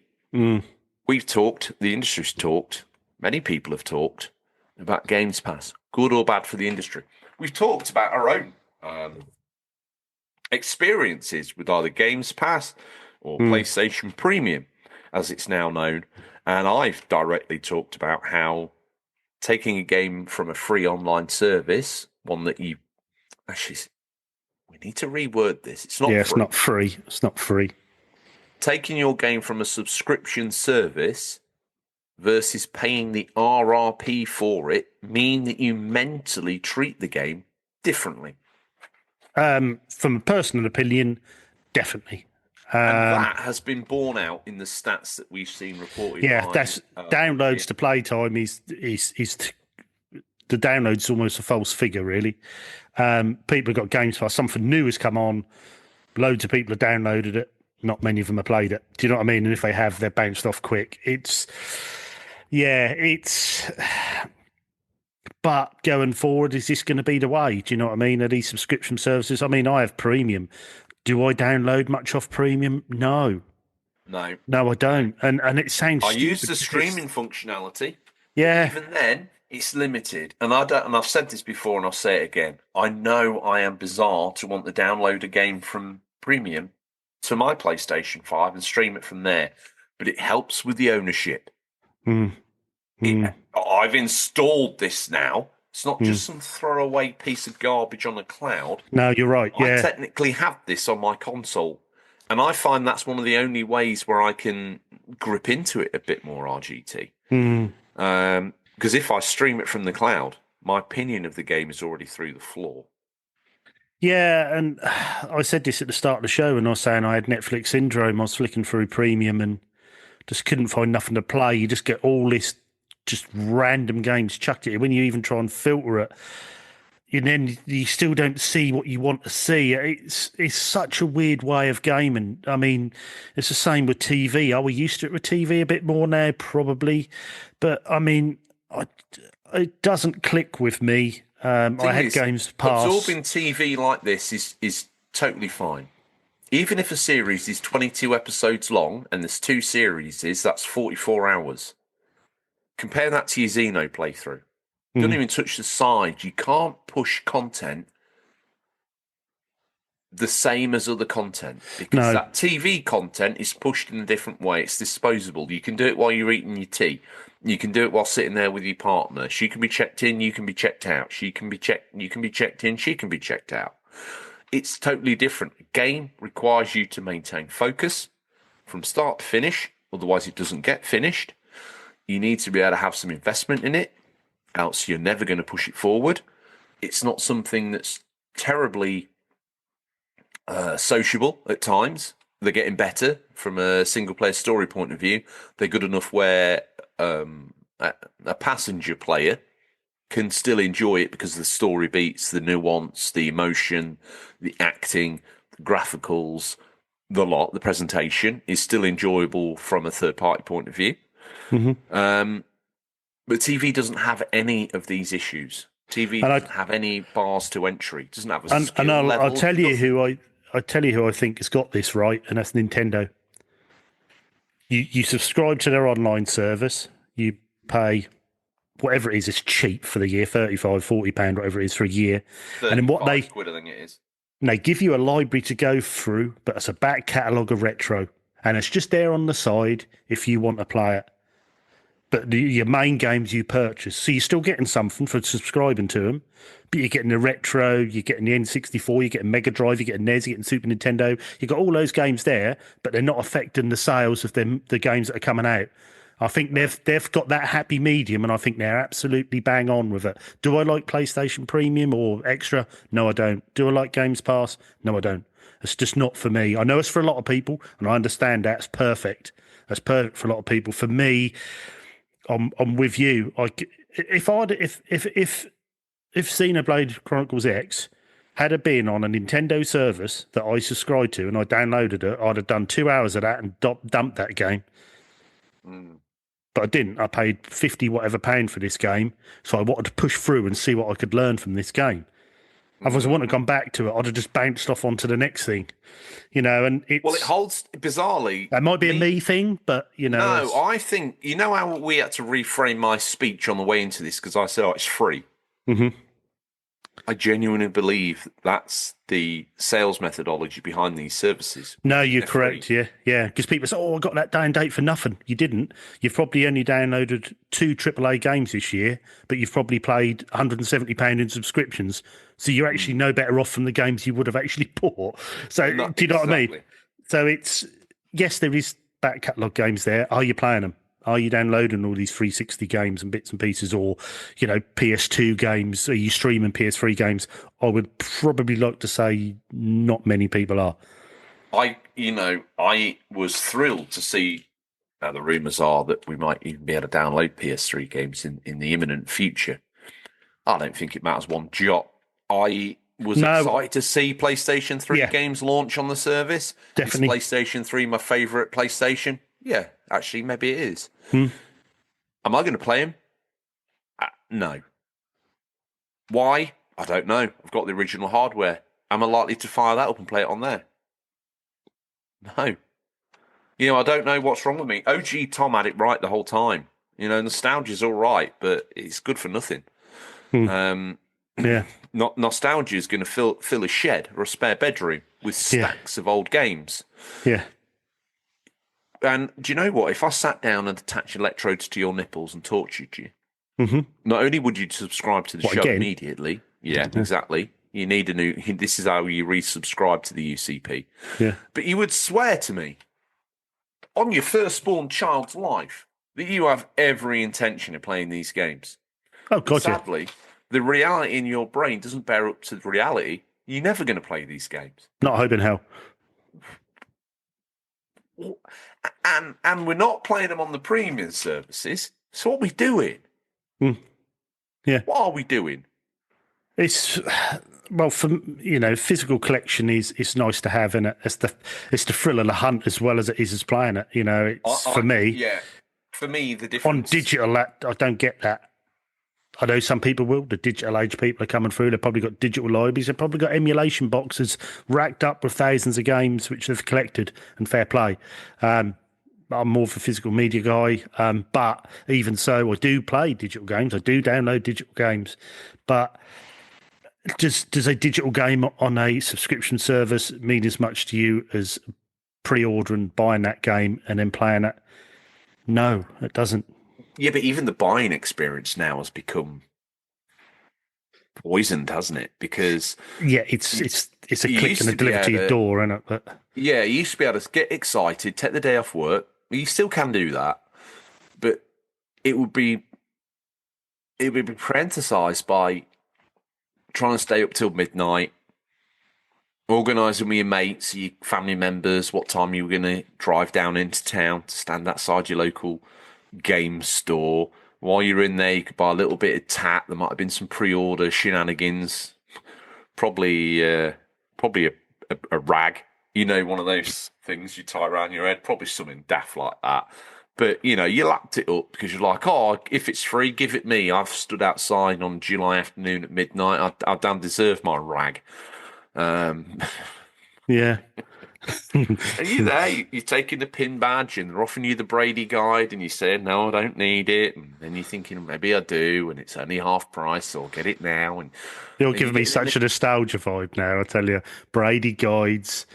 C: we've talked, the industry's talked, many people have talked about Games Pass, good or bad for the industry. We've talked about our own experiences with either Games Pass or PlayStation Premium, as it's now known. And I've directly talked about how taking a game from a free online service, one that you actually, we need to reword this. It's not free.
B: It's not free. It's not free.
C: Taking your game from a subscription service versus paying the RRP for it mean that you mentally treat the game differently.
B: From a personal opinion, definitely.
C: And that has been borne out in the stats that we've seen reported.
B: Yeah, that's downloads to playtime is the download's almost a false figure, really. People have got Games Pass, something new has come on, loads of people have downloaded it, not many of them have played it. Do you know what I mean? And if they have, they're bounced off quick. But going forward, is this going to be the way? Do you know what I mean? Are these subscription services? I mean, I have Premium. Do I download much off Premium? No, I don't. And it sounds.
C: I use the streaming functionality.
B: Yeah.
C: Even then, it's limited, and I don't. And I've said this before, and I'll say it again. I know I am bizarre to want to download a game from Premium to my PlayStation 5 and stream it from there, but it helps with the ownership. I've installed this now. It's not just some throwaway piece of garbage on a cloud.
B: No, you're right. Yeah.
C: I technically have this on my console. And I find that's one of the only ways where I can grip into it a bit more, RGT. Because if I stream it from the cloud, my opinion of the game is already through the floor.
B: Yeah, and I said this at the start of the show, and I was saying I had Netflix syndrome. I was flicking through Premium and just couldn't find nothing to play. You just get all this just random games chucked at you. When you even try and filter it, and then you still don't see what you want to see. It's such a weird way of gaming. I mean, it's the same with TV. Are we used to it with TV a bit more now? Probably. But, I mean, it doesn't click with me. I had Games Pass.
C: Absorbing TV like this is totally fine. Even if a series is 22 episodes long and there's 2 series, that's 44 hours. Compare that to your Xeno playthrough. Don't even touch the side. You can't push content the same as other content because that TV content is pushed in a different way. It's disposable. You can do it while you're eating your tea. You can do it while sitting there with your partner. She can be checked in. You can be checked out. You can be checked in. She can be checked out. It's totally different. A game requires you to maintain focus from start to finish. Otherwise, it doesn't get finished. You need to be able to have some investment in it, else you're never going to push it forward. It's not something that's terribly sociable at times. They're getting better from a single-player story point of view. They're good enough where a passenger player can still enjoy it because the story beats, the nuance, the emotion, the acting, the graphicals, the presentation is still enjoyable from a third-party point of view. But TV doesn't have any of these issues. TV doesn't have any bars to entry. It doesn't have a skill level.
B: I'll tell you who I think has got this right, and that's Nintendo. You subscribe to their online service. You pay whatever it is. It's cheap for the year, £35-40, whatever it is for a year. And then what they
C: quid, I think it is.
B: And they give you a library to go through, but it's a back catalogue of retro, and it's just there on the side if you want to play it. But your main games you purchase. So you're still getting something for subscribing to them, but you're getting the retro, you're getting the N64, you're getting Mega Drive, you're getting NES, you're getting Super Nintendo. You've got all those games there, but they're not affecting the sales of the games that are coming out. I think they've got that happy medium, and I think they're absolutely bang on with it. Do I like PlayStation Premium or Extra? No, I don't. Do I like Games Pass? No, I don't. It's just not for me. I know it's for a lot of people, and I understand that's perfect. That's perfect for a lot of people. For me, I'm with you. If Xenoblade Chronicles X had it been on a Nintendo service that I subscribed to and I downloaded it, I'd have done 2 hours of that and dumped that game. But I didn't. I paid 50 whatever pound for this game, so I wanted to push through and see what I could learn from this game. Otherwise, I wouldn't have gone back to it. I'd have just bounced off onto the next thing, and it's...
C: Well, it holds, bizarrely...
B: That might be a me thing, but,
C: No, I think... You know how we had to reframe my speech on the way into this because I said, it's free?
B: Mm-hmm.
C: I genuinely believe that's the sales methodology behind these services.
B: No, you're correct, free. Yeah. Because people say, I got that download for nothing. You didn't. You've probably only downloaded 2 AAA games this year, but you've probably played £170 in subscriptions. So you're actually no better off from the games you would have actually bought. So do you know what I mean? So it's, yes, there is back catalogue games there. Are you playing them? Are you downloading all these 360 games and bits and pieces, or, PS2 games? Are you streaming PS3 games? I would probably like to say not many people are.
C: I was thrilled to see, the rumours are that we might even be able to download PS3 games in the imminent future. I don't think it matters one jot. I was excited to see PlayStation 3 games launch on the service.
B: Definitely.
C: Is PlayStation 3 my favourite PlayStation? Yeah, actually, maybe it is. Am I going to play him? No. Why? I don't know. I've got the original hardware. Am I likely to fire that up and play it on there? No. I don't know what's wrong with me. OG Tom had it right the whole time. Nostalgia's all right, but it's good for nothing. Nostalgia is going to fill a shed or a spare bedroom with stacks of old games.
B: Yeah.
C: And do you know what? If I sat down and attached electrodes to your nipples and tortured you, not only would you subscribe to the show immediately, exactly. You need a new. This is how you resubscribe to the UCP.
B: Yeah,
C: but you would swear to me on your firstborn child's life that you have every intention of playing these games.
B: Oh God,
C: sadly, the reality in your brain doesn't bear up to the reality. You're never going to play these games.
B: Not hoping hell.
C: And we're not playing them on the premium services. So what are we doing?
B: Yeah.
C: What are we doing?
B: It's physical collection is nice to have, and it's the thrill of the hunt as well as it is as playing it. It's for me.
C: Yeah. For me, the difference
B: on digital, I don't get that. I know some people will. The digital age people are coming through. They've probably got digital libraries. They've probably got emulation boxes racked up with thousands of games which they've collected, and fair play. I'm more of a physical media guy, but even so, I do play digital games. I do download digital games. But does a digital game on a subscription service mean as much to you as pre-ordering, buying that game, and then playing it? No, it doesn't.
C: Yeah, but even the buying experience now has become poisoned, hasn't it? Because
B: it's a click and a deliver to your door, isn't it? But
C: you used to be able to get excited, take the day off work. You still can do that, but it would be parenthesized by trying to stay up till midnight, organising with your mates, your family members, what time you were going to drive down into town to stand outside your local game store. While you're in there, you could buy a little bit of tat. There might have been some pre-order shenanigans. Probably a rag. One of those things you tie around your head. Probably something daft like that. But, you lapped it up because you're like, if it's free, give it me. I've stood outside on July afternoon at midnight. I damn deserve my rag.
B: Yeah.
C: And you're there, you're taking the pin badge and they're offering you the Brady guide and you say, no, I don't need it. And then you're thinking, maybe I do, and it's only half price, so I'll get it now. And
B: you're giving me such a nostalgia vibe now, I tell you. Brady guides,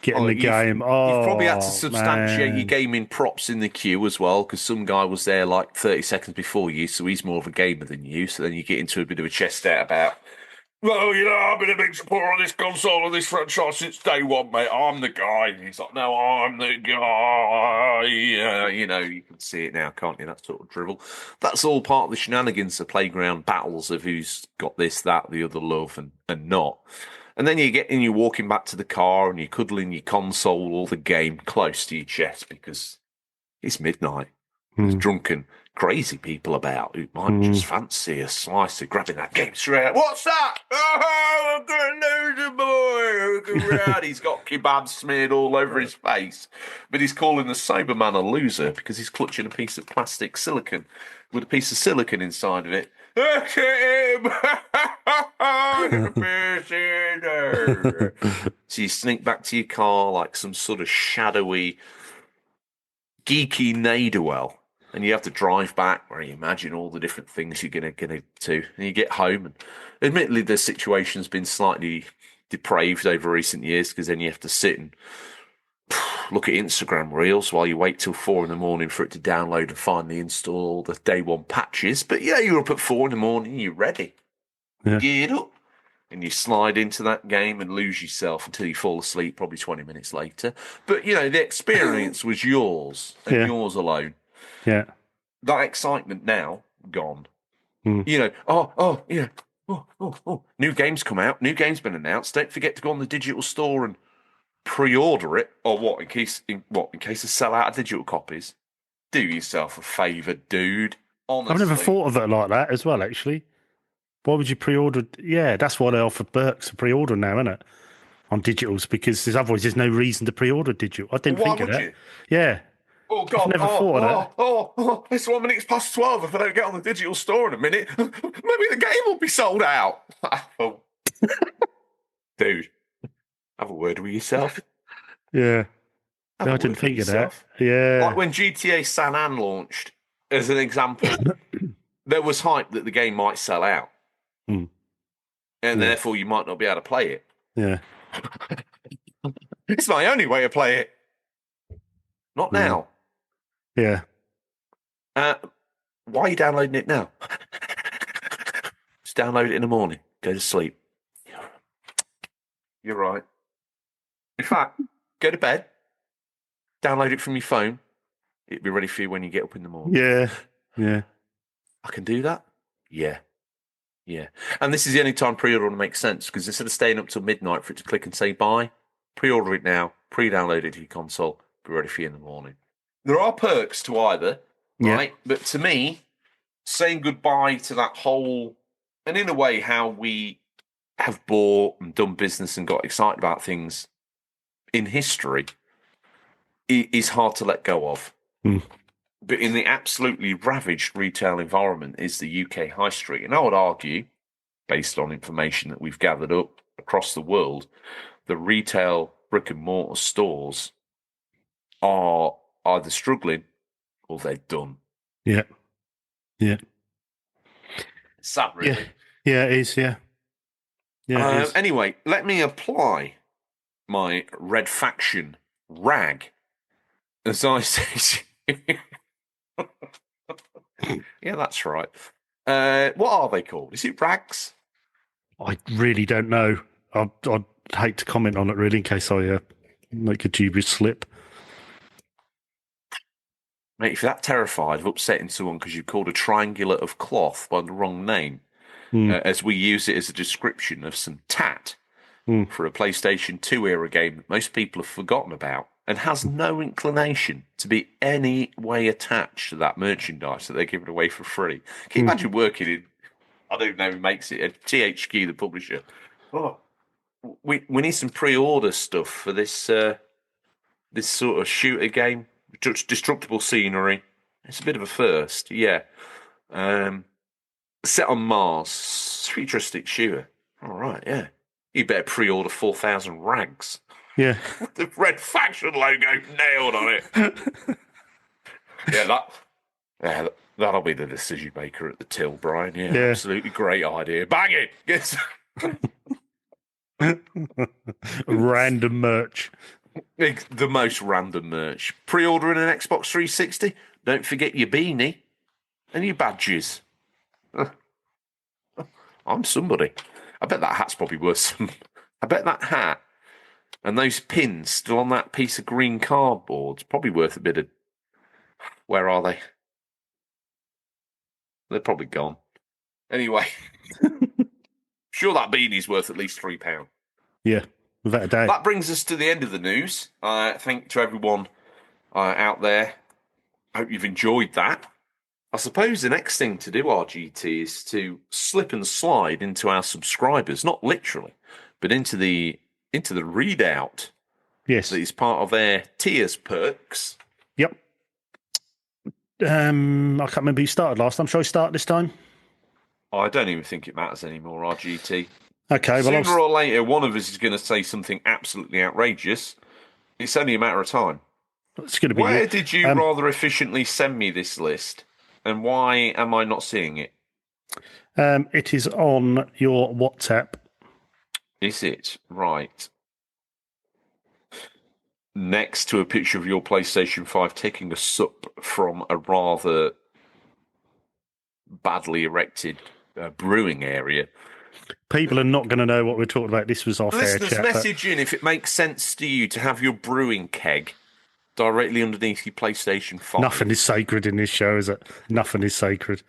B: getting the game.
C: You've probably had to substantiate your gaming props in the queue as well, because some guy was there like 30 seconds before you, so he's more of a gamer than you. So then you get into a bit of a chest out about, well, I've been a big supporter of this console and this franchise since day one, mate. I'm the guy. And he's like, no, I'm the guy. You can see it now, can't you? That sort of drivel. That's all part of the shenanigans, the playground battles of who's got this, that, the other love and not. And then you're walking back to the car and you're cuddling your console or the game close to your chest because it's midnight. There's drunken, crazy people about who might just fancy a slice of grabbing that game straight out. What's that? Oh, I'm going to lose a boy. Look around. He's got kebab smeared all over his face. But he's calling the sober man a loser because he's clutching a piece of plastic silicone with a piece of silicone inside of it. Look at him. So you sneak back to your car like some sort of shadowy, geeky ne'er-do-well. And you have to drive back where you imagine all the different things you're going to do. And you get home. And admittedly, the situation's been slightly depraved over recent years because then you have to sit and look at Instagram Reels while you wait till 4 a.m. for it to download and finally install the day one patches. But yeah, you're up at 4 a.m, you're ready. Yeah. Geared up. And you slide into that game and lose yourself until you fall asleep, probably 20 minutes later. But, the experience was yours and yours alone.
B: Yeah.
C: That excitement now, gone. New games come out, new game's been announced. Don't forget to go on the digital store and pre-order it, or what, in case they sell out of digital copies. Do yourself a favour, dude. Honestly.
B: I've never thought of it like that as well, actually. Why would you pre-order? Yeah, that's why they offer Berks a pre-order now, isn't it? On digitals, because otherwise there's no reason to pre-order digital. I didn't think of that. Yeah.
C: Oh, God.
B: I've never thought of that.
C: It's 1 minute past 12. If I don't get on the digital store in a minute, maybe the game will be sold out. Dude, have a word with yourself.
B: Yeah. No, I didn't think of that. Yeah.
C: Like when GTA San Andreas launched, as an example, there was hype that the game might sell out. And therefore you might not be able to play it.
B: Yeah.
C: It's my only way to play it. Not now.
B: Yeah.
C: Why are you downloading it now? Just download it in the morning. Go to sleep. You're right. In fact, go to bed. Download it from your phone. It'll be ready for you when you get up in the morning.
B: Yeah. Yeah.
C: I can do that? Yeah. Yeah. And this is the only time pre-order makes sense, because instead of staying up till midnight for it to click and say buy, pre-order it now, pre-download it to your console, be ready for you in the morning. There are perks to either, right? But to me, saying goodbye to that whole, and in a way how we have bought and done business and got excited about things in history is hard to let go of. But in the absolutely ravaged retail environment is the UK high street. And I would argue, based on information that we've gathered up across the world, the retail brick and mortar stores are either struggling or they're done.
B: Yeah. Yeah.
C: It's sad, really.
B: Yeah, it is, yeah. Yeah, it is.
C: Anyway, let me apply my Red Faction rag. As I say... Yeah, that's right. What are they called? Is it rags?
B: I really don't know. I'd hate to comment on it, really, in case I make a dubious slip.
C: Mate, if you're that terrified of upsetting someone because you called a triangular of cloth by the wrong name, as we use it as a description of some tat for a PlayStation 2 era game that most people have forgotten about and has no inclination to be any way attached to that merchandise that they're giving away for free. Can you imagine working in, I don't know who makes it, at THQ, the publisher? Oh, we need some pre-order stuff for this this sort of shooter game. Destructible scenery. It's a bit of a first, yeah. Set on Mars, futuristic shooter. All right, yeah. You better pre-order 4,000 rags.
B: Yeah.
C: The Red Faction logo nailed on it. That'll be the decision maker at the till, Brian. Yeah, absolutely great idea. Bang it! Yes.
B: Random merch.
C: The most random merch. Pre-ordering an Xbox 360. Don't forget your beanie and your badges. I'm somebody. I bet that hat's probably worth some. I bet that hat and those pins still on that piece of green cardboard's probably worth a bit of. Where are they? They're probably gone. Anyway, sure that beanie's worth at least £3.
B: Yeah. Without a doubt.
C: That brings us to the end of the news. Thank to everyone out there Hope you've enjoyed that. I suppose the next thing to do, RGT, is to slip and slide into our subscribers, not literally, but into the readout.
B: Yes.
C: That is part of their tiers perks.
B: Yep. I can't remember who started last time. Shall I start this time?
C: I don't even think it matters anymore, RGT.
B: Okay, well,
C: sooner or later, one of us is going to say something absolutely outrageous. It's only a matter of time.
B: It's going to be.
C: Where did you rather efficiently send me this list, and why am I not seeing it?
B: It is on your WhatsApp.
C: Is it? Right. Next to a picture of your PlayStation 5 taking a sup from a rather badly erected brewing area.
B: People are not going to know what we're talking about. This was off air chat.
C: Message in if it makes sense to you to have your brewing keg directly underneath your PlayStation 5.
B: Nothing is sacred in this show, is it? Nothing is sacred.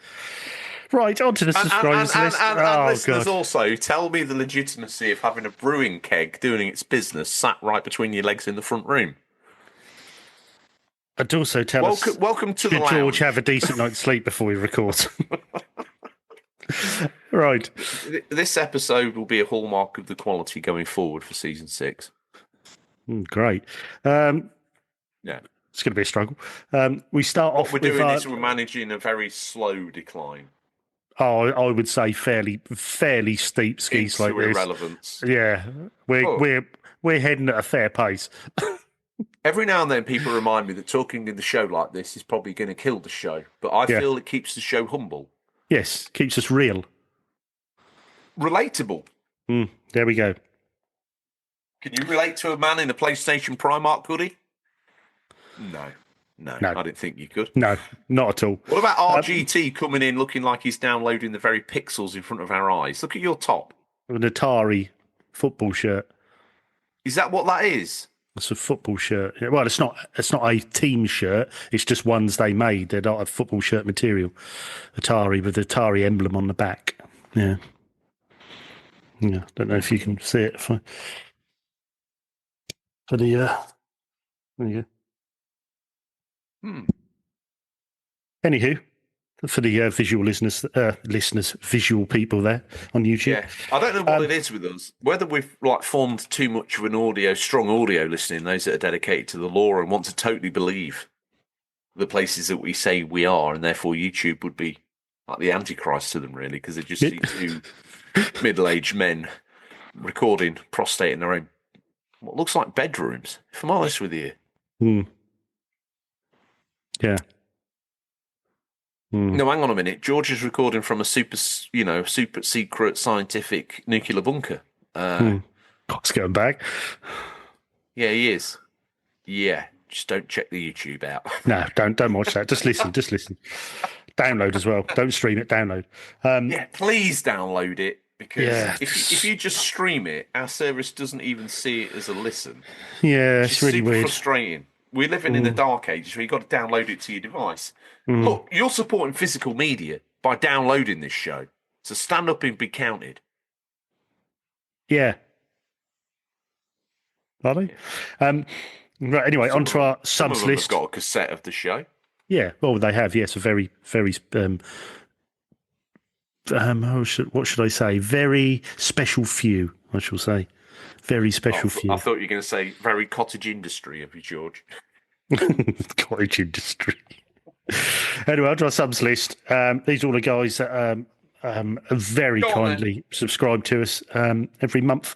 B: Right, on to the subscribers list.
C: And listeners also, tell me the legitimacy of having a brewing keg doing its business sat right between your legs in the front room.
B: And also tell us,
C: welcome to the lounge.
B: Should George have a decent night's sleep before we record? Right.
C: This episode will be a hallmark of the quality going forward for Season 6.
B: Great.
C: Yeah.
B: It's going to be a struggle. We start off
C: with... What we're doing is we're managing a very slow decline.
B: Oh, I would say fairly steep ski slope.
C: Irrelevance.
B: Yeah, we're heading at a fair pace.
C: Every now and then, people remind me that talking in the show like this is probably going to kill the show, but I feel it keeps the show humble.
B: Yes, keeps us real,
C: relatable.
B: There we go.
C: Can you relate to a man in a PlayStation Primark hoodie? No, I didn't think you could.
B: No, not at all.
C: What about RGT coming in looking like he's downloading the very pixels in front of our eyes? Look at your top.
B: An Atari football shirt.
C: Is that what that is?
B: It's a football shirt. Well, it's not a team shirt. It's just ones they made. They're not a football shirt material. Atari with the Atari emblem on the back. Yeah. Don't know if you can see it for the. There you go. Anywho, for the visual listeners, visual people there on YouTube.
C: Yeah, I don't know what it is with us. Whether we've formed too much of an strong audio listening, those that are dedicated to the lore and want to totally believe the places that we say we are, and therefore YouTube would be like the Antichrist to them, really, because they just see two middle-aged men recording prostate in their own what looks like bedrooms. If I'm honest with you.
B: Yeah.
C: No, hang on a minute. George is recording from a super secret scientific nuclear bunker.
B: Cock's going back.
C: Yeah, he is. Yeah, just don't check the YouTube out.
B: No, don't watch that. Just listen. Download as well. Don't stream it. Download.
C: Please download it because if you just stream it, our service doesn't even see it as a listen.
B: Yeah, it's really
C: super
B: weird.
C: Frustrating. We're living in the dark ages where you've got to download it to your device. Look, you're supporting physical media by downloading this show. So stand up and be counted.
B: Yeah. Are they? Right, anyway, onto our subs list.
C: Got a cassette of the show.
B: Yeah, well, they have, yes, a very, very, what should I say? Very special few, I shall say. Very special few.
C: I thought you were going to say very cottage industry of you, George.
B: Cottage industry. Anyway, onto our subs list. These are all the guys that very kindly subscribe to us every month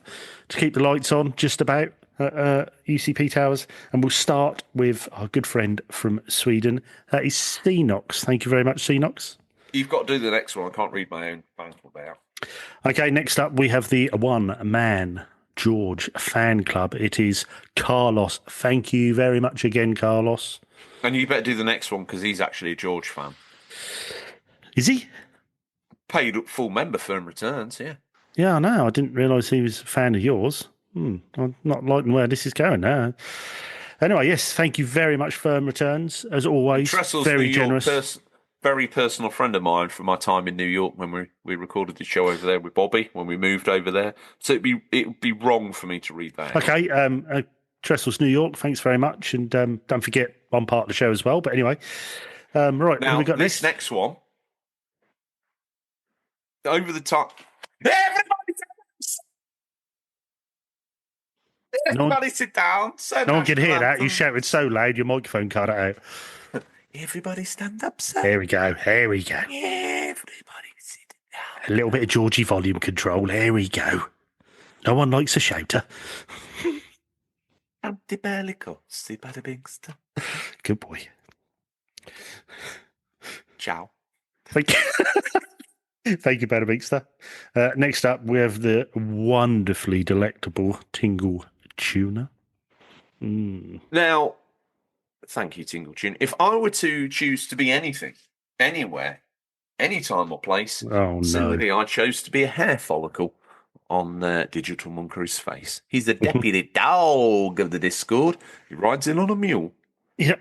B: to keep the lights on, just about, UCP Towers. And we'll start with our good friend from Sweden. That is Cenox. Thank you very much, Cenox.
C: You've got to do the next one. I can't read my own bank now.
B: Okay, next up we have the one-man George fan club. It is Carlos. Thank you very much again, Carlos.
C: And you better do the next one because he's actually a George fan.
B: Is he?
C: Paid up full member firm returns, yeah.
B: Yeah, I know. I didn't realise he was a fan of yours. I'm not liking where this is going now. Anyway, yes, thank you very much, firm returns, as always.
C: Tressel's
B: very
C: New
B: generous.
C: York very personal friend of mine from my time in New York when we recorded the show over there with Bobby when we moved over there. So it would be wrong for me to read that.
B: Okay, Tressel's New York, thanks very much. And don't forget, on part of the show as well. But anyway, right, what
C: Now,
B: have we got
C: this
B: next?
C: next one, over the top. Everybody, sit down.
B: No one can hear that. You shouted so loud, your microphone cut it out.
C: Everybody stand up, sir.
B: Here we go.
C: Everybody sit down.
B: A little bit of Georgie volume control. Here we go. No one likes a shouter. Good boy.
C: Ciao.
B: Thank you. Thank you, Badabingster. Next up, we have the wonderfully delectable Tingle Tuna.
C: Now, thank you, Tingle Tune. If I were to choose to be anything, anywhere, anytime or place, simply I chose to be a hair follicle on Digital Monkery's face. He's the deputy dog of the Discord. He rides in on a mule.
B: Yep.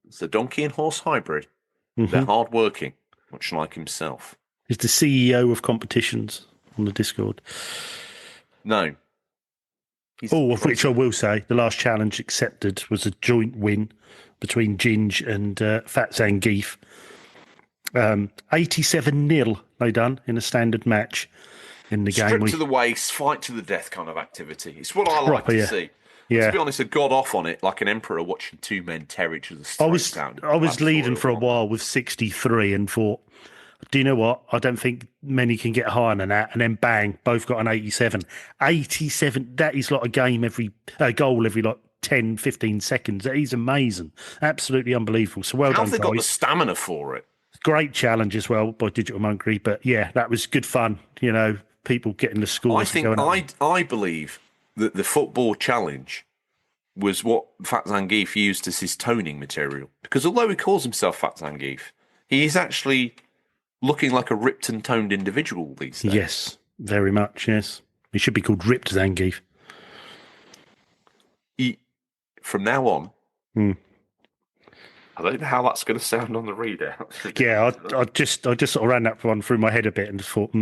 C: It's a donkey and horse hybrid. They're hard-working, much like himself.
B: He's the CEO of competitions on the Discord.
C: No.
B: Of which I will say, the last challenge accepted was a joint win between Ginge and Fat Zangief. 87-0 they done in a standard match in the game.
C: Strip to the waist, fight to the death kind of activity. It's what I like to see.
B: Yeah.
C: To be honest, I got off on it like an emperor watching two men tear each other's throats down.
B: I was leading for a while with 63 and thought, do you know what? I don't think many can get higher than that. And then bang, both got an 87. 87, that is like a game goal every like 10, 15 seconds. That is amazing. Absolutely unbelievable. So well done,
C: How have they got the stamina for it?
B: Great challenge as well by Digital Monkery. But yeah, that was good fun. You know, people getting the scores.
C: I believe that the football challenge was what Fat Zangief used as his toning material. Because although he calls himself Fat Zangief, he is actually looking like a ripped and toned individual these days.
B: Yes, very much, yes. He should be called Ripped Zangief.
C: From now on, I don't know how that's going to sound on the readout.
B: Yeah, I just sort of ran that one through my head a bit and just thought,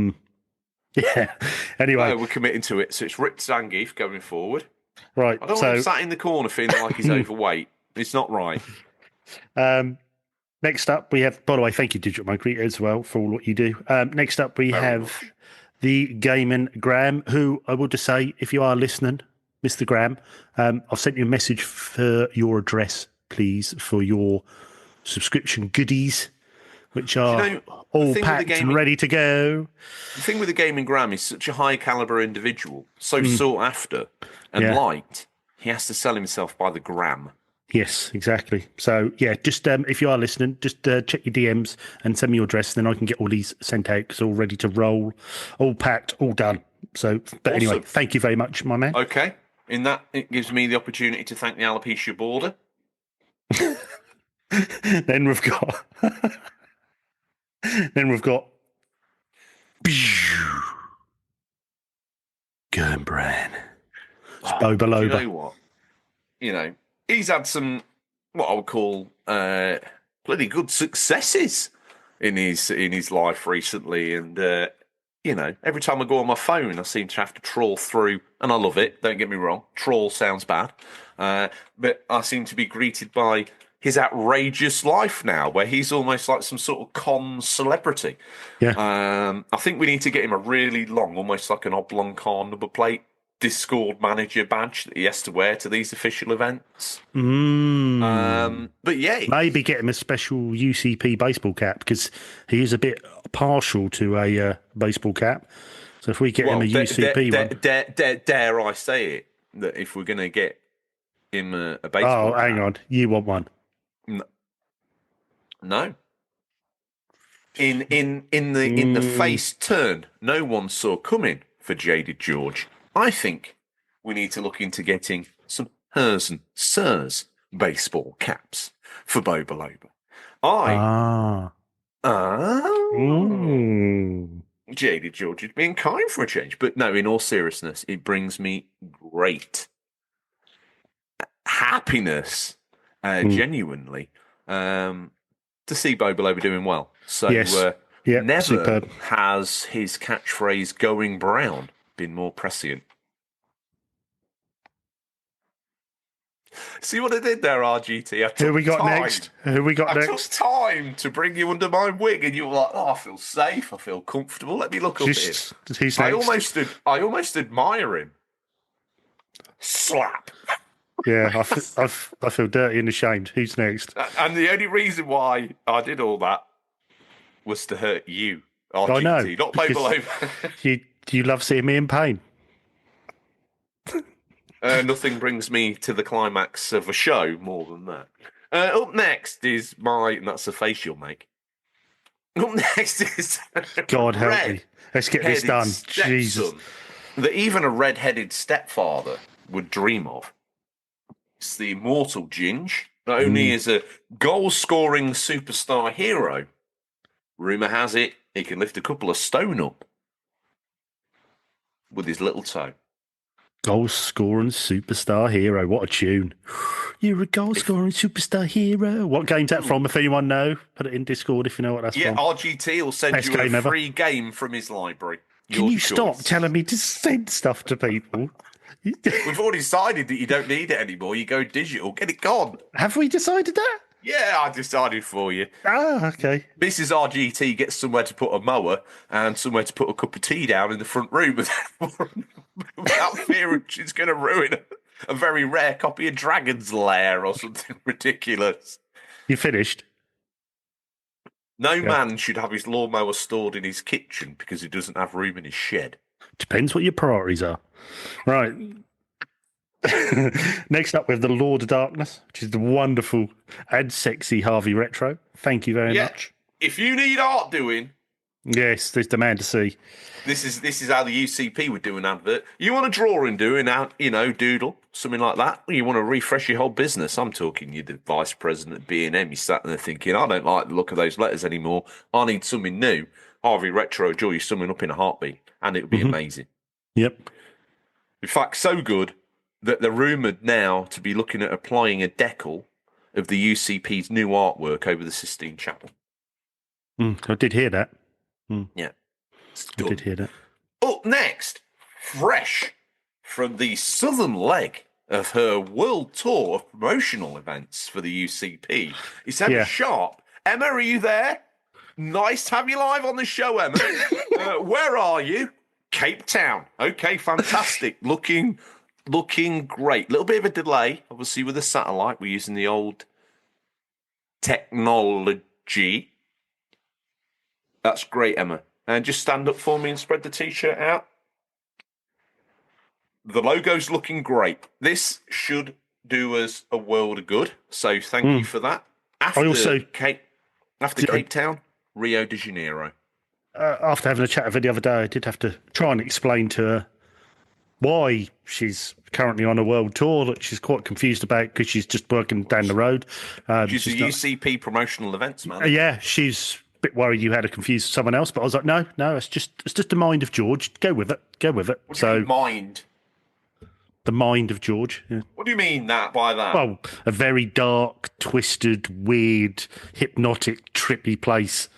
B: yeah. Anyway.
C: We're committing to it. So it's Ripped Zangief going forward.
B: Right.
C: I don't want him sat in the corner feeling like he's overweight. It's not right.
B: Next up, we have, by the way, thank you, Digital Monkey, as well, for all what you do. Next up, we have the Gaming Graham, who I will just say, if you are listening, Mr. Graham, I've sent you a message for your address, please, for your subscription goodies, which are all packed and ready to go.
C: The thing with the Gaming Graham is such a high caliber individual, so sought after and liked, he has to sell himself by the gram.
B: Yes, exactly. So, yeah, just if you are listening, just check your DMs and send me your address, then I can get all these sent out because all ready to roll, all packed, all done. So, but anyway, thank you very much, my man.
C: Okay. In that, it gives me the opportunity to thank the alopecia border.
B: Then we've got Gernbrand. It's Boba Loba.
C: You know what? You know, he's had some, what I would call, bloody good successes in his life recently. And, you know, every time I go on my phone, I seem to have to trawl through, and I love it, don't get me wrong. Trawl sounds bad. But I seem to be greeted by his outrageous life now, where he's almost like some sort of con celebrity.
B: Yeah.
C: I think we need to get him a really long, almost like an oblong car number plate Discord manager badge that he has to wear to these official events. But yeah,
B: maybe get him a special UCP baseball cap because he is a bit partial to a baseball cap. So if we get him a UCP one,
C: dare I say it, that if we're going to get him a baseball cap,
B: hang on, you want one?
C: No. In the face turn, no one saw coming for Jaded George. I think we need to look into getting some hers and sirs baseball caps for Boba Loba. Jaded George is being kind for a change. But no, in all seriousness, it brings me great happiness, genuinely, to see Boba Loba doing well. So never
B: superb.
C: Has his catchphrase "going brown" been more prescient. See what I did there, RGT? I took
B: Who we got
C: time.
B: next? Who we got
C: I took
B: next?
C: time to bring you under my wing, and you were like, "Oh, I feel safe. I feel comfortable. Let me look up at him."
B: Who's
C: I
B: next?
C: almost admire him. Slap.
B: Yeah, I feel dirty and ashamed. Who's next?
C: And the only reason why I did all that was to hurt you, RGT,
B: I know,
C: not play below.
B: you love seeing me in pain.
C: Nothing brings me to the climax of a show more than that. Up next is and that's the face you'll make. Up next is
B: God help me. Let's get this done. Jesus.
C: That even a red-headed stepfather would dream of. It's the immortal Ginge. Not only is a goal-scoring superstar hero, rumour has it he can lift a couple of stone up with his little toe.
B: Goal-scoring superstar hero. What a tune. You're a goal-scoring superstar hero. What game's that from, if anyone know? Put it in Discord if you know what that's from.
C: RGT will send
B: Best
C: you a
B: game ever.
C: free game from his library.
B: Can you stop telling me to send stuff to people?
C: We've already decided that you don't need it anymore. You go digital. Get it gone.
B: Have we decided that?
C: Yeah, I decided for you.
B: Ah, okay.
C: Mrs. RGT gets somewhere to put a mower and somewhere to put a cup of tea down in the front room without fear she's going to ruin a very rare copy of Dragon's Lair or something ridiculous.
B: You finished?
C: No man should have his lawnmower stored in his kitchen because he doesn't have room in his shed.
B: Depends what your priorities are. Right. Next up, we have the Lord of Darkness, which is the wonderful and sexy Harvey Retro. Thank you very much.
C: If you need art doing,
B: yes, there's demand to see.
C: This is how the UCP would do an advert. You want a drawing doing out, doodle, something like that. You want to refresh your whole business. I'm talking you're the vice president of B&M. You sat there thinking, I don't like the look of those letters anymore. I need something new. Harvey Retro will draw you something up in a heartbeat, and it would be amazing.
B: Yep.
C: In fact, so good that they're rumoured now to be looking at applying a decal of the UCP's new artwork over the Sistine Chapel.
B: I did hear that.
C: Yeah.
B: I did hear that.
C: Up next, fresh from the southern leg of her world tour of promotional events for the UCP, is Emma Sharp. Emma, are you there? Nice to have you live on the show, Emma. Where are you? Cape Town. Okay, fantastic. Looking great. Little bit of a delay, obviously, with the satellite. We're using the old technology. That's great, Emma. And just stand up for me and spread the T-shirt out. The logo's looking great. This should do us a world of good. So thank you for that. After Cape Town, Rio de Janeiro.
B: After having a chat with her the other day, I did have to try and explain to her why she's currently on a world tour that she's quite confused about because she's just working down the road.
C: She's a UCP promotional events man.
B: Yeah, she's a bit worried you had her confused with someone else, but I was like, no, it's just the mind of George. Go with it.
C: What do you mean, mind?
B: The mind of George. Yeah.
C: What do you mean by that?
B: Well, a very dark, twisted, weird, hypnotic, trippy place.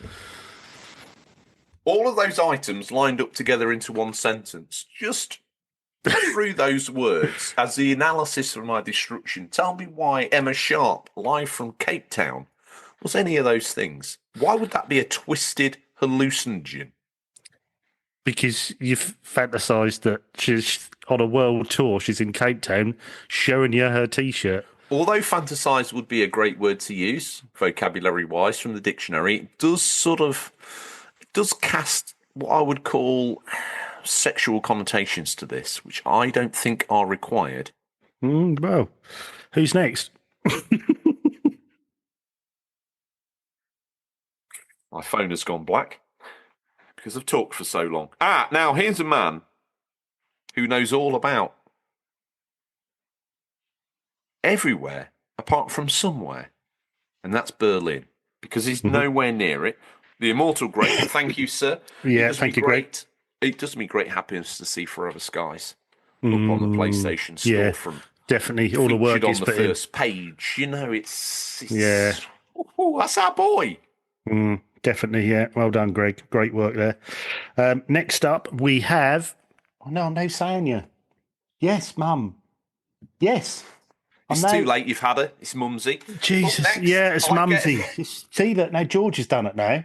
C: All of those items lined up together into one sentence. Just through those words as the analysis of my destruction. Tell me why Emma Sharp, live from Cape Town, was any of those things. Why would that be a twisted hallucinogen?
B: Because you've fantasised that she's on a world tour, she's in Cape Town, showing you her T-shirt.
C: Although fantasise would be a great word to use, vocabulary-wise, from the dictionary, it does cast what I would call sexual connotations to this, which I don't think are required.
B: Well, who's next?
C: My phone has gone black because I've talked for so long. Now here's a man who knows all about everywhere apart from somewhere, and that's Berlin, because he's nowhere near it. The immortal great. Thank you, sir.
B: Yeah, thank you, great.
C: It does me great happiness to see Forever Skies up on the PlayStation storefront.
B: Yeah, definitely. All the work
C: on
B: is
C: the
B: put
C: first page. It's
B: yeah.
C: Oh, that's our boy.
B: Definitely, yeah. Well done, Greg. Great work there. Next up, we have... Oh, no, I'm no saying you. Yes, Mum. Yes.
C: It's too late. You've had her. It's Mumsy.
B: Jesus,
C: Up next,
B: yeah, it's
C: I like
B: Mumsy. See that now? George has done it now.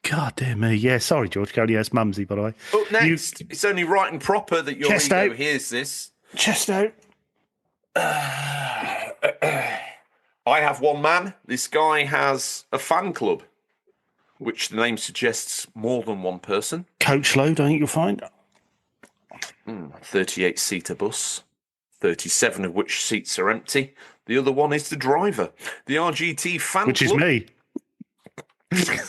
B: God damn me. Yeah, sorry, George. Yeah, it's Mumsy, by the way.
C: Up next, it's only right and proper that your
B: Chest
C: ego
B: out.
C: hears this.
B: Chest out.
C: I have one man. This guy has a fan club, which the name suggests more than one person.
B: Coach load, I think you'll find.
C: 38-seater bus, 37 of which seats are empty. The other one is the driver. The RGT fan
B: Which
C: club.
B: is me.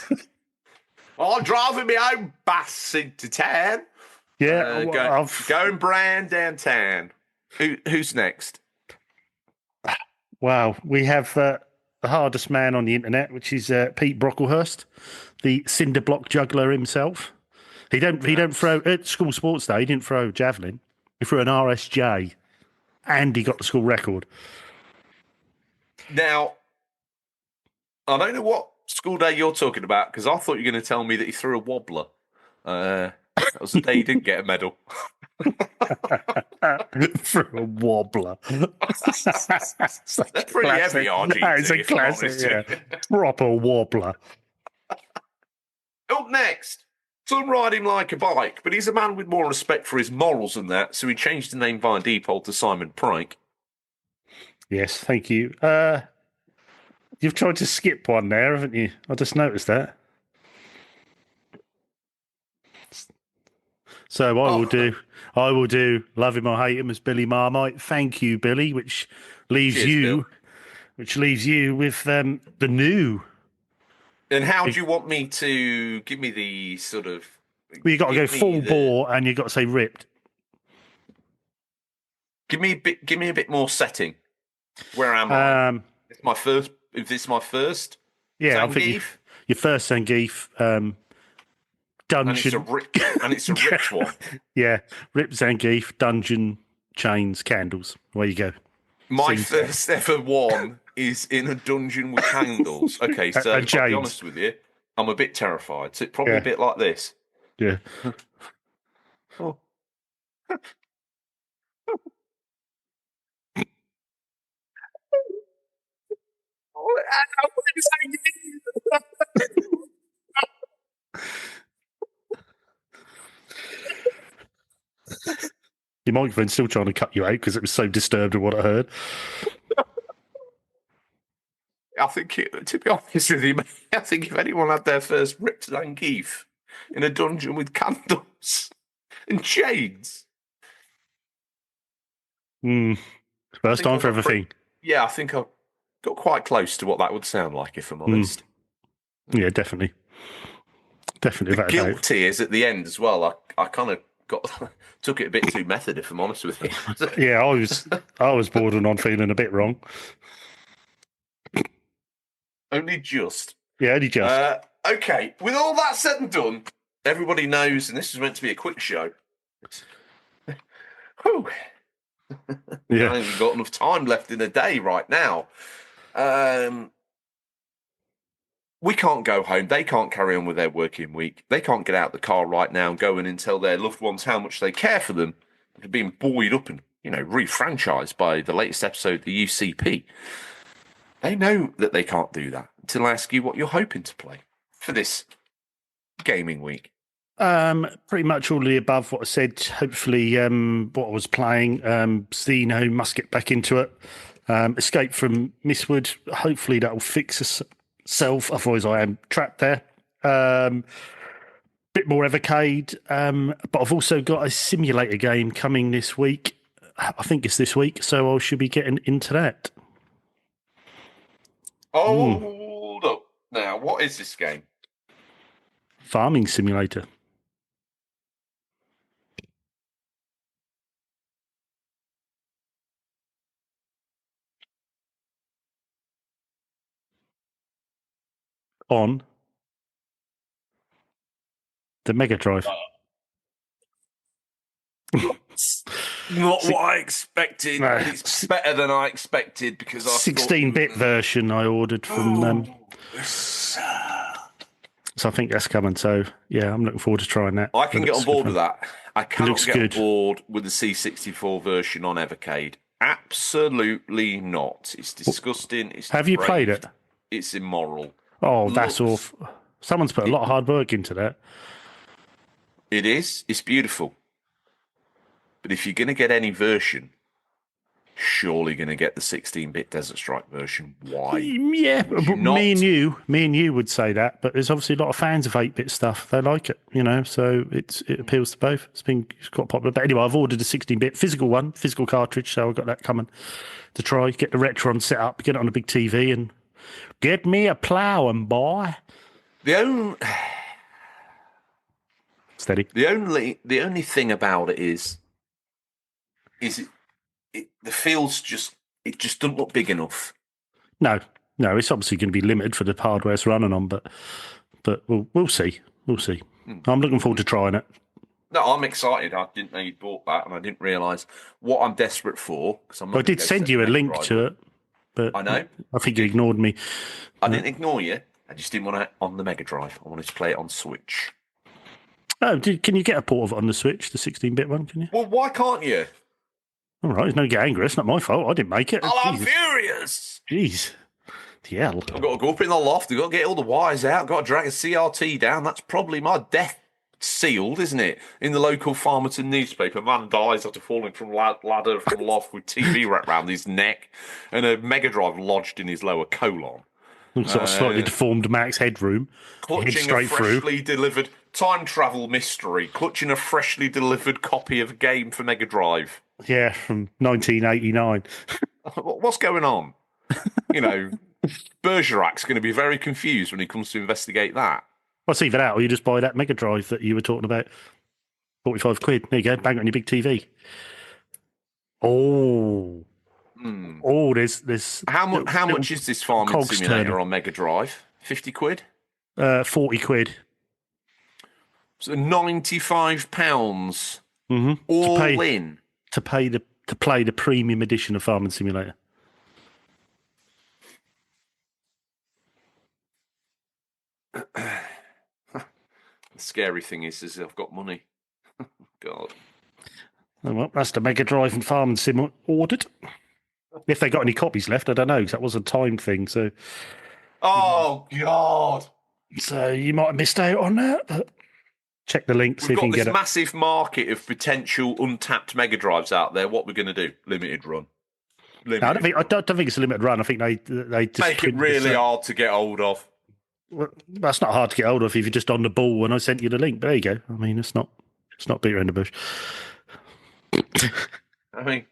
C: I'm driving my own bus into town.
B: Yeah,
C: going brand downtown. Who's next?
B: Wow, we have the hardest man on the internet, which is Pete Brocklehurst, the cinder block juggler himself. He don't throw at school sports day. He didn't throw javelin. He threw an RSJ, and he got the school record.
C: Now, I don't know what school day you're talking about, because I thought you were going to tell me that he threw a wobbler. That was the day he didn't get a medal.
B: Threw a wobbler.
C: That's pretty heavy, RGT.
B: That is a classic, yeah. Proper wobbler.
C: Up next, some ride him like a bike, but he's a man with more respect for his morals than that, so he changed the name via default to Simon Pryke.
B: Yes, thank you. You've tried to skip one there, haven't you? I just noticed that. So I will do love him or hate him as Billy Marmite. Thank you, Billy, which leaves you with the new.
C: And how do you want me to give me the sort of?
B: Well, you got to go full bore, and you got to say ripped.
C: Give me a bit more setting. Where am I? It's my first. Is this my first?
B: Yeah, I think your first Zangief dungeon,
C: and it's a ripped one.
B: Yeah, ripped Zangief dungeon chains candles. There you go.
C: My first ever one is in a dungeon with candles. Okay, so I'll be honest with you, I'm a bit terrified. So it's probably a bit like this.
B: Yeah.
C: Oh.
B: Your microphone's still trying to cut you out because it was so disturbed with what I heard.
C: I think, to be honest with you, I think if anyone had their first ripped Zangief in a dungeon with candles and chains.
B: First time for everything.
C: Yeah, I think I got quite close to what that would sound like, if I'm honest.
B: Yeah, definitely. Definitely.
C: The guilty is at the end as well. I kind of took it a bit too method, if I'm honest with you.
B: Yeah, I was bordering on feeling a bit wrong.
C: Only just.
B: Yeah, only just.
C: Okay, with all that said and done, everybody knows, and this was meant to be a quick show. Whew.
B: Yeah.
C: I haven't got enough time left in the day right now. We can't go home. They can't carry on with their working week. They can't get out the car right now and go in and tell their loved ones how much they care for them. They're being buoyed up and, re-franchised by the latest episode of the UCP. They know that they can't do that until I ask you what you're hoping to play for this gaming week.
B: Pretty much all of the above what I said. Hopefully, what I was playing, Xeno must get back into it. Escape from Mistwood. Hopefully that will fix itself. Otherwise, I am trapped there. Bit more Evercade. But I've also got a simulator game coming this week. I think it's this week, so I should be getting into that.
C: Hold up. Now, what is this game?
B: Farming simulator. On the Mega Drive.
C: Not what I expected.
B: No.
C: It's better than I expected because I
B: 16-bit version I ordered from so I think that's coming. So yeah, I'm looking forward to trying that.
C: I can get on board with that. I cannot
B: looks
C: get
B: good.
C: on board with the C64 version on Evercade. Absolutely not. It's disgusting. It's
B: Have you played
C: depraved.
B: it?
C: It's immoral.
B: Oh, that's
C: Looks-
B: awful. Someone's put a lot of hard work into that.
C: It is. It's beautiful. But if you're going to get any version, surely going to get the 16-bit Desert Strike version. Why?
B: Yeah,
C: Would you
B: me and
C: not?
B: you would say that, but there's obviously a lot of fans of 8-bit stuff. They like it, so it appeals to both. It's quite popular. But anyway, I've ordered a 16-bit physical cartridge, so I've got that coming to try. Get the Retron set up, get it on a big TV, and get me a ploughing, boy. Steady.
C: The only thing about it is the field's just doesn't look big enough.
B: No, it's obviously going to be limited for the hardware it's running on, but we'll see. We'll see. I'm looking forward to trying it.
C: No, I'm excited. I didn't know you bought that, and I didn't realise what I'm desperate for.
B: I did send you a link to it, but
C: I know.
B: I think you ignored me.
C: I didn't ignore you. I just didn't want it on the Mega Drive. I wanted to play it on Switch.
B: Oh, can you get a port of it on the Switch, the 16-bit one? Can you?
C: Well, why can't you?
B: All right, there's no get angry. It's not my fault. I didn't make it.
C: Oh, I'm
B: Jesus.
C: furious.
B: Jeez. The hell.
C: I've got to go up in the loft. I've got to get all the wires out. I've got to drag a CRT down. That's probably my death sealed, isn't it? In the local Farmerton newspaper, a man dies after falling from ladder from loft with TV wrapped around his neck and a Mega Drive lodged in his lower colon.
B: Sort of slightly deformed Max headroom. Head
C: Clutching
B: straight
C: a freshly delivered time travel mystery. Clutching a freshly delivered copy of a game for Mega Drive.
B: Yeah, from 1989.
C: What's going on? Bergerac's going to be very confused when he comes to investigate that.
B: Well, it's either that or you just buy that Mega Drive that you were talking about. 45 quid. There you go. Bang it on your big TV. Oh. Oh, there's
C: How much is this farming
B: cogs
C: simulator
B: turning.
C: on Mega Drive? 50 quid?
B: 40 quid.
C: So £95
B: Mm-hmm.
C: all in.
B: To play the premium edition of Farming Simulator.
C: The scary thing is I've got money. God.
B: Oh, well, that's the Mega Drive and Farming Sim ordered. If they got any copies left, I don't know, because that was a time thing. So
C: God.
B: So you might have missed out on that, but check the link, see
C: We've
B: if you
C: got
B: can
C: this
B: get it.
C: massive market of potential untapped Mega Drives out there. What we're going to do? Limited run.
B: No, I don't think it's a limited run. I think they just
C: Make it really hard to get hold of.
B: Well, that's not hard to get hold of if you're just on the ball when I sent you the link. But there you go. I mean, it's not beat around the bush.
C: I mean,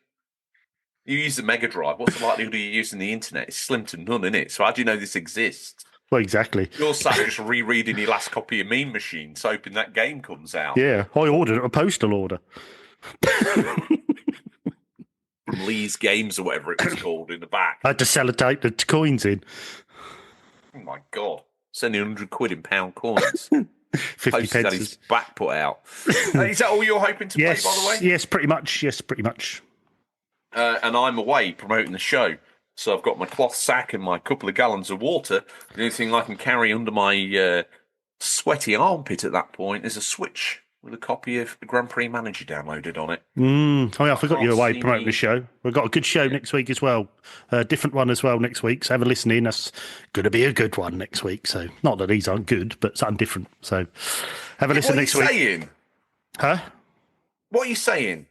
C: you use the Mega Drive. What's the likelihood of you using the internet? It's slim to none, isn't it? So how do you know this exists?
B: Well, exactly.
C: You're sat just rereading your last copy of Mean Machines, hoping that game comes out.
B: Yeah, I ordered a postal order.
C: From Lee's Games or whatever it was called in the back.
B: I had to sellotape the coins in.
C: Oh my God. Sending 100 quid in pound coins.
B: 50
C: Posted had his
B: pence.
C: back put out. Is that all you're hoping to play, by the way?
B: Yes, pretty much. Yes, pretty much.
C: And I'm away promoting the show. So I've got my cloth sack and my couple of gallons of water. The only thing I can carry under my sweaty armpit at that point is a Switch with a copy of the Grand Prix Manager downloaded on it.
B: Oh, yeah, I forgot you were away
C: see
B: promoting
C: me.
B: the show. We've got a good show next week as well. A different one as well next week. So have a listen in. That's going to be a good one next week. So not that these aren't good, but something different. So have a listen next
C: What are
B: week.
C: you saying?
B: Huh?
C: What are you saying?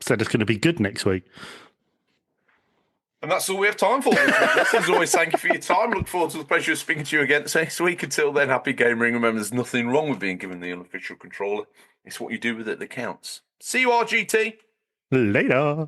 B: Said it's going to be good next week.
C: And that's all we have time for. As always, thank you for your time. Look forward to the pleasure of speaking to you again next week. Until then, happy gaming. Remember, there's nothing wrong with being given the unofficial controller. It's what you do with it that counts. See you, RGT.
B: Later.